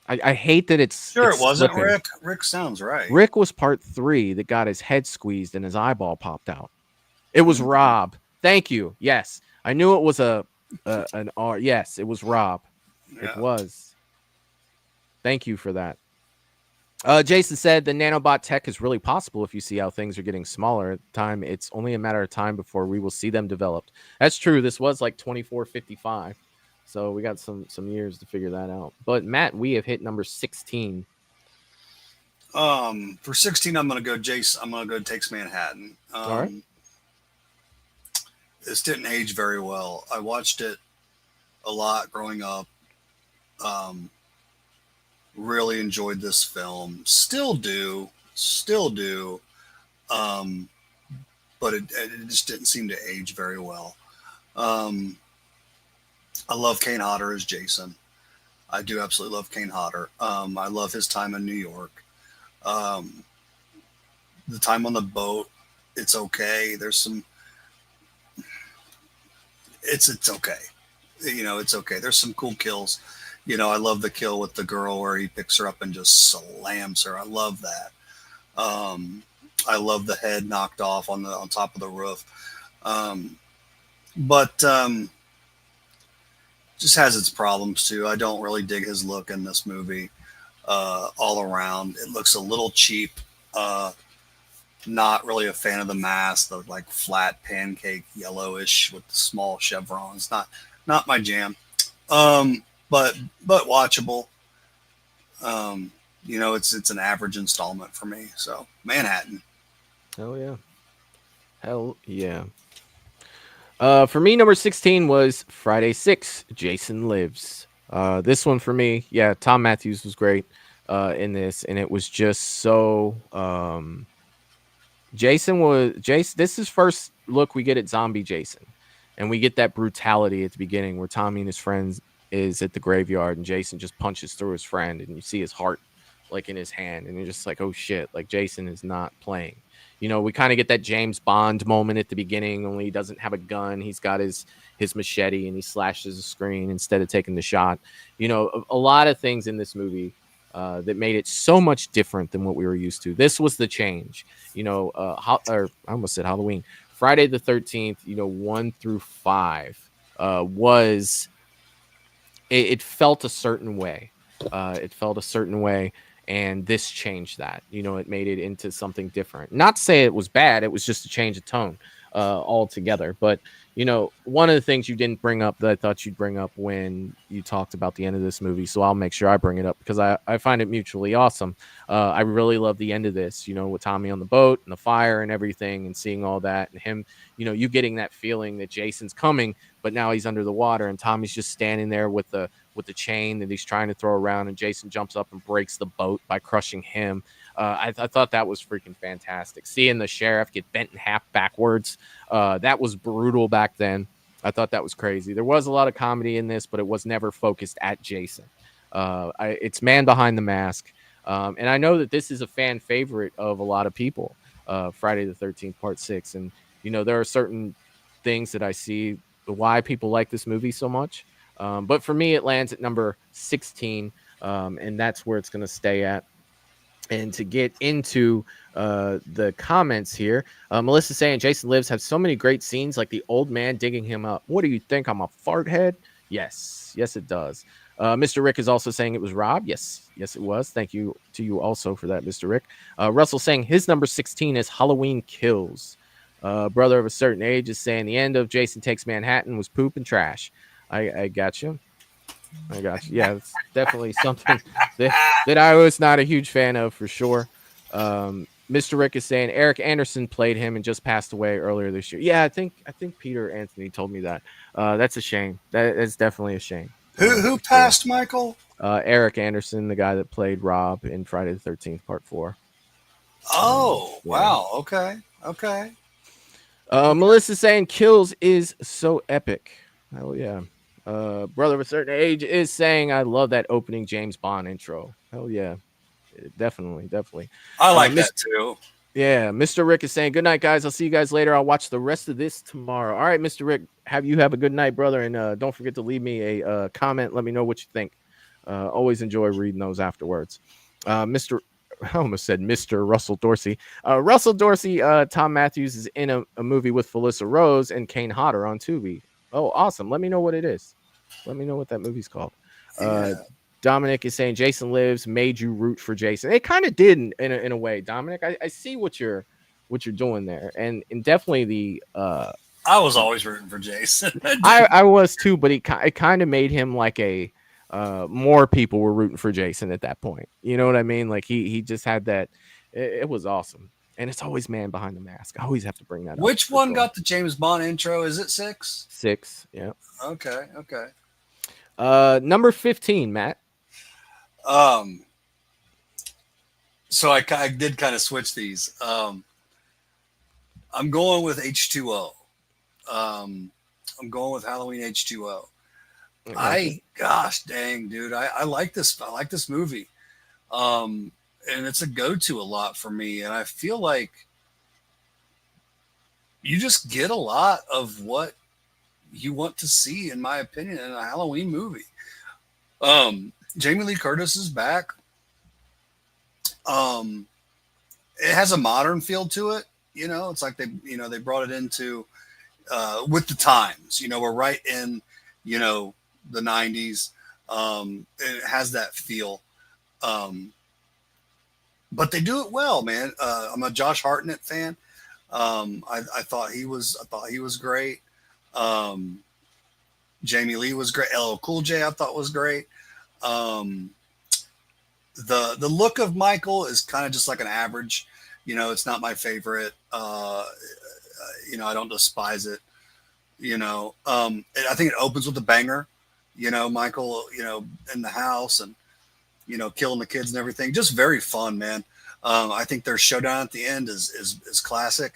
I hate that it's sure it wasn't slipping. Rick. Rick sounds right. Rick was part 3 that got his head squeezed and his eyeball popped out. It was Rob. Thank you. Yes, I knew it was an R. Yes, it was Rob. Yeah. It was. Thank you for that. Jason said the nanobot tech is really possible if you see how things are getting smaller at the time. It's only a matter of time before we will see them developed. That's true. This was like 2455. So we got some years to figure that out. But Matt, we have hit number 16. For 16, I'm gonna go Jason. I'm gonna go Takes Manhattan. All right. This didn't age very well. I watched it a lot growing up. Really enjoyed this film. Still do. But it just didn't seem to age very well. I love Kane Hodder as Jason. I do absolutely love Kane Hodder. I love his time in New York. The time on the boat, it's okay. There's some. It's okay. It's okay. There's some cool kills. I love the kill with the girl where he picks her up and just slams her. I love that. I love the head knocked off on top of the roof. But just has its problems too. I don't really dig his look in this movie. All around, it looks a little cheap. Not really a fan of the mask, the like flat pancake yellowish with the small chevrons. Not my jam. But watchable. It's an average installment for me. So Manhattan. Hell yeah. Hell yeah. For me, number 16 was Friday 6, Jason Lives. This one for me, yeah, Tom Matthews was great in this, and it was just so Jason, this is first look we get at zombie Jason, and we get that brutality at the beginning where Tommy and his friends is at the graveyard and Jason just punches through his friend, and you see his heart like in his hand, and you're just like, oh shit, like Jason is not playing. We kind of get that James Bond moment at the beginning, only he doesn't have a gun. He's got his machete and he slashes the screen instead of taking the shot. A lot of things in this movie that made it so much different than what we were used to. This was the change. I almost said Halloween. Friday the 13th, 1 through 5 was it felt a certain way. It felt a certain way. And this changed that. It made it into something different. Not to say it was bad. It was just a change of tone altogether. But, one of the things you didn't bring up that I thought you'd bring up when you talked about the end of this movie, so I'll make sure I bring it up because I find it mutually awesome. I really love the end of this, with Tommy on the boat and the fire and everything and seeing all that and him, you getting that feeling that Jason's coming, but now he's under the water and Tommy's just standing there with the chain that he's trying to throw around, and Jason jumps up and breaks the boat by crushing him. I thought that was freaking fantastic. Seeing the sheriff get bent in half backwards, that was brutal back then. I thought that was crazy. There was a lot of comedy in this, but it was never focused at Jason. It's man behind the mask. And I know that this is a fan favorite of a lot of people, Friday the 13th, Part 6. And, there are certain things that I see why people like this movie so much. But for me, it lands at number 16, and that's where it's going to stay at. And to get into the comments here, Melissa saying Jason Lives have so many great scenes, like the old man digging him up. What do you think? I'm a fart head? Yes, it does. Mr. Rick is also saying it was Rob. Yes, it was. Thank you to you also for that, Mr. Rick. Russell saying his number 16 is Halloween Kills. Brother of a Certain Age is saying the end of Jason Takes Manhattan was poop and trash. I got you. Yeah, it's definitely something that I was not a huge fan of for sure. Mr. Rick is saying Eric Anderson played him and just passed away earlier this year. Yeah, I think Peter Anthony told me that. That's a shame. That is definitely a shame. Who passed, Michael? Eric Anderson, the guy that played Rob in Friday the 13th, Part 4. Oh, wow. Okay. Melissa saying Kills is so epic. Hell yeah. Brother of a Certain Age is saying I love that opening James Bond intro. Hell yeah. Definitely. I like that too. Yeah. Mr. Rick is saying good night, guys. I'll see you guys later. I'll watch the rest of this tomorrow. All right, Mr. Rick, have a good night, brother, and don't forget to leave me a comment. Let me know what you think. Always enjoy reading those afterwards. I almost said Mr. Russell Dorsey. Russell Dorsey, Tom Matthews is in a movie with Felissa Rose and Kane Hodder on Tubi. Oh, awesome. Let me know what it is. Let me know what that movie's called. Dominic is saying Jason Lives made you root for Jason. It kind of did in a way, Dominic. I see what you're doing there. And definitely I was always rooting for Jason. I was too, but it kind of made him like a more people were rooting for Jason at that point. You know what I mean? Like he just had that. It was awesome. And it's always man behind the mask. I always have to bring that up. Which one got the James Bond intro? Is it 6? 6, yeah. Okay. Number 15, Matt. So I did kind of switch these. I'm going with H2O. I'm going with Halloween H2O. Gosh dang, dude. I like this. I like this movie. And it's a go-to a lot for me. And I feel like you just get a lot of what you want to see, in my opinion, in a Halloween movie. Jamie Lee Curtis is back. It has a modern feel to it. It's like they brought it into with the times. We're right in, the 90s. It has that feel. But they do it well, man. I'm a Josh Hartnett fan. I thought he was great. Jamie Lee was great. LL Cool J I thought was great. The look of Michael is kind of just like an average. It's not my favorite. I don't despise it. I think it opens with a banger. Michael, in the house and killing the kids and everything. Just very fun, man. I think their showdown at the end is classic.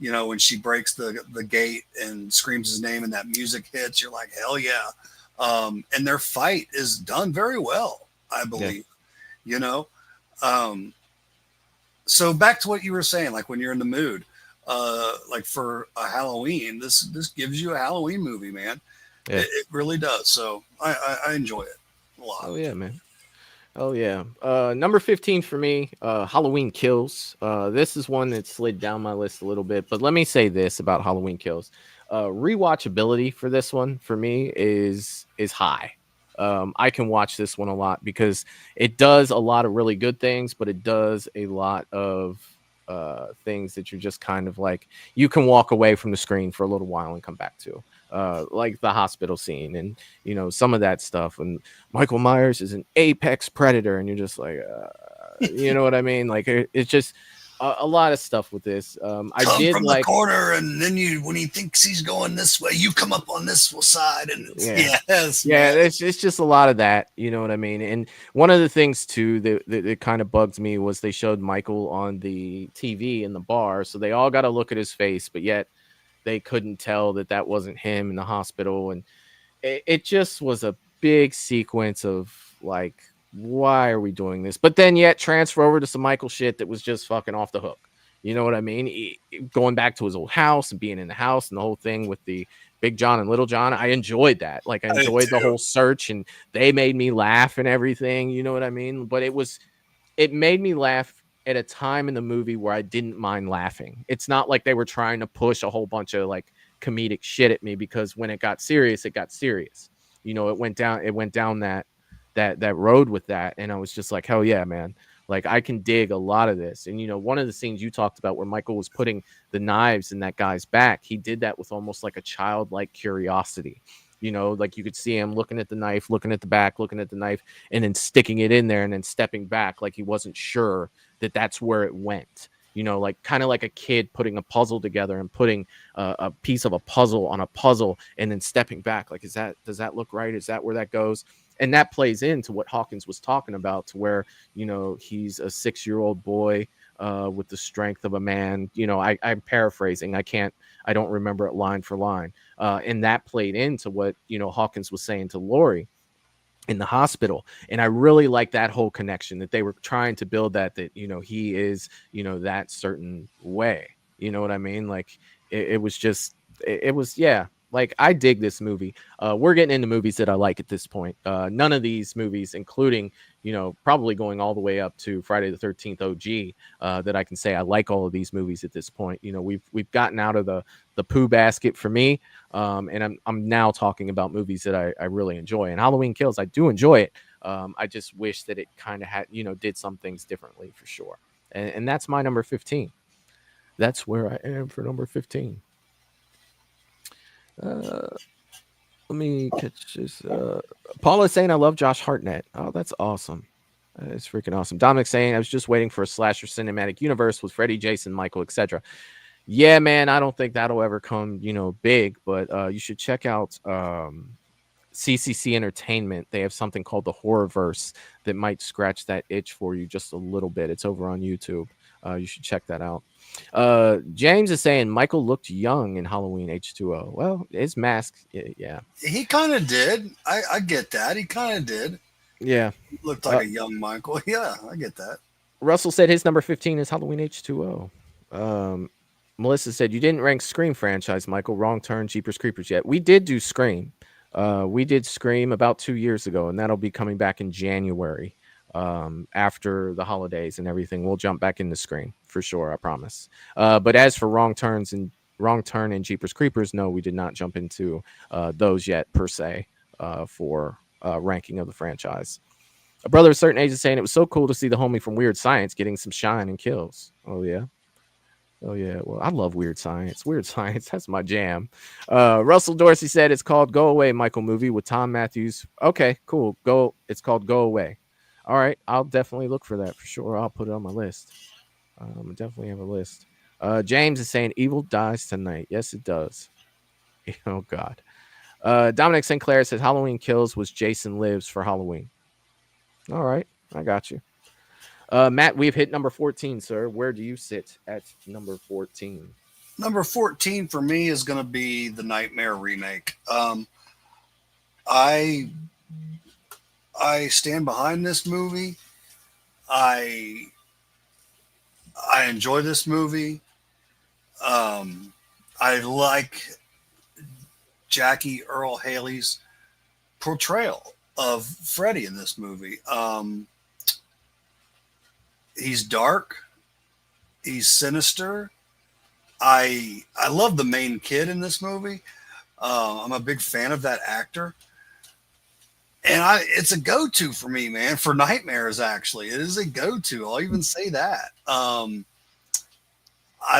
When she breaks the gate and screams his name and that music hits, you're like, hell yeah. And their fight is done very well, I believe. Yeah. So back to what you were saying, like when you're in the mood, like for a Halloween, this gives you a Halloween movie, man. Yeah. It really does. So I enjoy it a lot. Oh yeah, man. Oh yeah. Number 15 for me, Halloween Kills. This is one that slid down my list a little bit, but let me say this about Halloween Kills. Rewatchability for this one for me is high. I can watch this one a lot because it does a lot of really good things, but it does a lot of things that you're just kind of like, you can walk away from the screen for a little while and come back to. Like the hospital scene and some of that stuff, and Michael Myers is an apex predator and you're just like you know what I mean, like it's just a lot of stuff with this. I did from like the corner, and then when he thinks he's going this way, you come up on this side, and it's just a lot of that, you know what I mean. And one of the things too that kind of bugs me was they showed Michael on the TV in the bar, so they all got to look at his face, but yet they couldn't tell that wasn't him in the hospital. And it just was a big sequence of like, why are we doing this? But then yet transfer over to some Michael shit that was just fucking off the hook. You know what I mean? Going back to his old house and being in the house and the whole thing with the Big John and Little John. I enjoyed that. Like I enjoyed the whole search, and they made me laugh and everything. You know what I mean? But it made me laugh at a time in the movie where I didn't mind laughing. It's not like they were trying to push a whole bunch of like comedic shit at me, because when it got serious, it got serious. It went down that road with that. And I was just like, hell yeah, man. Like I can dig a lot of this. And, one of the scenes you talked about where Michael was putting the knives in that guy's back, he did that with almost like a childlike curiosity. Like you could see him looking at the knife, looking at the back, looking at the knife, and then sticking it in there and then stepping back like he wasn't sure that that's where it went. Like kind of like a kid putting a puzzle together and putting a piece of a puzzle on a puzzle and then stepping back. Like, does that look right? Is that where that goes? And that plays into what Hawkins was talking about, to where, he's a 6-year-old boy with the strength of a man. I'm paraphrasing. I don't remember it line for line. And that played into what, Hawkins was saying to Laurie in the hospital. And I really like that whole connection, that they were trying to build that he is, that certain way. You know what I mean? Like it was like, I dig this movie. We're getting into movies that I like at this point. None of these movies, including, probably going all the way up to Friday the 13th OG, that I can say I like all of these movies at this point. We've gotten out of the poo basket for me. And I'm now talking about movies that I really enjoy. And Halloween Kills, I do enjoy it. I just wish that it kind of had, did some things differently for sure. And that's my number 15. That's where I am for number 15. Let me catch this. Paula's saying I love Josh Hartnett. Oh, that's awesome. It's freaking awesome. Dominic saying I was just waiting for a slasher cinematic universe with Freddy, Jason, Michael, etc. Yeah, man, I don't think that'll ever come, big, but you should check out CCC Entertainment. They have something called the Horrorverse that might scratch that itch for you just a little bit. It's over on YouTube. You should check that out. James is saying Michael looked young in Halloween H2O. Well, his mask, yeah. He kind of did. I get that. He kind of did. Yeah. He looked like a young Michael. Yeah, I get that. Russell said his number 15 is Halloween H2O. Melissa said you didn't rank Scream franchise, Michael. Wrong turn, Jeepers Creepers yet. We did do Scream. We did Scream about 2 years ago, and that'll be coming back in January. After the holidays and everything, we'll jump back into Scream for sure, I promise. But as for Wrong Turn and Jeepers Creepers, no, we did not jump into those yet per se. for ranking of the franchise. A brother of a certain age is saying it was so cool to see the homie from Weird Science getting some shine and kills. Oh yeah. Oh yeah. Well, I love Weird Science. Weird Science, that's my jam. Russell Dorsey said it's called Go Away, Michael movie with Tom Matthews. Okay, cool. It's called Go Away. All right, I'll definitely look for that for sure. I'll put it on my list. I definitely have a list. James is saying Evil dies tonight. Yes, it does. Oh God. Dominic Sinclair says Halloween Kills was Jason Lives for Halloween. All right, I got you. Matt, we've hit number 14, sir. Where do you sit at number 14? Number 14 for me is going to be the Nightmare remake. I stand behind this movie. I enjoy this movie. I like Jackie Earle Haley's portrayal of Freddy in this movie. He's dark. He's sinister. I love the main kid in this movie. I'm a big fan of that actor. And it's a go-to for me, man, for nightmares, actually. It is a go-to. I'll even say that. I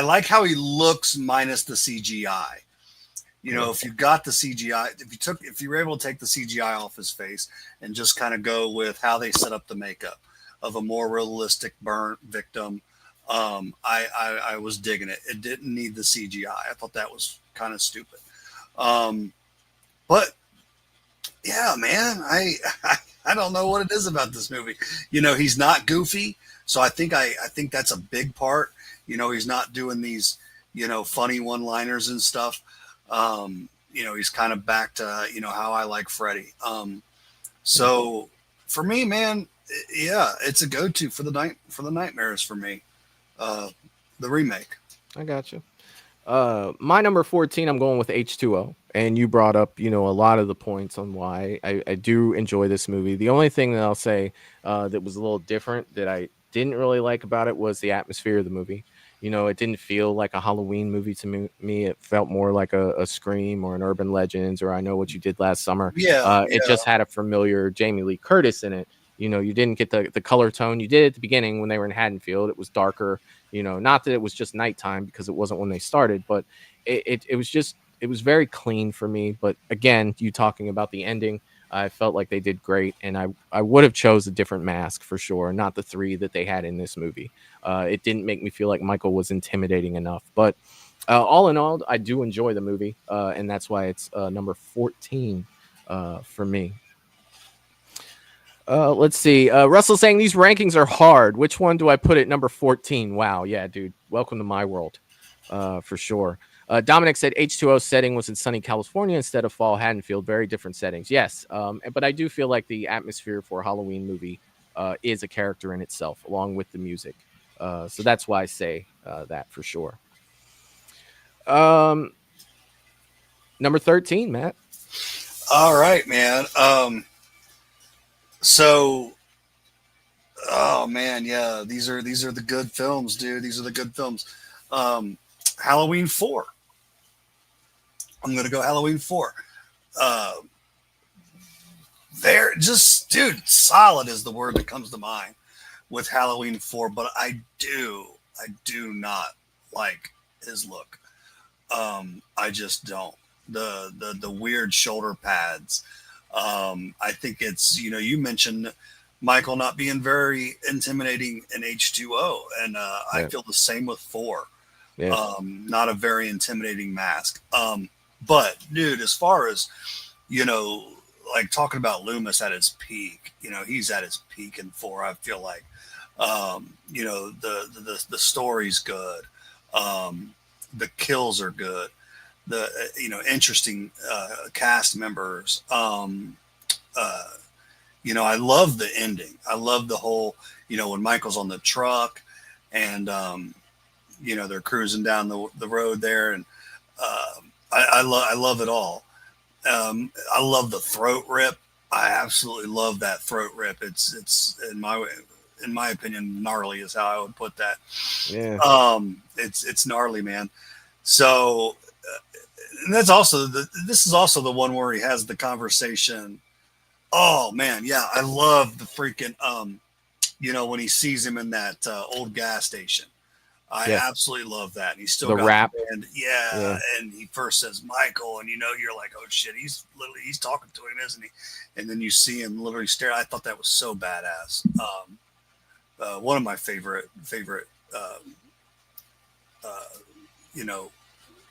like how he looks minus the CGI. You know, if you got the CGI, if you were able to take the CGI off his face and just kind of go with how they set up the makeup of a more realistic burn victim, I was digging it. It didn't need the CGI. I thought that was kind of stupid. But yeah, man, I don't know what it is about this movie. You know, he's not goofy, so I think that's a big part. You know, he's not doing these, you know, funny one-liners and stuff. You know, he's kind of back to, you know, how I like Freddy. So for me, man, yeah, it's a go-to for the nightmares for me. The remake. I got you. My number 14, I'm going with H2O. And you brought up, you know, a lot of the points on why I do enjoy this movie. The only thing that I'll say that was a little different that I didn't really like about it was the atmosphere of the movie. You know, it didn't feel like a Halloween movie to me. It felt more like a Scream or an Urban Legends or I Know What You Did Last Summer. It just had a familiar Jamie Lee Curtis in it. You know, you didn't get the color tone you did at the beginning when they were in Haddonfield. It was darker, you know, not that it was just nighttime because it wasn't when they started, but it was very clean for me. But again, you talking about the ending, I felt like they did great. And I would have chose a different mask for sure. Not the three that they had in this movie. It didn't make me feel like Michael was intimidating enough, but all in all, I do enjoy the movie. And that's why it's number 14 for me. Let's see. Russell saying these rankings are hard. Which one do I put at number 14? Wow. Yeah, dude. Welcome to my world. For sure. Dominic said H2O setting was in sunny California instead of fall Haddonfield. Very different settings. Yes. But I do feel like the atmosphere for a Halloween movie is a character in itself, along with the music. So that's why I say that for sure. Number 13, Matt. All right, man. So, oh man, yeah, these are the good films, dude. These are the good films. Halloween 4. I'm gonna go Halloween 4. They're just, dude, solid is the word that comes to mind with Halloween 4. But I do not like his look. I just don't. The weird shoulder pads. I think it's, you know, you mentioned Michael not being very intimidating in H2O, and I feel the same with 4. Yeah. Not a very intimidating mask. But dude, as far as, you know, like talking about Loomis at his peak, you know, he's at his peak in 4. I feel like, you know, the story's good. The kills are good. The, you know, interesting cast members. You know, I love the ending. I love the whole, you know, when Michael's on the truck and, you know, they're cruising down the road there. And I love it all. I love the throat rip. I absolutely love that throat rip. It's in my opinion, gnarly is how I would put that. Yeah. It's gnarly, man. So, And that's also this is also the one where he has the conversation. Oh man, yeah, I love the freaking when he sees him in that old gas station. I absolutely love that. And he's still got rap. the band. Yeah. And he first says Michael, and you're like, oh shit, he's talking to him, isn't he? And then you see him literally stare. I thought that was so badass. One of my favorite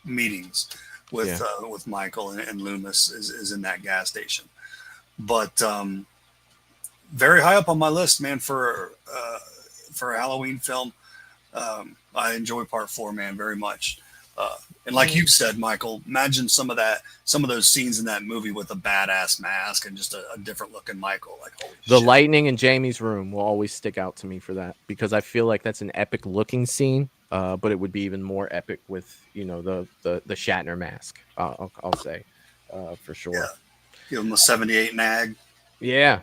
meetings with Michael and Loomis is in that gas station. But very high up on my list, man, for a Halloween film. I enjoy part 4, man, very much. And like you said, Michael, imagine some of those scenes in that movie with a badass mask and just a different looking Michael. Like, holy the shit. lightning in Jamie's room will always stick out to me for that, because I feel like that's an epic looking scene. But it would be even more epic with the Shatner mask. I'll say for sure. Yeah. Give him a 78 nag. Yeah.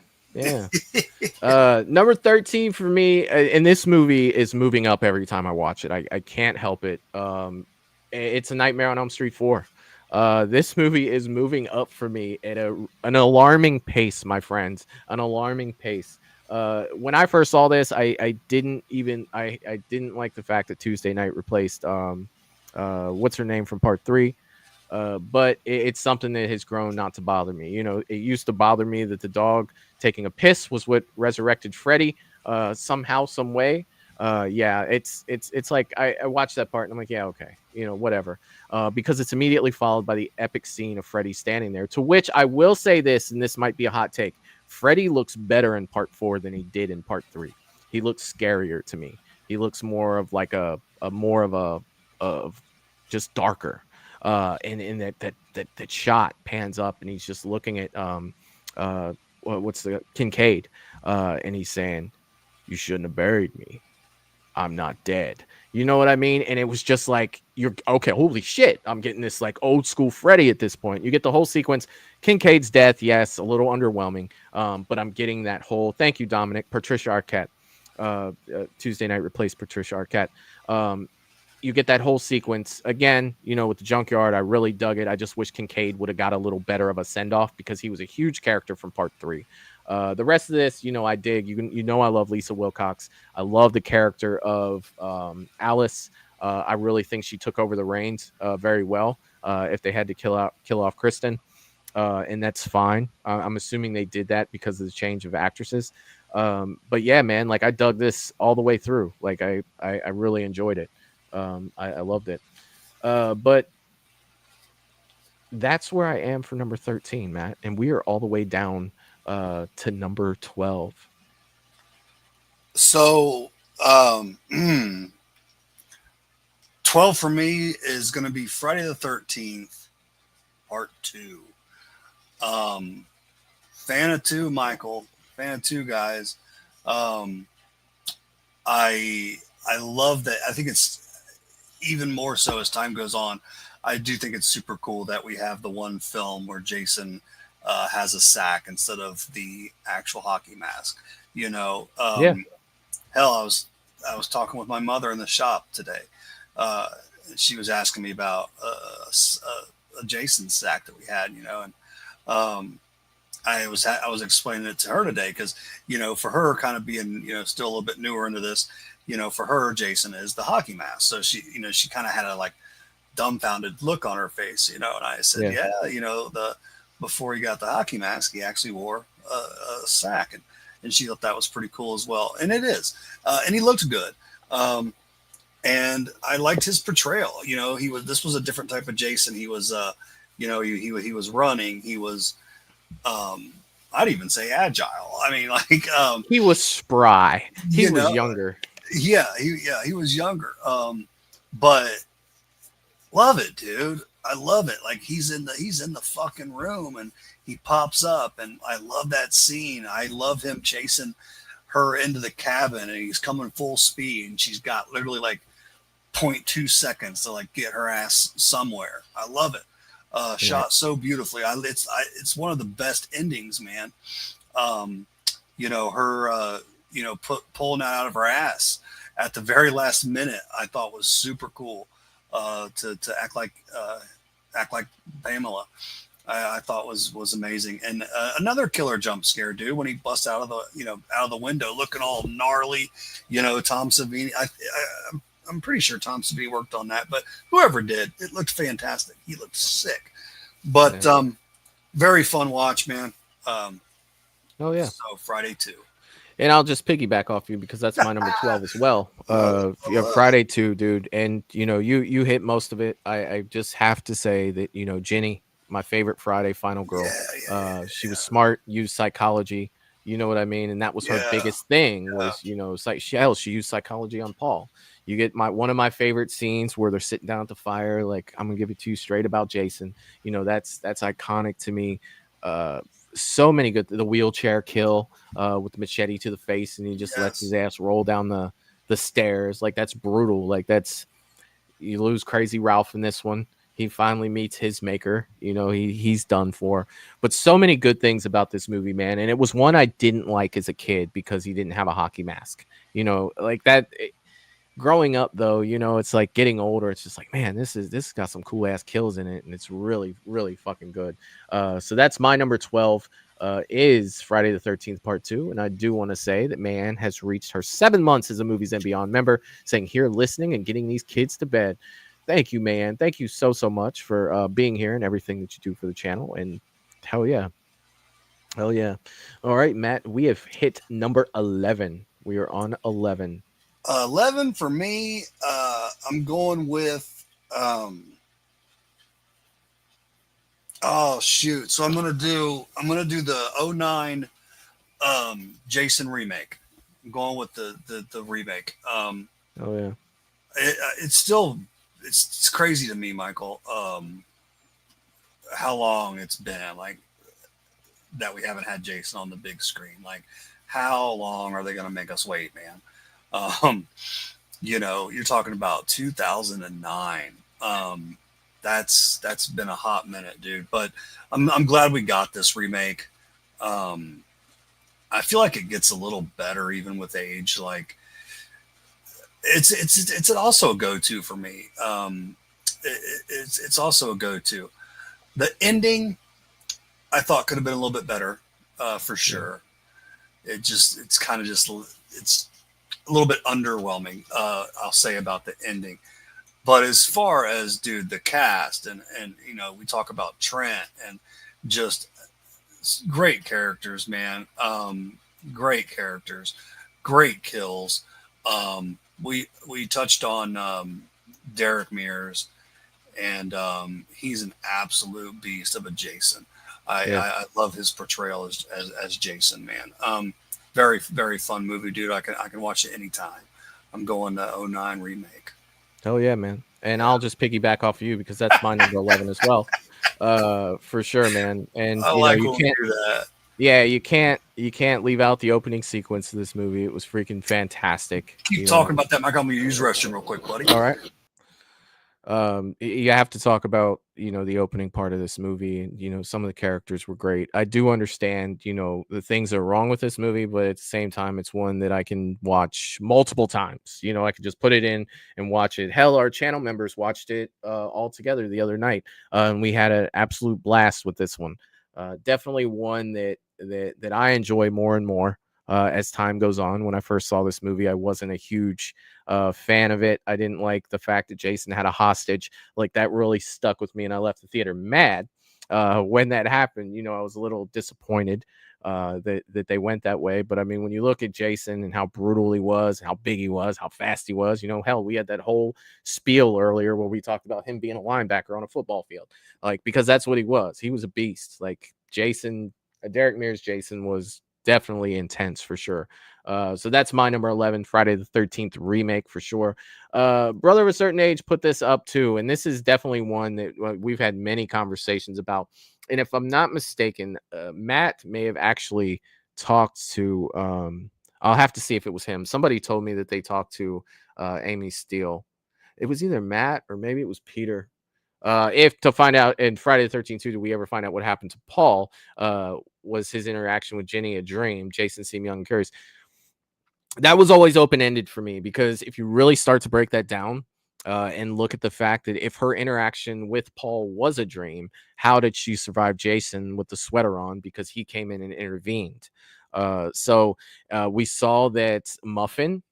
Number 13 for me, and this movie is moving up every time I watch it. I can't help it. It's A Nightmare on Elm Street 4. This movie is moving up for me at an alarming pace, my friends. An alarming pace. When I first saw this, I didn't like the fact that Tuesday Night replaced what's her name from part 3. But it's something that has grown not to bother me. It used to bother me that the dog taking a piss was what resurrected Freddy somehow, some way. It's like I watched that part and I'm like, yeah, okay, whatever. Because it's immediately followed by the epic scene of Freddy standing there, to which I will say this, and this might be a hot take. Freddy looks better in part 4 than he did in part 3. He looks scarier to me. He looks more of like of just darker. And that shot pans up and he's just looking at what's the Kincaid, and he's saying, "You shouldn't have buried me. I'm not dead." You know what I mean? And it was just like, you're okay. Holy shit! I'm getting this like old school Freddy at this point. You get the whole sequence. Kincaid's death, yes, a little underwhelming, but I'm getting that whole. Thank you, Dominic. Patricia Arquette. Tuesday Night replaced Patricia Arquette. You get that whole sequence again, with the junkyard. I really dug it. I just wish Kincaid would have got a little better of a send off, because he was a huge character from part 3. The rest of this, I dig. I love Lisa Wilcox. I love the character of Alice. I really think she took over the reins very well. If they had to kill off Kristen, and that's fine. I'm assuming they did that because of the change of actresses. But yeah, man, like I dug this all the way through. Like I really enjoyed it. I loved it. But that's where I am for number 13, Matt. And we are all the way down to number 12. So 12 for me is going to be Friday the 13th, part 2. Fan of 2, Michael. Fan of 2, guys. I love that. I think it's even more so as time goes on. I do think it's super cool that we have the one film where Jason has a sack instead of the actual hockey mask. Hell, I was talking with my mother in the shop today. She was asking me about a Jason sack that we had, and I was explaining it to her today because, for her kind of being, still a little bit newer into this, for her, Jason is the hockey mask. So she, she kind of had a like dumbfounded look on her face, and I said, before he got the hockey mask, he actually wore a sack, and she thought that was pretty cool as well. And it is, and he looked good. And I liked his portrayal. This was a different type of Jason. He was, he was running. He was, I'd even say agile. I mean, like, he was spry. He was younger. Yeah, he was younger. But love it, dude. I love it. Like he's in the fucking room and he pops up, and I love that scene. I love him chasing her into the cabin, and he's coming full speed, and she's got literally like 0.2 seconds to like get her ass somewhere. I love it. Shot so beautifully. It's one of the best endings, man. Her pulling that out of her ass at the very last minute, I thought was super cool. To act like Act Like Pamela. I thought was amazing. And another killer jump scare, dude, when he busts out of the window looking all gnarly. Tom Savini. I'm pretty sure Tom Savini worked on that, but whoever did, it looked fantastic. He looked sick. But very fun watch, man. Oh yeah. So Friday 2. And I'll just piggyback off you because that's my number 12 as well. Friday 2, dude. And you hit most of it. I just have to say that, Jenny, my favorite Friday final girl. She was smart, used psychology. You know what I mean? And that was her biggest thing was, she used psychology on Paul. You get one of my favorite scenes where they're sitting down at the fire. Like, I'm gonna give it to you straight about Jason. That's iconic to me. So many good. The wheelchair kill with the machete to the face, and he just lets his ass roll down the stairs. Like, that's brutal. Like, you lose Crazy Ralph in this one. He finally meets his maker. He's done for. But so many good things about this movie, man. And it was one I didn't like as a kid because he didn't have a hockey mask. Like that. Growing up, though, it's like getting older. It's just like, man, this got some cool ass kills in it, and it's really, really fucking good. So that's my number 12. Is Friday the 13th Part 2, and I do want to say that Mayanne has reached her 7 months as a Movies and Beyond member, saying here, listening, and getting these kids to bed. Thank you, Mayanne. Thank you so much for being here and everything that you do for the channel. And hell yeah. All right, Matt, we have hit number 11. We are on 11. 11 for me. I'm going with oh shoot. So I'm gonna do the 2009 Jason remake. I'm going with the remake. It's still it's crazy to me, Michael, how long it's been like that we haven't had Jason on the big screen. Like, how long are they gonna make us wait, man? You're talking about 2009. That's been a hot minute, dude. But I'm glad we got this remake. I feel like it gets a little better even with age. Like, it's also a go-to for me. It's also a go-to. The ending, I thought, could have been a little bit better, for sure. It's a little bit underwhelming, I'll say, about the ending. But as far as, dude, the cast and we talk about Trent and just great characters, man. Great characters, great kills. We touched on Derek Mears, and he's an absolute beast of a Jason. I love his portrayal as Jason, man. Very, very fun movie, dude. I can watch it anytime. I'm going to 2009 remake. Oh yeah, man. And I'll just piggyback off of you because that's my number 11 as well. For sure, man. And you can't do that. Yeah, you can't leave out the opening sequence of this movie. It was freaking fantastic. Keep talking about that, Mike. I'm gonna use the restroom real quick, buddy. All right. You have to talk about the opening part of this movie, and some of the characters were great. I do understand the things that are wrong with this movie, but at the same time, it's one that I can watch multiple times. I could just put it in and watch it. Hell, our channel members watched it all together the other night, and we had an absolute blast with this one. Definitely one that I enjoy more and more as time goes on. When I first saw this movie, I wasn't a huge fan of it. I didn't like the fact that Jason had a hostage. Like, that really stuck with me, and I left the theater mad when that happened. I was a little disappointed that they went that way. But I mean, when you look at Jason and how brutal he was, how big he was, how fast he was, hell, we had that whole spiel earlier where we talked about him being a linebacker on a football field, like, because that's what he was. He was a beast. Like, Jason, Derek Mears' Jason was definitely intense for sure. So that's my number 11, Friday the 13th remake for sure. Brother of a Certain Age put this up too, and this is definitely one that we've had many conversations about. And if I'm not mistaken, Matt may have actually talked to I'll have to see if it was him. Somebody told me that they talked to Amy Steele. It was either Matt or maybe it was Peter. If to find out in Friday the 13th, did we ever find out what happened to Paul? Was his interaction with Jenny a dream? Jason seemed young and curious. That was always open-ended for me, because if you really start to break that down, and look at the fact that if her interaction with Paul was a dream, how did she survive Jason with the sweater on? Because he came in and intervened. So we saw that Muffin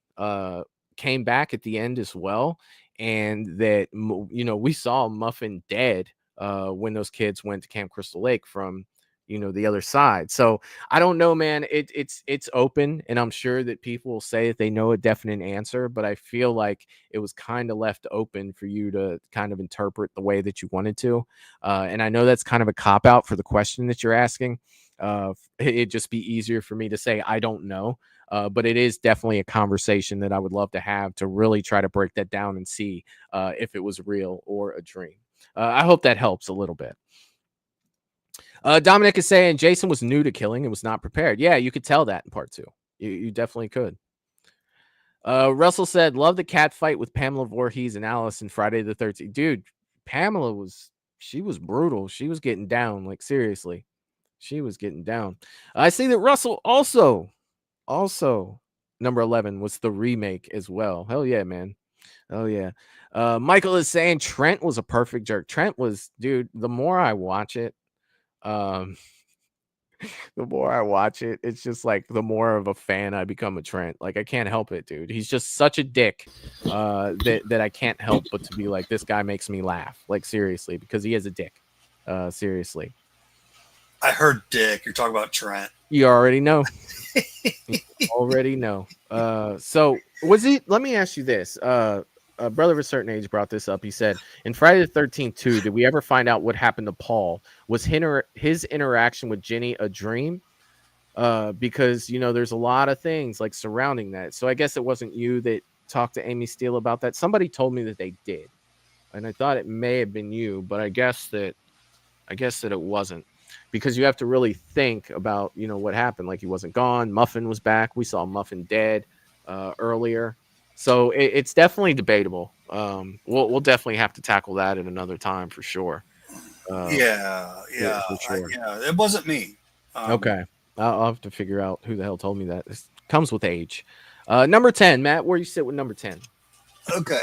came back at the end as well, and that we saw Muffin dead when those kids went to Camp Crystal Lake from the other side. So I don't know, man. It's open, and I'm sure that people will say that they know a definite answer, but I feel like it was kind of left open for you to kind of interpret the way that you wanted to. And I know that's kind of a cop out for the question that you're asking. It'd just be easier for me to say I don't know. But it is definitely a conversation that I would love to have to really try to break that down and see if it was real or a dream. I hope that helps a little bit. Dominic is saying Jason was new to killing and was not prepared. Yeah, you could tell that in part 2. You definitely could. Russell said, love the cat fight with Pamela Voorhees and Alice in Friday the 13th. Dude, Pamela was brutal. She was getting down, like seriously. She was getting down. I see that Russell also number 11 was the remake as well. Hell yeah, man. Oh yeah. Michael is saying Trent was a perfect jerk. Trent was, dude, the more I watch it, the more I watch it, it's just like the more of a fan I become of Trent. Like I can't help it, dude. He's just such a dick that I can't help but to be like, this guy makes me laugh. Like seriously, because he is a dick. Seriously. I heard dick. You're talking about Trent. You already know. So was it? Let me ask you this. A brother of a certain age brought this up. He said, in Friday the 13th 2, did we ever find out what happened to Paul? Was his interaction with Ginny a dream? Because, there's a lot of things like surrounding that. So I guess it wasn't you that talked to Amy Steele about that. Somebody told me that they did. And I thought it may have been you, but I guess that it wasn't. Because you have to really think about, what happened. Like he wasn't gone. Muffin was back. We saw Muffin dead earlier. So it's definitely debatable. We'll definitely have to tackle that at another time for sure. For sure. Yeah, it wasn't me. Okay. I'll have to figure out who the hell told me that. It comes with age. Number 10, Matt, where you sit with number 10? Okay.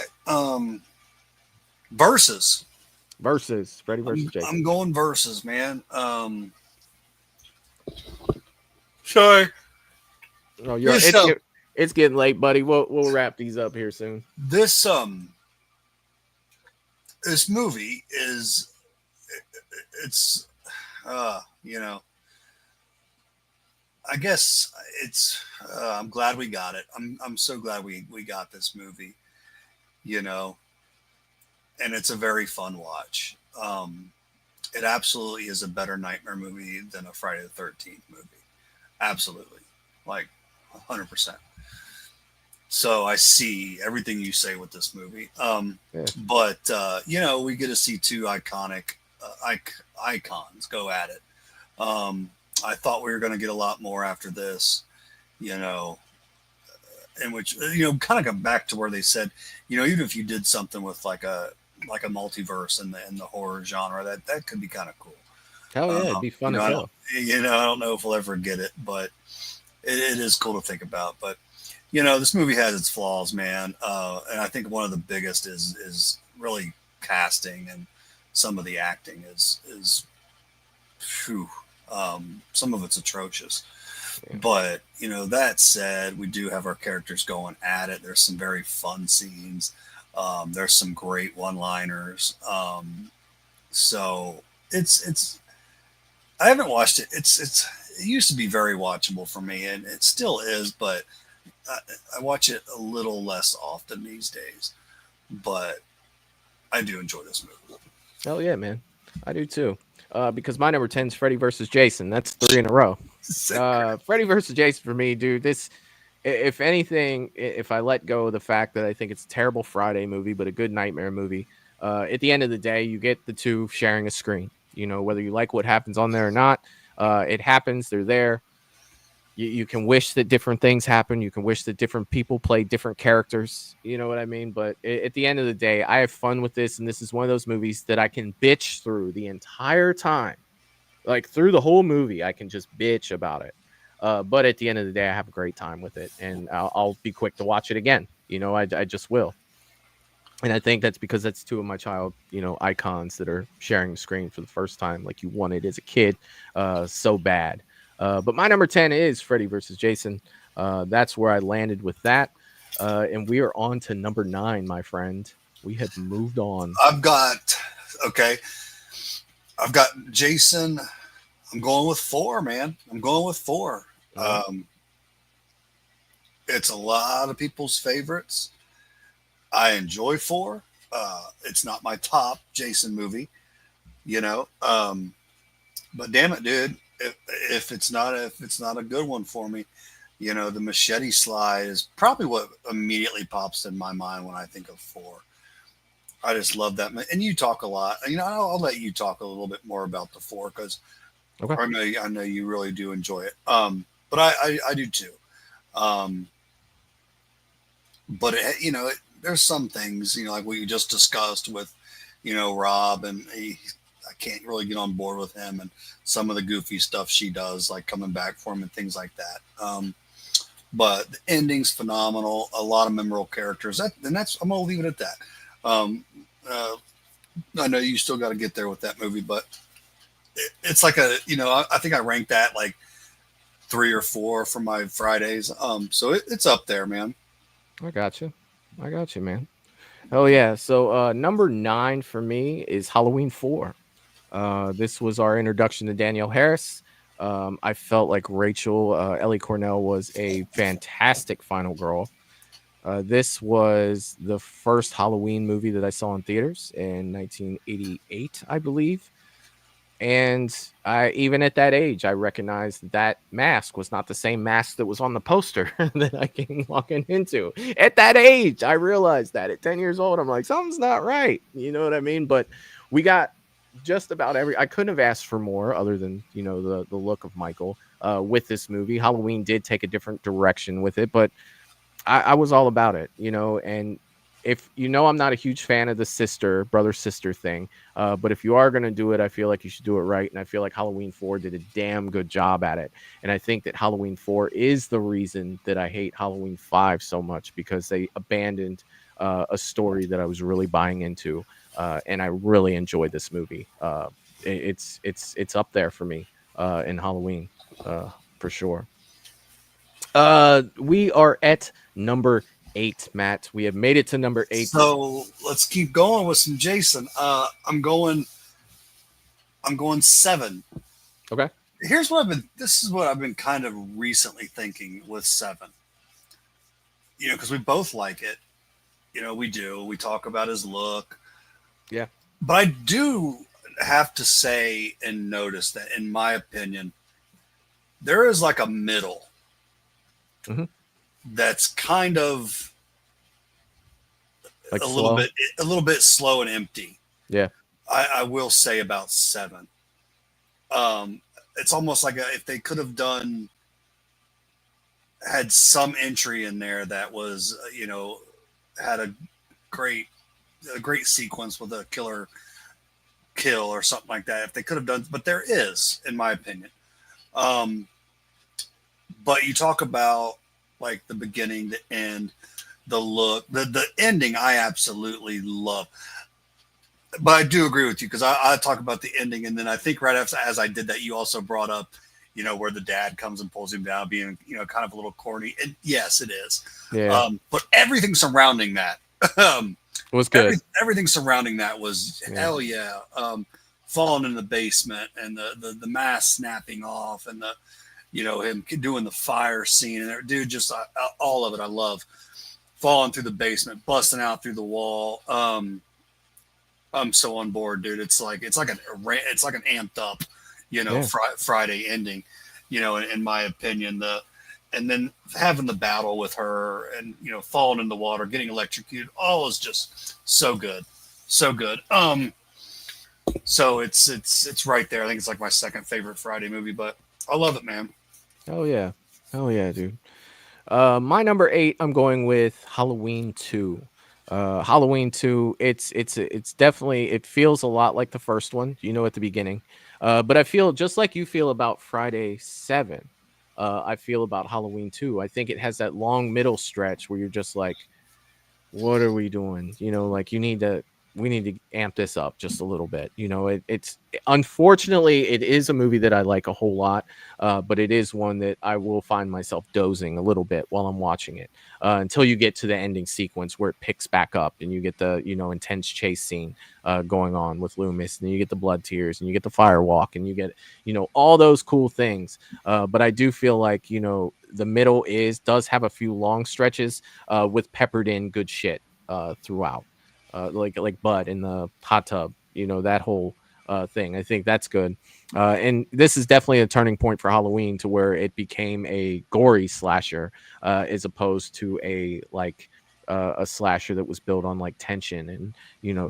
Versus Freddy versus Jason. I'm going versus, man. Sorry. Oh, it's getting late, buddy. We'll wrap these up here soon. This movie is I guess it's I'm glad we got it. I'm so glad we got this movie, and it's a very fun watch. It absolutely is a better nightmare movie than a Friday the 13th movie. Absolutely. Like 100%. So I see everything you say with this movie. But we get to see two iconic icons go at it. I thought we were going to get a lot more after this, in which, kind of come back to where they said, even if you did something with like a multiverse in the horror genre, that could be kind of cool. Hell yeah, it'd be fun as hell. I don't know if we'll ever get it, but it is cool to think about. But this movie has its flaws, man, and I think one of the biggest is really casting, and some of the acting is some of it's atrocious. Yeah. But that said, we do have our characters going at it. There's some very fun scenes. There's some great one-liners. So it's I haven't watched it. It used to be very watchable for me, and it still is, but I watch it a little less often these days. But I do enjoy this movie. Oh yeah, man, I do too. Because my number 10 is Freddy versus Jason. That's 3 in a row. Freddy versus Jason for me, dude. This, if anything, if I let go of the fact that I think it's a terrible Friday movie, but a good nightmare movie, at the end of the day, you get the two sharing a screen. Whether you like what happens on there or not, it happens. They're there. You can wish that different things happen. You can wish that different people play different characters. You know what I mean? But at the end of the day, I have fun with this. And this is one of those movies that I can bitch through the entire time. Like through the whole movie, I can just bitch about it. But at the end of the day, I have a great time with it. And I'll be quick to watch it again. I just will. And I think that's because that's two of my child, icons that are sharing the screen for the first time, like you wanted as a kid, so bad. But my number 10 is Freddy versus Jason. That's where I landed with that. And we are on to number 9, my friend. We have moved on. Okay. I've got Jason. I'm going with 4, man. I'm going with 4. All It's a lot of people's favorites. I enjoy 4. It's not my top Jason movie, you know. But damn it, dude, if it's not a good one for me, the machete slide is probably what immediately pops in my mind when I think of 4. I just love that. And you talk a lot. I'll let you talk a little bit more about the 4 because Okay. I know you really do enjoy it. But I do too. But there's some things, like what you just discussed with, Rob, and I can't really get on board with him and some of the goofy stuff she does, like coming back for him and things like that. But the ending's phenomenal. A lot of memorable characters. I'm gonna leave it at that. I know you still got to get there with that movie, but it's like I think I ranked that like 3 or 4 for my Fridays. So it's up there, man. I got you, man. Oh yeah. So number 9 for me is Halloween 4. This was our introduction to Danielle Harris. I felt like Rachel Ellie Cornell was a fantastic final girl. This was the first Halloween movie that I saw in theaters in 1988, I believe. And even at that age, I recognized that mask was not the same mask that was on the poster that I came walking into. At that age, I realized that at 10 years old, I'm like, something's not right. You know what I mean? But we got just about I couldn't have asked for more other than, the look of Michael with this movie. Halloween did take a different direction with it, but I was all about it, and if I'm not a huge fan of the brother sister thing, but if you are going to do it, I feel like you should do it right. And I feel like Halloween 4 did a damn good job at it. And I think that Halloween 4 is the reason that I hate Halloween 5 so much, because they abandoned a story that I was really buying into. And I really enjoyed this movie. It's up there for me in Halloween for sure. We are at number 8, Matt. We have made it to number 8. So let's keep going with some Jason. I'm going 7. Okay. This is what I've been kind of recently thinking with 7. Because we both like it. We talk about his look. Yeah. But I do have to say and notice that, in my opinion, there is like a middle that's kind of like a little bit slow and empty. Yeah. I will say about 7. It's almost like if they could have had some entry in there that was, had a great sequence with a killer kill or something like that. If they could have done, but there is, in my opinion. But you talk about like the beginning, the end, the look, the ending. I absolutely love. But I do agree with you, because I talk about the ending, and then I think right after, as I did that, you also brought up, where the dad comes and pulls him down, being, kind of a little corny. And yes, it is. Yeah. But everything surrounding that was good. Everything surrounding that was hell yeah. Falling in the basement, and the mask snapping off, and the him doing the fire scene, and dude, just all of it. I love falling through the basement, busting out through the wall. I'm so on board, dude. It's like an amped up, Friday ending, in my opinion. And then having the battle with her, and falling in the water, getting electrocuted, all is just so good, so good. So it's right there. I think it's like my second favorite Friday movie, but I love it, man. Oh yeah, dude. My number 8, I'm going with Halloween 2. Halloween 2, it's definitely, it feels a lot like the first one, at the beginning. But I feel just like you feel about Friday 7. I feel about Halloween 2. I think it has that long middle stretch where you're just like, what are we doing? You know, like we need to amp this up just a little bit. You know, it's unfortunately it is a movie that I like a whole lot, but it is one that I will find myself dozing a little bit while I'm watching it until you get to the ending sequence where it picks back up and you get the intense chase scene going on with Loomis, and then you get the blood tears and you get the firewalk and you get all those cool things. But I do feel like the middle does have a few long stretches with peppered in good shit throughout, like Bud in the hot tub, that whole thing. I think that's good. And this is definitely a turning point for Halloween, to where it became a gory slasher as opposed to a slasher that was built on like tension and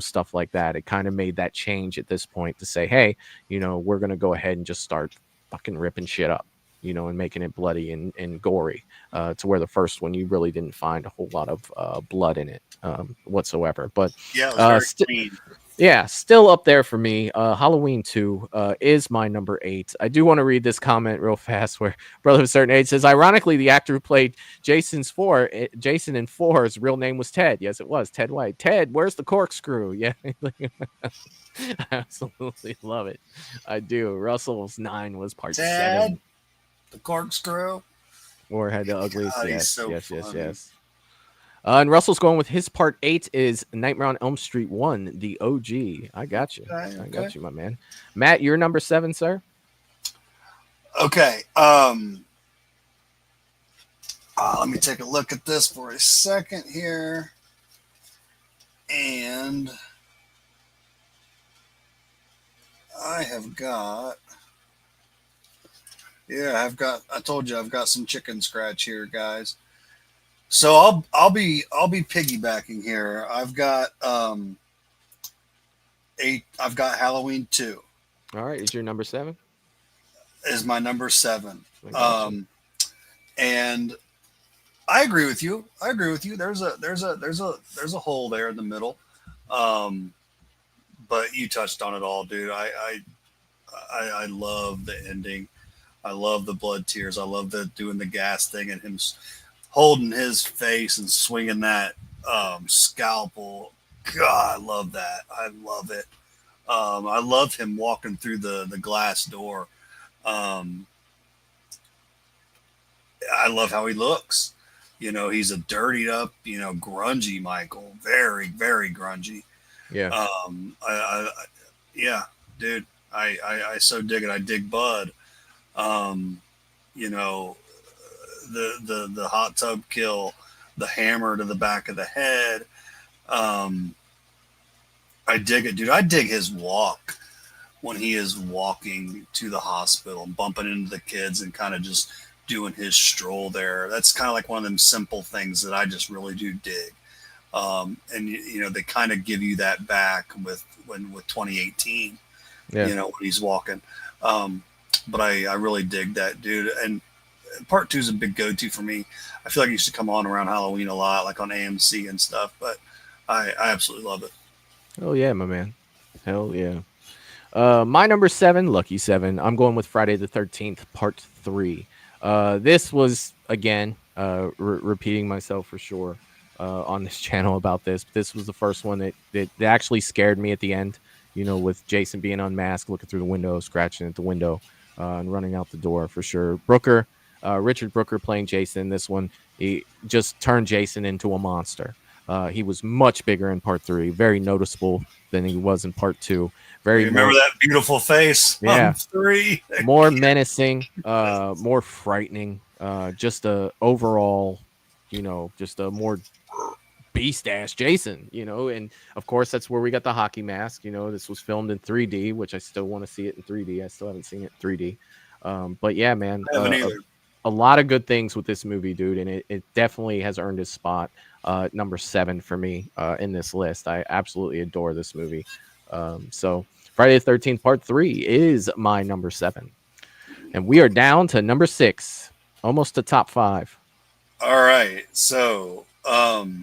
stuff like that. It kind of made that change at this point to say, hey, we're gonna go ahead and just start fucking ripping shit up, and making it bloody and gory, to where the first one you really didn't find a whole lot of blood in it whatsoever. But Yeah, it was very clean. yeah, still up there for me. Halloween 2 is my number 8. I do want to read this comment real fast where Brother of a Certain Age says, ironically, the actor who played Jason in 4's real name was Ted. Yes, it was Ted White. Ted, where's the corkscrew? Yeah. I absolutely love it. I do. Russell's 9 was part Ted, 7. the corkscrew. Or had the ugliest. God, yes, so yes, funny. yes. And Russell's going with his part 8 is Nightmare on Elm Street 1, the OG. I got you. Okay. I got you, my man. Matt, you're number 7, sir. Okay. Let me take a look at this for a second here. And I told you I've got some chicken scratch here, guys. So I'll be piggybacking here. I've got Halloween 2. All right, is your number 7? Is my number 7. Gotcha. And I agree with you. There's a hole there in the middle. But you touched on it all, dude. I love the ending. I love the blood tears. I love doing the gas thing and him holding his face and swinging that scalpel. God, I love that. I love it. I love him walking through the glass door. I love how he looks. He's a dirtied up, grungy Michael. Very, very grungy. Yeah. Yeah, dude. I so dig it. I dig Bud. The hot tub kill, the hammer to the back of the head. I dig it, dude. I dig his walk when he is walking to the hospital, bumping into the kids and kind of just doing his stroll there. That's kind of like one of them simple things that I just really do dig. And they kind of give you that back with 2018, when he's walking. But I really dig that, dude. And part 2 is a big go-to for me. I feel like it used to come on around Halloween a lot, like on AMC and stuff, but I absolutely love it. Oh yeah, my man. Hell yeah. My number 7, lucky 7. I'm going with Friday the 13th, part 3. This was, again, repeating myself for sure on this channel about this. But this was the first one that actually scared me at the end, with Jason being unmasked, looking through the window, scratching at the window, and running out the door for sure. Richard Brooker playing Jason. This one, he just turned Jason into a monster. He was much bigger in part 3, very noticeable than he was in part 2. Remember that beautiful face? Yeah. 3. More menacing, more frightening. Just a overall, just a more beast ass Jason. And of course that's where we got the hockey mask. This was filmed in 3D, which I still want to see it in 3D. I still haven't seen it in 3D. But yeah, man, I haven't either. A lot of good things with this movie, dude, and it definitely has earned his spot. Number 7 for me in this list. I absolutely adore this movie. So Friday the 13th part 3 is my number 7, and we are down to number 6, almost to top 5. All right, so man.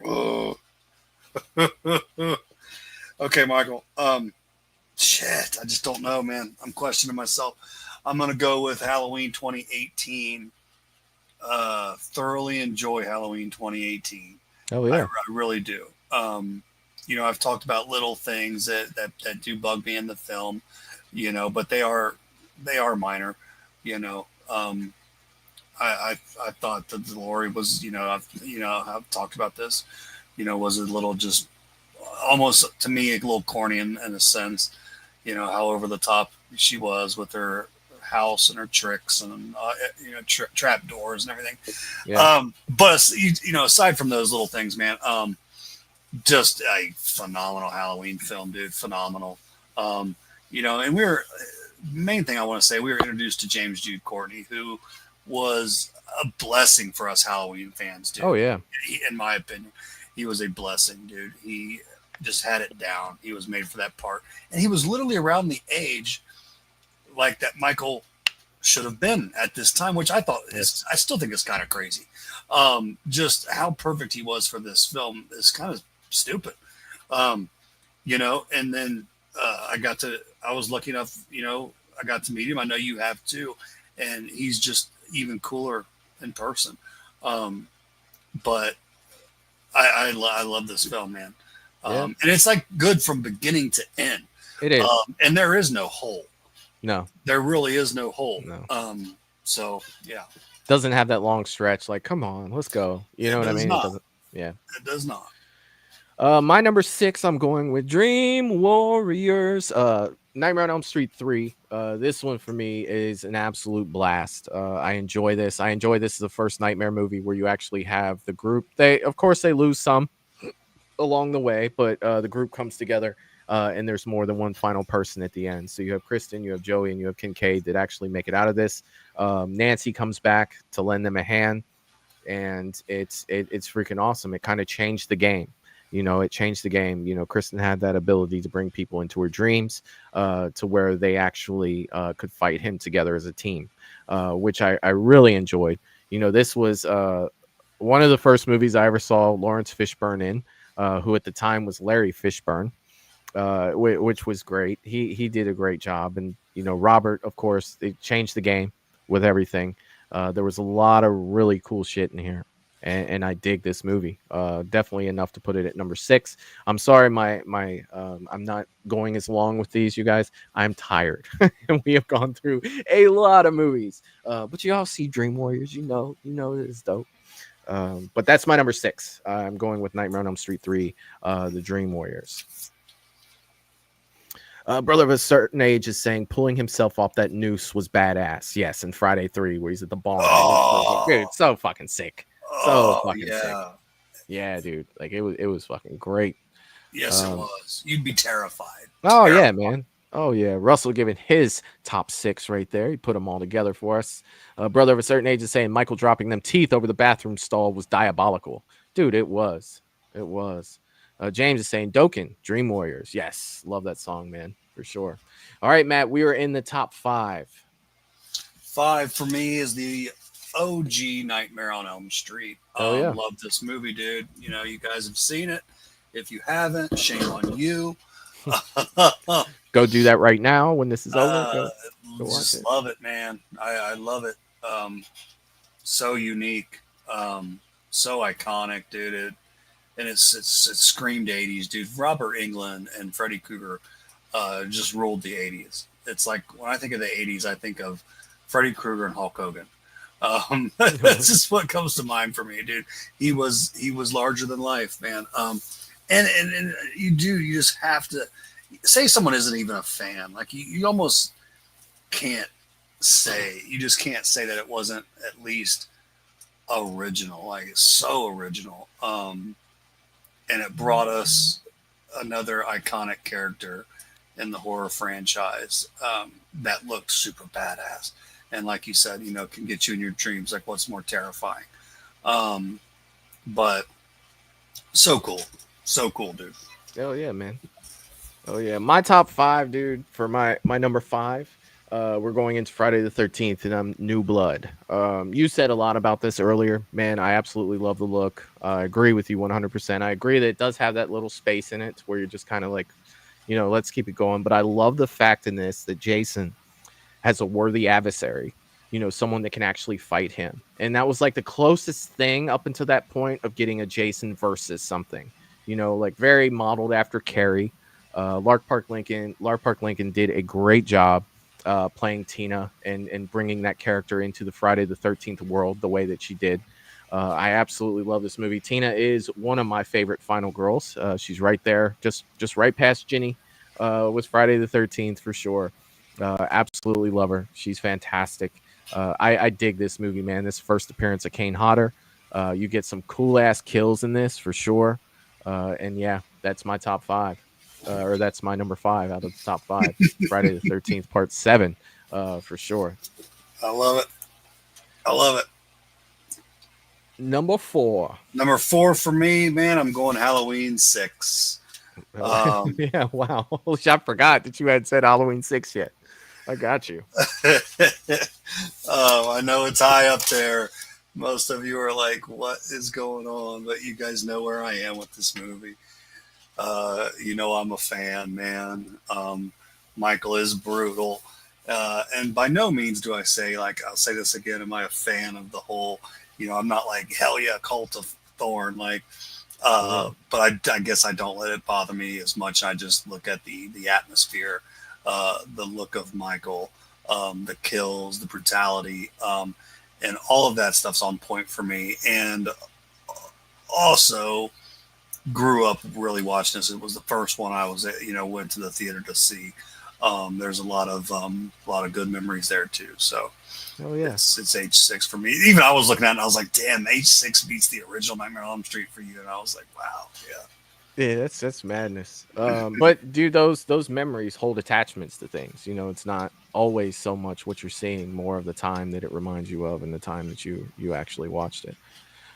Oh. Okay, Michael. Shit, I just don't know, man. I'm questioning myself. I'm going to go with Halloween 2018. Thoroughly enjoy Halloween 2018. Oh yeah. I really do. I've talked about little things that do bug me in the film, but they are minor. I thought that the Lori was, I've talked about this, was a little just almost to me a little corny in a sense, how over the top she was with her house and her tricks and trap doors and everything. Yeah. But aside from those little things, man, just a phenomenal Halloween film, dude. Phenomenal. And main thing I want to say, we were introduced to James Jude Courtney, who was a blessing for us Halloween fans, dude. Oh yeah. In my opinion, he was a blessing, dude. He just had it down. He was made for that part, and he was literally around the age like that Michael should have been at this time, which I thought I still think is kind of crazy. Just how perfect he was for this film is kind of stupid. And then I was lucky enough, I got to meet him. I know you have too. And he's just even cooler in person. But I love this film, man. And it's like good from beginning to end. It is. And there is no hole. No. There really is no hole. No. So yeah. Doesn't have that long stretch. Like, come on, let's go. You know what I mean? Not. It doesn't. Yeah. It does not. My number 6, I'm going with Dream Warriors. Nightmare on Elm Street 3. This one for me is an absolute blast. I enjoy this. This is the first Nightmare movie where you actually have the group. Of course, they lose some along the way, but the group comes together, and there's more than one final person at the end. So you have Kristen, you have Joey, and you have Kincaid that actually make it out of this. Nancy comes back to lend them a hand, and it's freaking awesome. It kind of changed the game. It changed the game. Kristen had that ability to bring people into her dreams to where they actually could fight him together as a team, which I really enjoyed. This was one of the first movies I ever saw Lawrence Fishburne in, who at the time was Larry Fishburne, which was great. He did a great job. And, Robert, of course, they changed the game with everything. There was a lot of really cool shit in here. And I dig this movie. Definitely enough to put it at number 6. I'm sorry, I'm not going as long with these, you guys. I'm tired, and we have gone through a lot of movies. But you all see Dream Warriors, it is dope. But that's my number 6. I'm going with Nightmare on Elm Street 3, the Dream Warriors. Brother of a certain age is saying pulling himself off that noose was badass. Yes, in Friday 3, where he's at the bar. Oh. Dude, it's so fucking sick. So fucking yeah. sick. Yeah, dude. Like it was fucking great. Yes, it was. You'd be terrified. Oh yeah, man. Oh yeah. Russell giving his top 6 right there. He put them all together for us. Brother of a certain age is saying Michael dropping them teeth over the bathroom stall was diabolical. Dude, it was. It was. James is saying Dokken, Dream Warriors. Yes, love that song, man, for sure. All right, Matt, we are in the top 5. 5 for me is the OG Nightmare on Elm Street. Yeah. Love this movie, dude. You guys have seen it. If you haven't, shame on you. Go do that right now when this is over. Go just love it, man. I love it. So unique, so iconic, dude. It screamed 80s, dude. Robert Englund and Freddy Krueger just ruled the 80s. It's like when I think of the 80s, I think of Freddy Krueger and Hulk Hogan. That's just what comes to mind for me, dude. He was larger than life, man. And you just have to say someone isn't even a fan. Like you almost can't say that it wasn't at least original. Like it's so original. And it brought us another iconic character in the horror franchise that looked super badass. And like you said, can get you in your dreams. Like what's more terrifying? But so cool, dude. Oh yeah, man. Oh yeah, my top 5, dude. For my number 5, we're going into Friday the 13th, and I'm New Blood. You said a lot about this earlier, man. I absolutely love the look. I agree with you 100%. I agree that it does have that little space in it where you're just kind of like, let's keep it going. But I love the fact in this that Jason has a worthy adversary, you know, someone that can actually fight him. And that was like the closest thing up until that point of getting a Jason versus something, you know, like very modeled after Carrie. Lark Park Lincoln did a great job playing Tina and bringing that character into the Friday the 13th world the way that she did. I absolutely love this movie. Tina is one of my favorite final girls. She's right there, just right past Ginny with Friday the 13th for sure. Absolutely love her. She's fantastic. I dig this movie, man. This first appearance of Kane Hodder. You get some cool ass kills in this for sure. And yeah, that's my top five. Or that's my number 5 out of the top 5. Friday the 13th, part 7, for sure. I love it. I love it. Number 4. Number 4 for me, man, I'm going Halloween 6. Yeah, wow. I forgot that you had said Halloween 6 yet. I got you. I know it's high up there. Most of you are like, what is going on? But you guys know where I am with this movie. You know, I'm a fan, man. Michael is brutal. And by no means do I say, like, I'll say this again, am I a fan of the whole, you know, I'm not like, hell yeah, Cult of Thorn. Like, but I guess I don't let it bother me as much. I just look at the atmosphere, the look of Michael, the kills, the brutality, and all of that stuff's on point for me. And also grew up really watching this. It was the first one I was, you know, went to the theater to see. There's a lot of good memories there too. So, oh yeah, it's H6 for me. Even I was looking at it and I was like, damn, H6 beats the original Nightmare on Elm Street for you. And I was like, wow, yeah, that's madness. But dude, those memories hold attachments to things. You know, it's not always so much what you're seeing, more of the time that it reminds you of and the time that you actually watched it.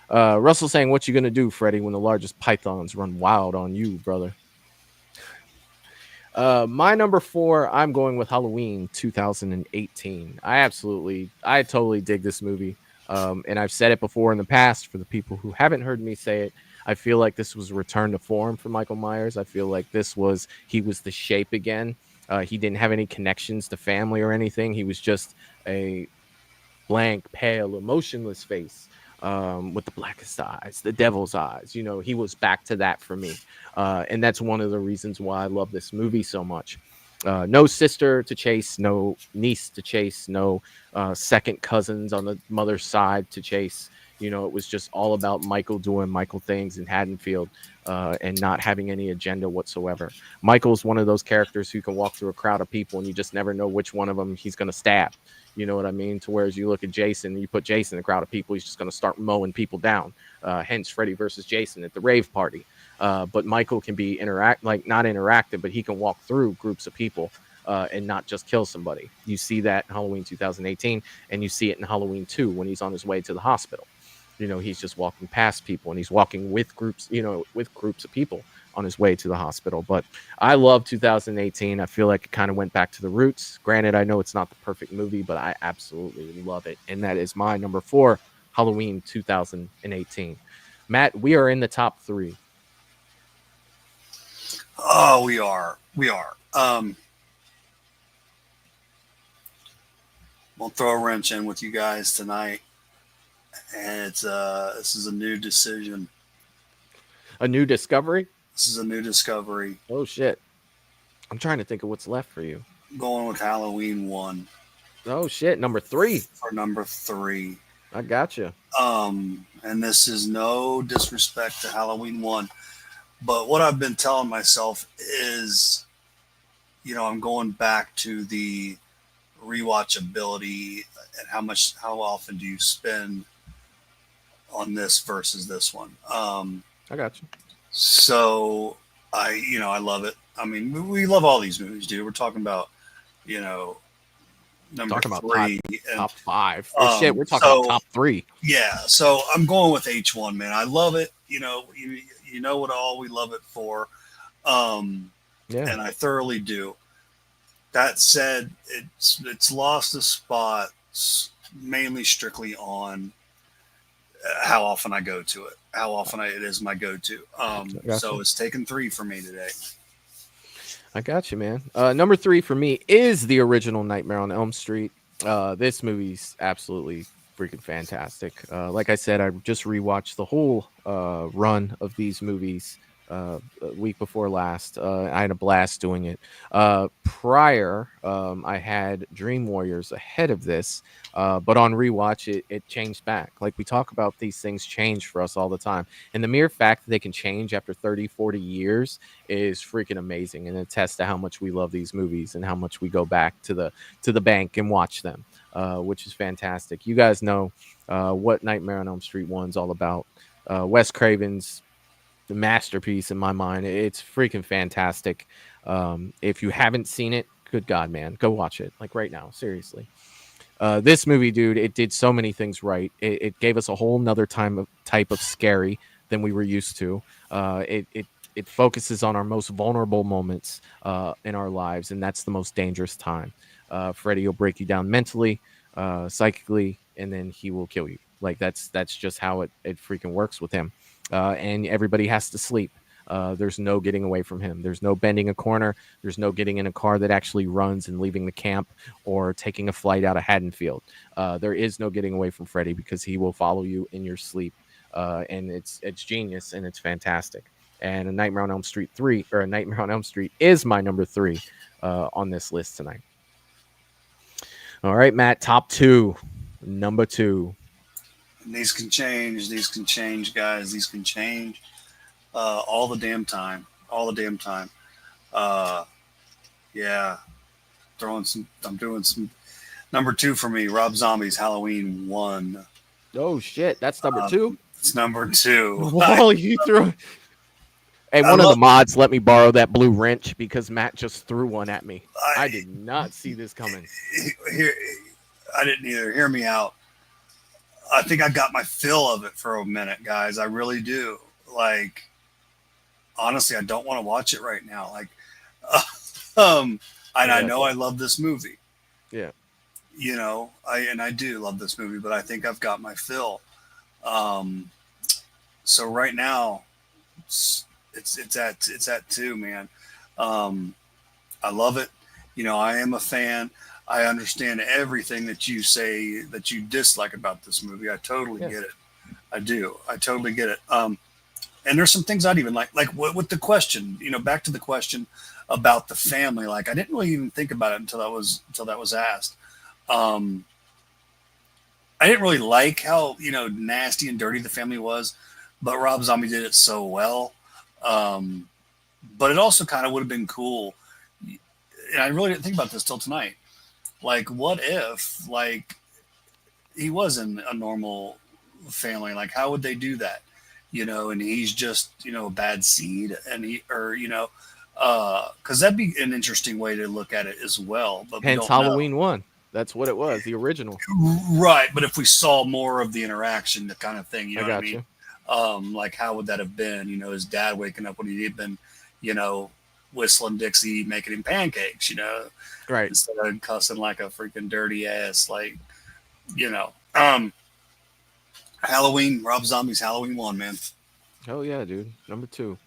Russell saying, what you gonna do, Freddie, when the largest pythons run wild on you, brother? My number 4, I'm going with Halloween 2018. I totally dig this movie. And I've said it before in the past for the people who haven't heard me say it. I feel like this was a return to form for Michael Myers. I feel like he was the shape again. He didn't have any connections to family or anything. He was just a blank, pale, emotionless face. With the blackest eyes, the devil's eyes. You know, he was back to that for me. And that's one of the reasons why I love this movie so much. No sister to chase, no niece to chase, no second cousins on the mother's side to chase. You know, it was just all about Michael doing Michael things in Haddonfield and not having any agenda whatsoever. Michael's one of those characters who can walk through a crowd of people and you just never know which one of them he's going to stab. You know what I mean? To whereas you look at Jason, you put Jason in a crowd of people, he's just going to start mowing people down. Hence Freddy versus Jason at the rave party. But Michael can be not interactive, but he can walk through groups of people and not just kill somebody. You see that in Halloween 2018, and you see it in Halloween 2 when he's on his way to the hospital. You know, he's just walking past people and he's walking with groups of people on his way to the hospital. But I love 2018. I feel like it kind of went back to the roots. Granted, I know it's not the perfect movie, but I absolutely love it. And that is my number 4, Halloween 2018. Matt, we are in the top 3. Oh, we are. We'll throw a wrench in with you guys tonight. And this is a new decision. A new discovery? This is a new discovery. Oh, shit. I'm trying to think of what's left for you. I'm going with Halloween 1. Oh, shit. Number 3. For number 3. I gotcha. And this is no disrespect to Halloween 1. But what I've been telling myself is, you know, I'm going back to the rewatchability and how often do you spend on this versus this one. I got you. So I love it. I mean, we love all these movies, dude. We're talking about, you know, number 3, top 5. Shit, we're talking about top 3. Yeah. So I'm going with H1, man. I love it. You know, you know what all we love it for. And I thoroughly do. That said, it's lost a spot mainly strictly on how often I go to it, how often it is my go-to. So it's taken 3 for me today. I got you, man. Number 3 for me is the original Nightmare on Elm Street. This movie's absolutely freaking fantastic. Like I said, I just rewatched the whole run of these movies a week before last. I had a blast doing it. Prior, I had Dream Warriors ahead of this, but on rewatch, it changed back. Like we talk about, these things change for us all the time. And the mere fact that they can change after 30, 40 years is freaking amazing, and attests to how much we love these movies and how much we go back to the bank and watch them, which is fantastic. You guys know what Nightmare on Elm Street 1's all about. Wes Craven's the masterpiece in my mind. It's freaking fantastic. If you haven't seen it, good God, man, go watch it, like right now, seriously. This movie, dude, it did so many things right. It gave us a whole nother type of scary than we were used to. It focuses on our most vulnerable moments in our lives, and that's the most dangerous time. Freddy will break you down mentally, psychically, and then he will kill you. Like that's just how it freaking works with him. And everybody has to sleep. There's no getting away from him. There's no bending a corner. There's no getting in a car that actually runs and leaving the camp or taking a flight out of Haddonfield. There is no getting away from Freddy because he will follow you in your sleep. And it's genius and it's fantastic. And A Nightmare on Elm Street 3, or A Nightmare on Elm Street, is my number 3 on this list tonight. All right, Matt, top 2, number 2. These can change. These can change, guys. These can change all the damn time. All the damn time. Yeah. I'm doing some. Number 2 for me, Rob Zombie's Halloween 1. Oh, shit. That's number 2? It's number 2. Whoa, you threw it. Hey, one of the mods let me borrow that blue wrench because Matt just threw one at me. I did not see this coming. I didn't either. Hear me out. I think I got my fill of it for a minute, guys. I really do. Like, honestly, I don't want to watch it right now. Like, and I know I love this movie. Yeah. You know, I do love this movie, but I think I've got my fill. So right now, it's at 2, man. I love it. You know, I am a fan. I understand everything that you say that you dislike about this movie. I totally get it. I do. I totally get it. And there's some things I'd even like with the question, you know, back to the question about the family. Like, I didn't really even think about it until that was asked. I didn't really like how, you know, nasty and dirty the family was, but Rob Zombie did it so well. But it also kind of would have been cool. And I really didn't think about this till tonight. Like, what if, like, he was in a normal family? Like, how would they do that? You know, and he's just, you know, a bad seed, and because that'd be an interesting way to look at it as well. But hence Halloween 1. That's what it was, the original. Right, but if we saw more of the interaction, the kind of thing, you know what I mean? You. Like, how would that have been? You know, his dad waking up when he'd been, you know, whistling Dixie, making him pancakes, you know, right, instead of cussing like a freaking dirty ass, like, you know. Halloween, Rob Zombie's Halloween 1, man. Oh yeah, dude. Number 2.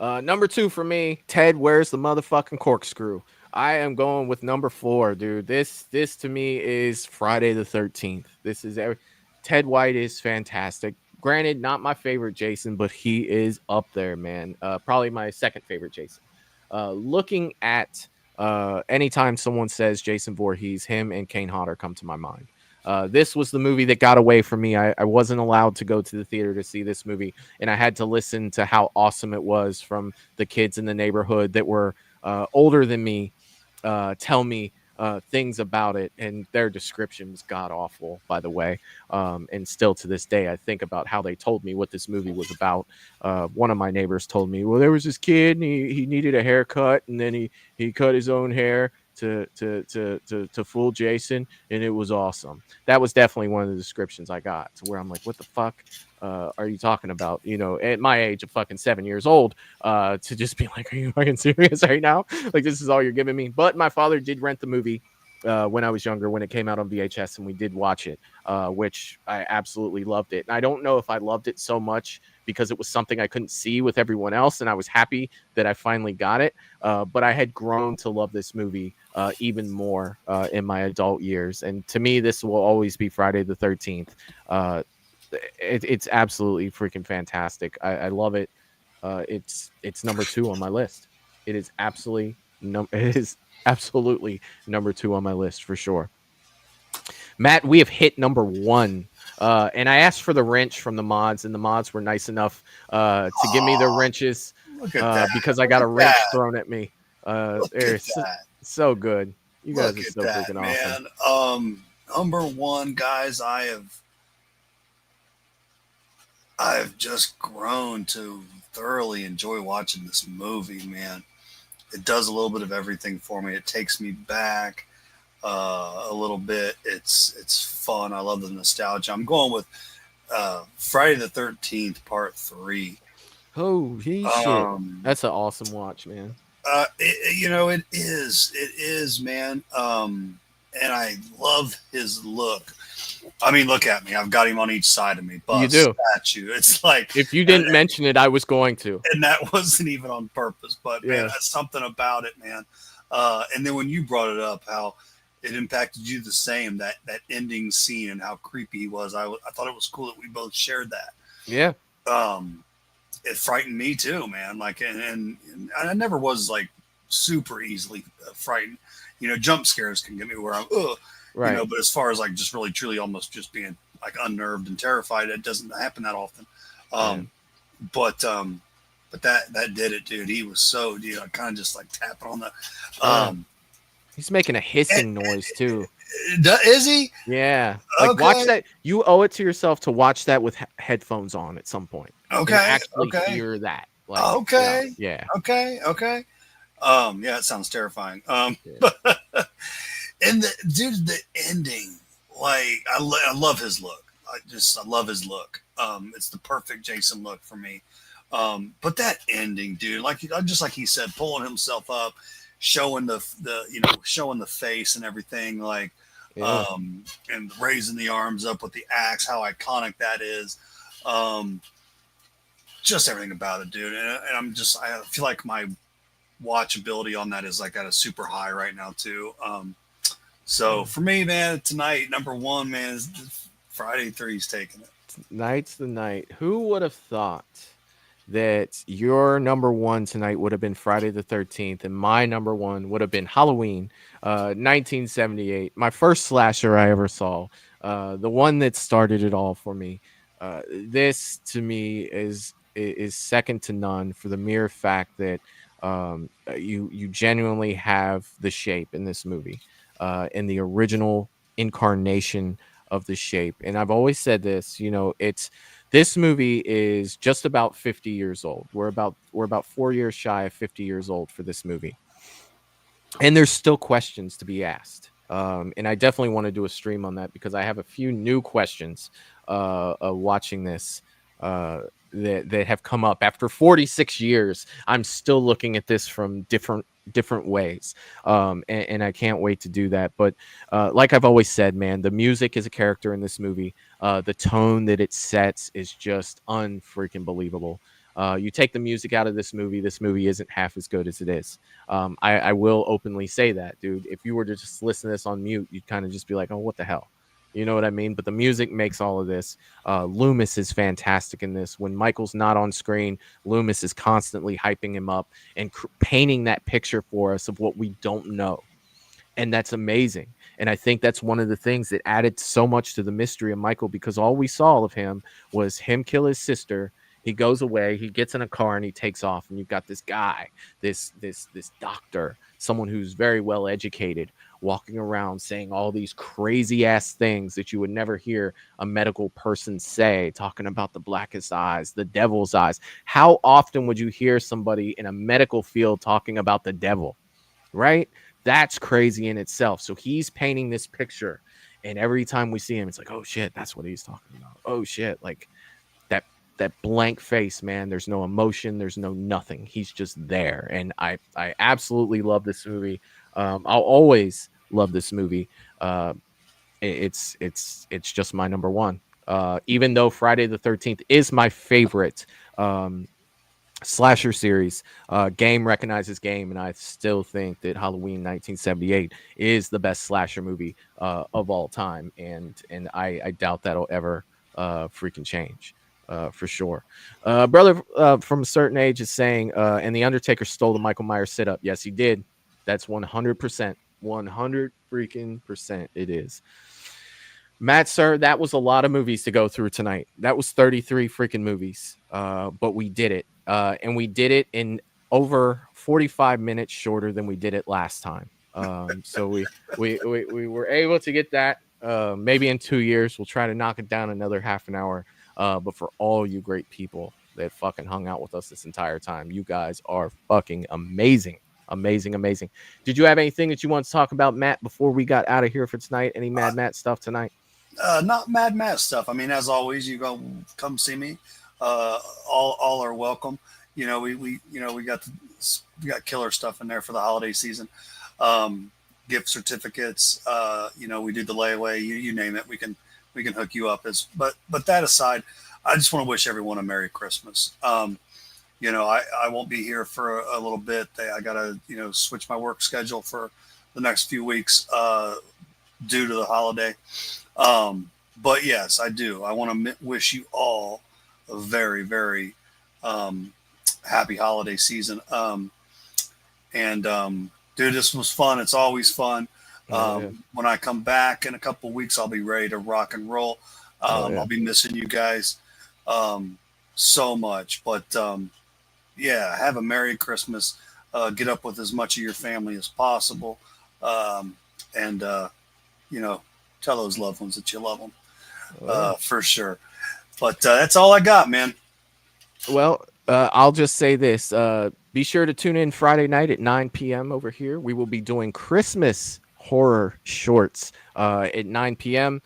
Number 2 for me, Ted, Where's the Motherfucking Corkscrew? I am going with number 4, dude. This to me is Friday the 13th. This is Ted White is fantastic. Granted, not my favorite Jason, but he is up there, man. Probably my second favorite Jason. Looking at anytime someone says Jason Voorhees, him and Kane Hodder come to my mind. This was the movie that got away from me. I wasn't allowed to go to the theater to see this movie, and I had to listen to how awesome it was from the kids in the neighborhood that were older than me tell me things about it, and their description was god awful, by the way. And still to this day, I think about how they told me what this movie was about. One of my neighbors told me, well, there was this kid and he needed a haircut, and then he cut his own hair to fool Jason, and it was awesome. That was definitely one of the descriptions I got, to where I'm like, what the fuck are you talking about? You know, at my age of fucking 7 years old, to just be like, are you fucking serious right now? Like, this is all you're giving me? But my father did rent the movie when I was younger, when it came out on VHS, and we did watch it, which I absolutely loved it. And I don't know if I loved it so much because it was something I couldn't see with everyone else, and I was happy that I finally got it. But I had grown to love this movie even more in my adult years. And to me, this will always be Friday the 13th. It's absolutely freaking fantastic. I love it. It's number 2 on my list. It is absolutely number 2 on my list for sure. Matt, we have hit number 1. And I asked for the wrench from the mods, and the mods were nice enough to give me the wrenches because I got a wrench thrown at me. They're so good. You guys are so freaking awesome. Number 1, guys, I've just grown to thoroughly enjoy watching this movie, man. It does a little bit of everything for me. It takes me back a little bit. It's fun. I love the nostalgia. I'm going with Friday the 13th Part 3. Oh, shit. That's an awesome watch, man. It is, man. And I love his look. I mean, look at me. I've got him on each side of me. You do. Statue. It's like, if you didn't mention it, I was going to. And that wasn't even on purpose. But, man, that's something about it, man. And then when you brought it up, how it impacted you the same, that ending scene and how creepy he was. I thought it was cool that we both shared that. Yeah. It frightened me too, man. Like, and I never was like super easily frightened. Jump scares can get me where I'm, right. But as far as like just really truly almost just being like unnerved and terrified, it doesn't happen that often. But that did it, dude. He was so, kind of just like tapping on the, he's making a hissing noise too. Is he? Yeah. Like, watch that. You owe it to yourself to watch that with headphones on at some point. Okay. Actually hear that. Like, okay. Yeah. Okay. Yeah, it sounds terrifying. And the ending, like, I love his look. I love his look. It's the perfect Jason look for me. But that ending, dude, like, just like he said, pulling himself up, showing the face and everything, like, and raising the arms up with the axe, how iconic that is. Just everything about it, dude. And I feel like my watchability on that is like at a super high right now too. So for me, man, tonight, number 1, man, is Friday 3's taking it. Tonight's the night. Who would have thought that your number 1 tonight would have been Friday the 13th, and my number 1 would have been Halloween, 1978, my first slasher I ever saw, the one that started it all for me. This to me is second to none for the mere fact that you genuinely have the Shape in this movie, in the original incarnation of the Shape. And I've always said this, this movie is just about 50 years old. We're about 4 years shy of 50 years old for this movie. And there's still questions to be asked. And I definitely want to do a stream on that because I have a few new questions watching this that have come up after 46 years. I'm still looking at this from different ways. And I can't wait to do that. But like I've always said, man, the music is a character in this movie. The tone that it sets is just unfreaking believable. You take the music out of this movie isn't half as good as it is. I will openly say that, dude. If you were to just listen to this on mute, you'd kind of just be like, oh, what the hell? You know what I mean? But the music makes all of this. Loomis is fantastic in this. When Michael's not on screen, Loomis is constantly hyping him up and painting that picture for us of what we don't know. And that's amazing. And I think that's one of the things that added so much to the mystery of Michael, because all we saw of him was him kill his sister. He goes away, he gets in a car, and he takes off. And you've got this guy, this doctor, someone who's very well educated, walking around saying all these crazy ass things that you would never hear a medical person say, talking about the blackest eyes, the devil's eyes. How often would you hear somebody in a medical field talking about the devil, right? That's crazy in itself. So he's painting this picture, and every time we see him, it's like, oh shit, that's what he's talking about. Oh shit, like that blank face, man. There's no emotion, there's no nothing. He's just there. And I absolutely love this movie. I'll always love this movie. It's just my number one. Even though Friday the 13th is my favorite slasher series, game recognizes game, and I still think that Halloween 1978 is the best slasher movie of all time, and I doubt that'll ever freaking change. For sure. Brother from a certain age is saying, and the Undertaker stole the Michael Myers sit up. Yes, he did. That's 100%. 100 freaking percent it is. Matt, sir, that was a lot of movies to go through tonight. That was 33 freaking movies. But we did it. And we did it in over 45 minutes shorter than we did it last time. So we were able to get that. Maybe in 2 years, we'll try to knock it down another half an hour. But for all you great people that fucking hung out with us this entire time, you guys are fucking amazing. Amazing. Did you have anything that you want to talk about, Matt, before we got out of here for tonight? Any Mad Matt stuff tonight? Not Mad Matt stuff. I mean, as always, you go come see me. All are welcome. You know, we got killer stuff in there for the holiday season. Gift certificates. We do the layaway. You name it. We can hook you up. But that aside, I just want to wish everyone a Merry Christmas. I won't be here for a little bit. I gotta switch my work schedule for the next few weeks due to the holiday. But yes, I do. I want to wish you all a very, very happy holiday season. Dude, this was fun. It's always fun. When I come back in a couple of weeks, I'll be ready to rock and roll. I'll be missing you guys so much. But have a Merry Christmas. Get up with as much of your family as possible. Tell those loved ones that you love them for sure. But that's all I got, man. Well, I'll just say this. Be sure to tune in Friday night at 9 p.m. over here. We will be doing Christmas horror shorts at 9 p.m.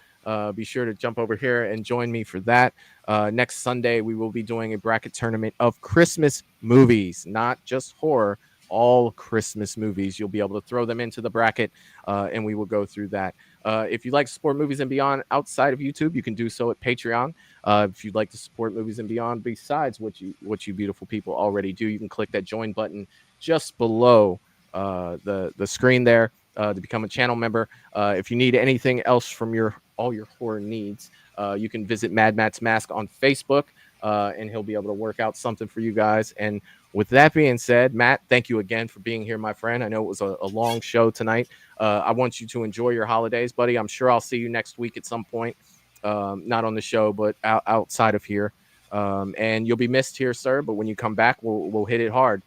Be sure to jump over here and join me for that. Next Sunday, we will be doing a bracket tournament of Christmas movies, not just horror, all Christmas movies. You'll be able to throw them into the bracket, and we will go through that. If you'd like to support Movies and Beyond outside of YouTube, you can do so at Patreon. If you'd like to support Movies and Beyond besides what you beautiful people already do, you can click that join button just below the screen there to become a channel member. If you need anything else from all your horror needs, you can visit Mad Matt's Mask on Facebook, and he'll be able to work out something for you guys. And with that being said, Matt, thank you again for being here, my friend. I know it was a long show tonight. I want you to enjoy your holidays, buddy. I'm sure I'll see you next week at some point, not on the show, but outside of here. And you'll be missed here, sir. But when you come back, we'll hit it hard.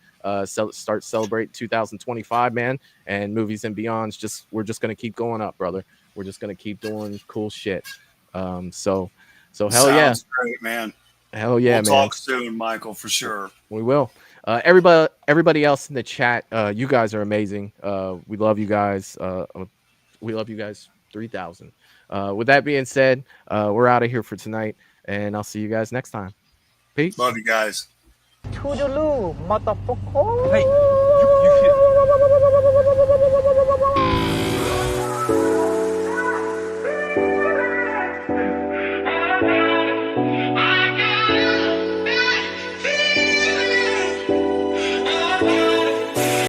Start celebrate 2025, man. And Movies and Beyond. We're just gonna keep going up, brother. We're just gonna keep doing cool shit. So hell Sounds great, man. Hell yeah, we'll man. Talk soon, Michael, for sure. We will. Everybody else in the chat, you guys are amazing. We love you guys. We love you guys 3,000. With that being said, we're out of here for tonight, and I'll see you guys next time. Peace. Love you guys. Toodaloo, motherfucker. Hey, you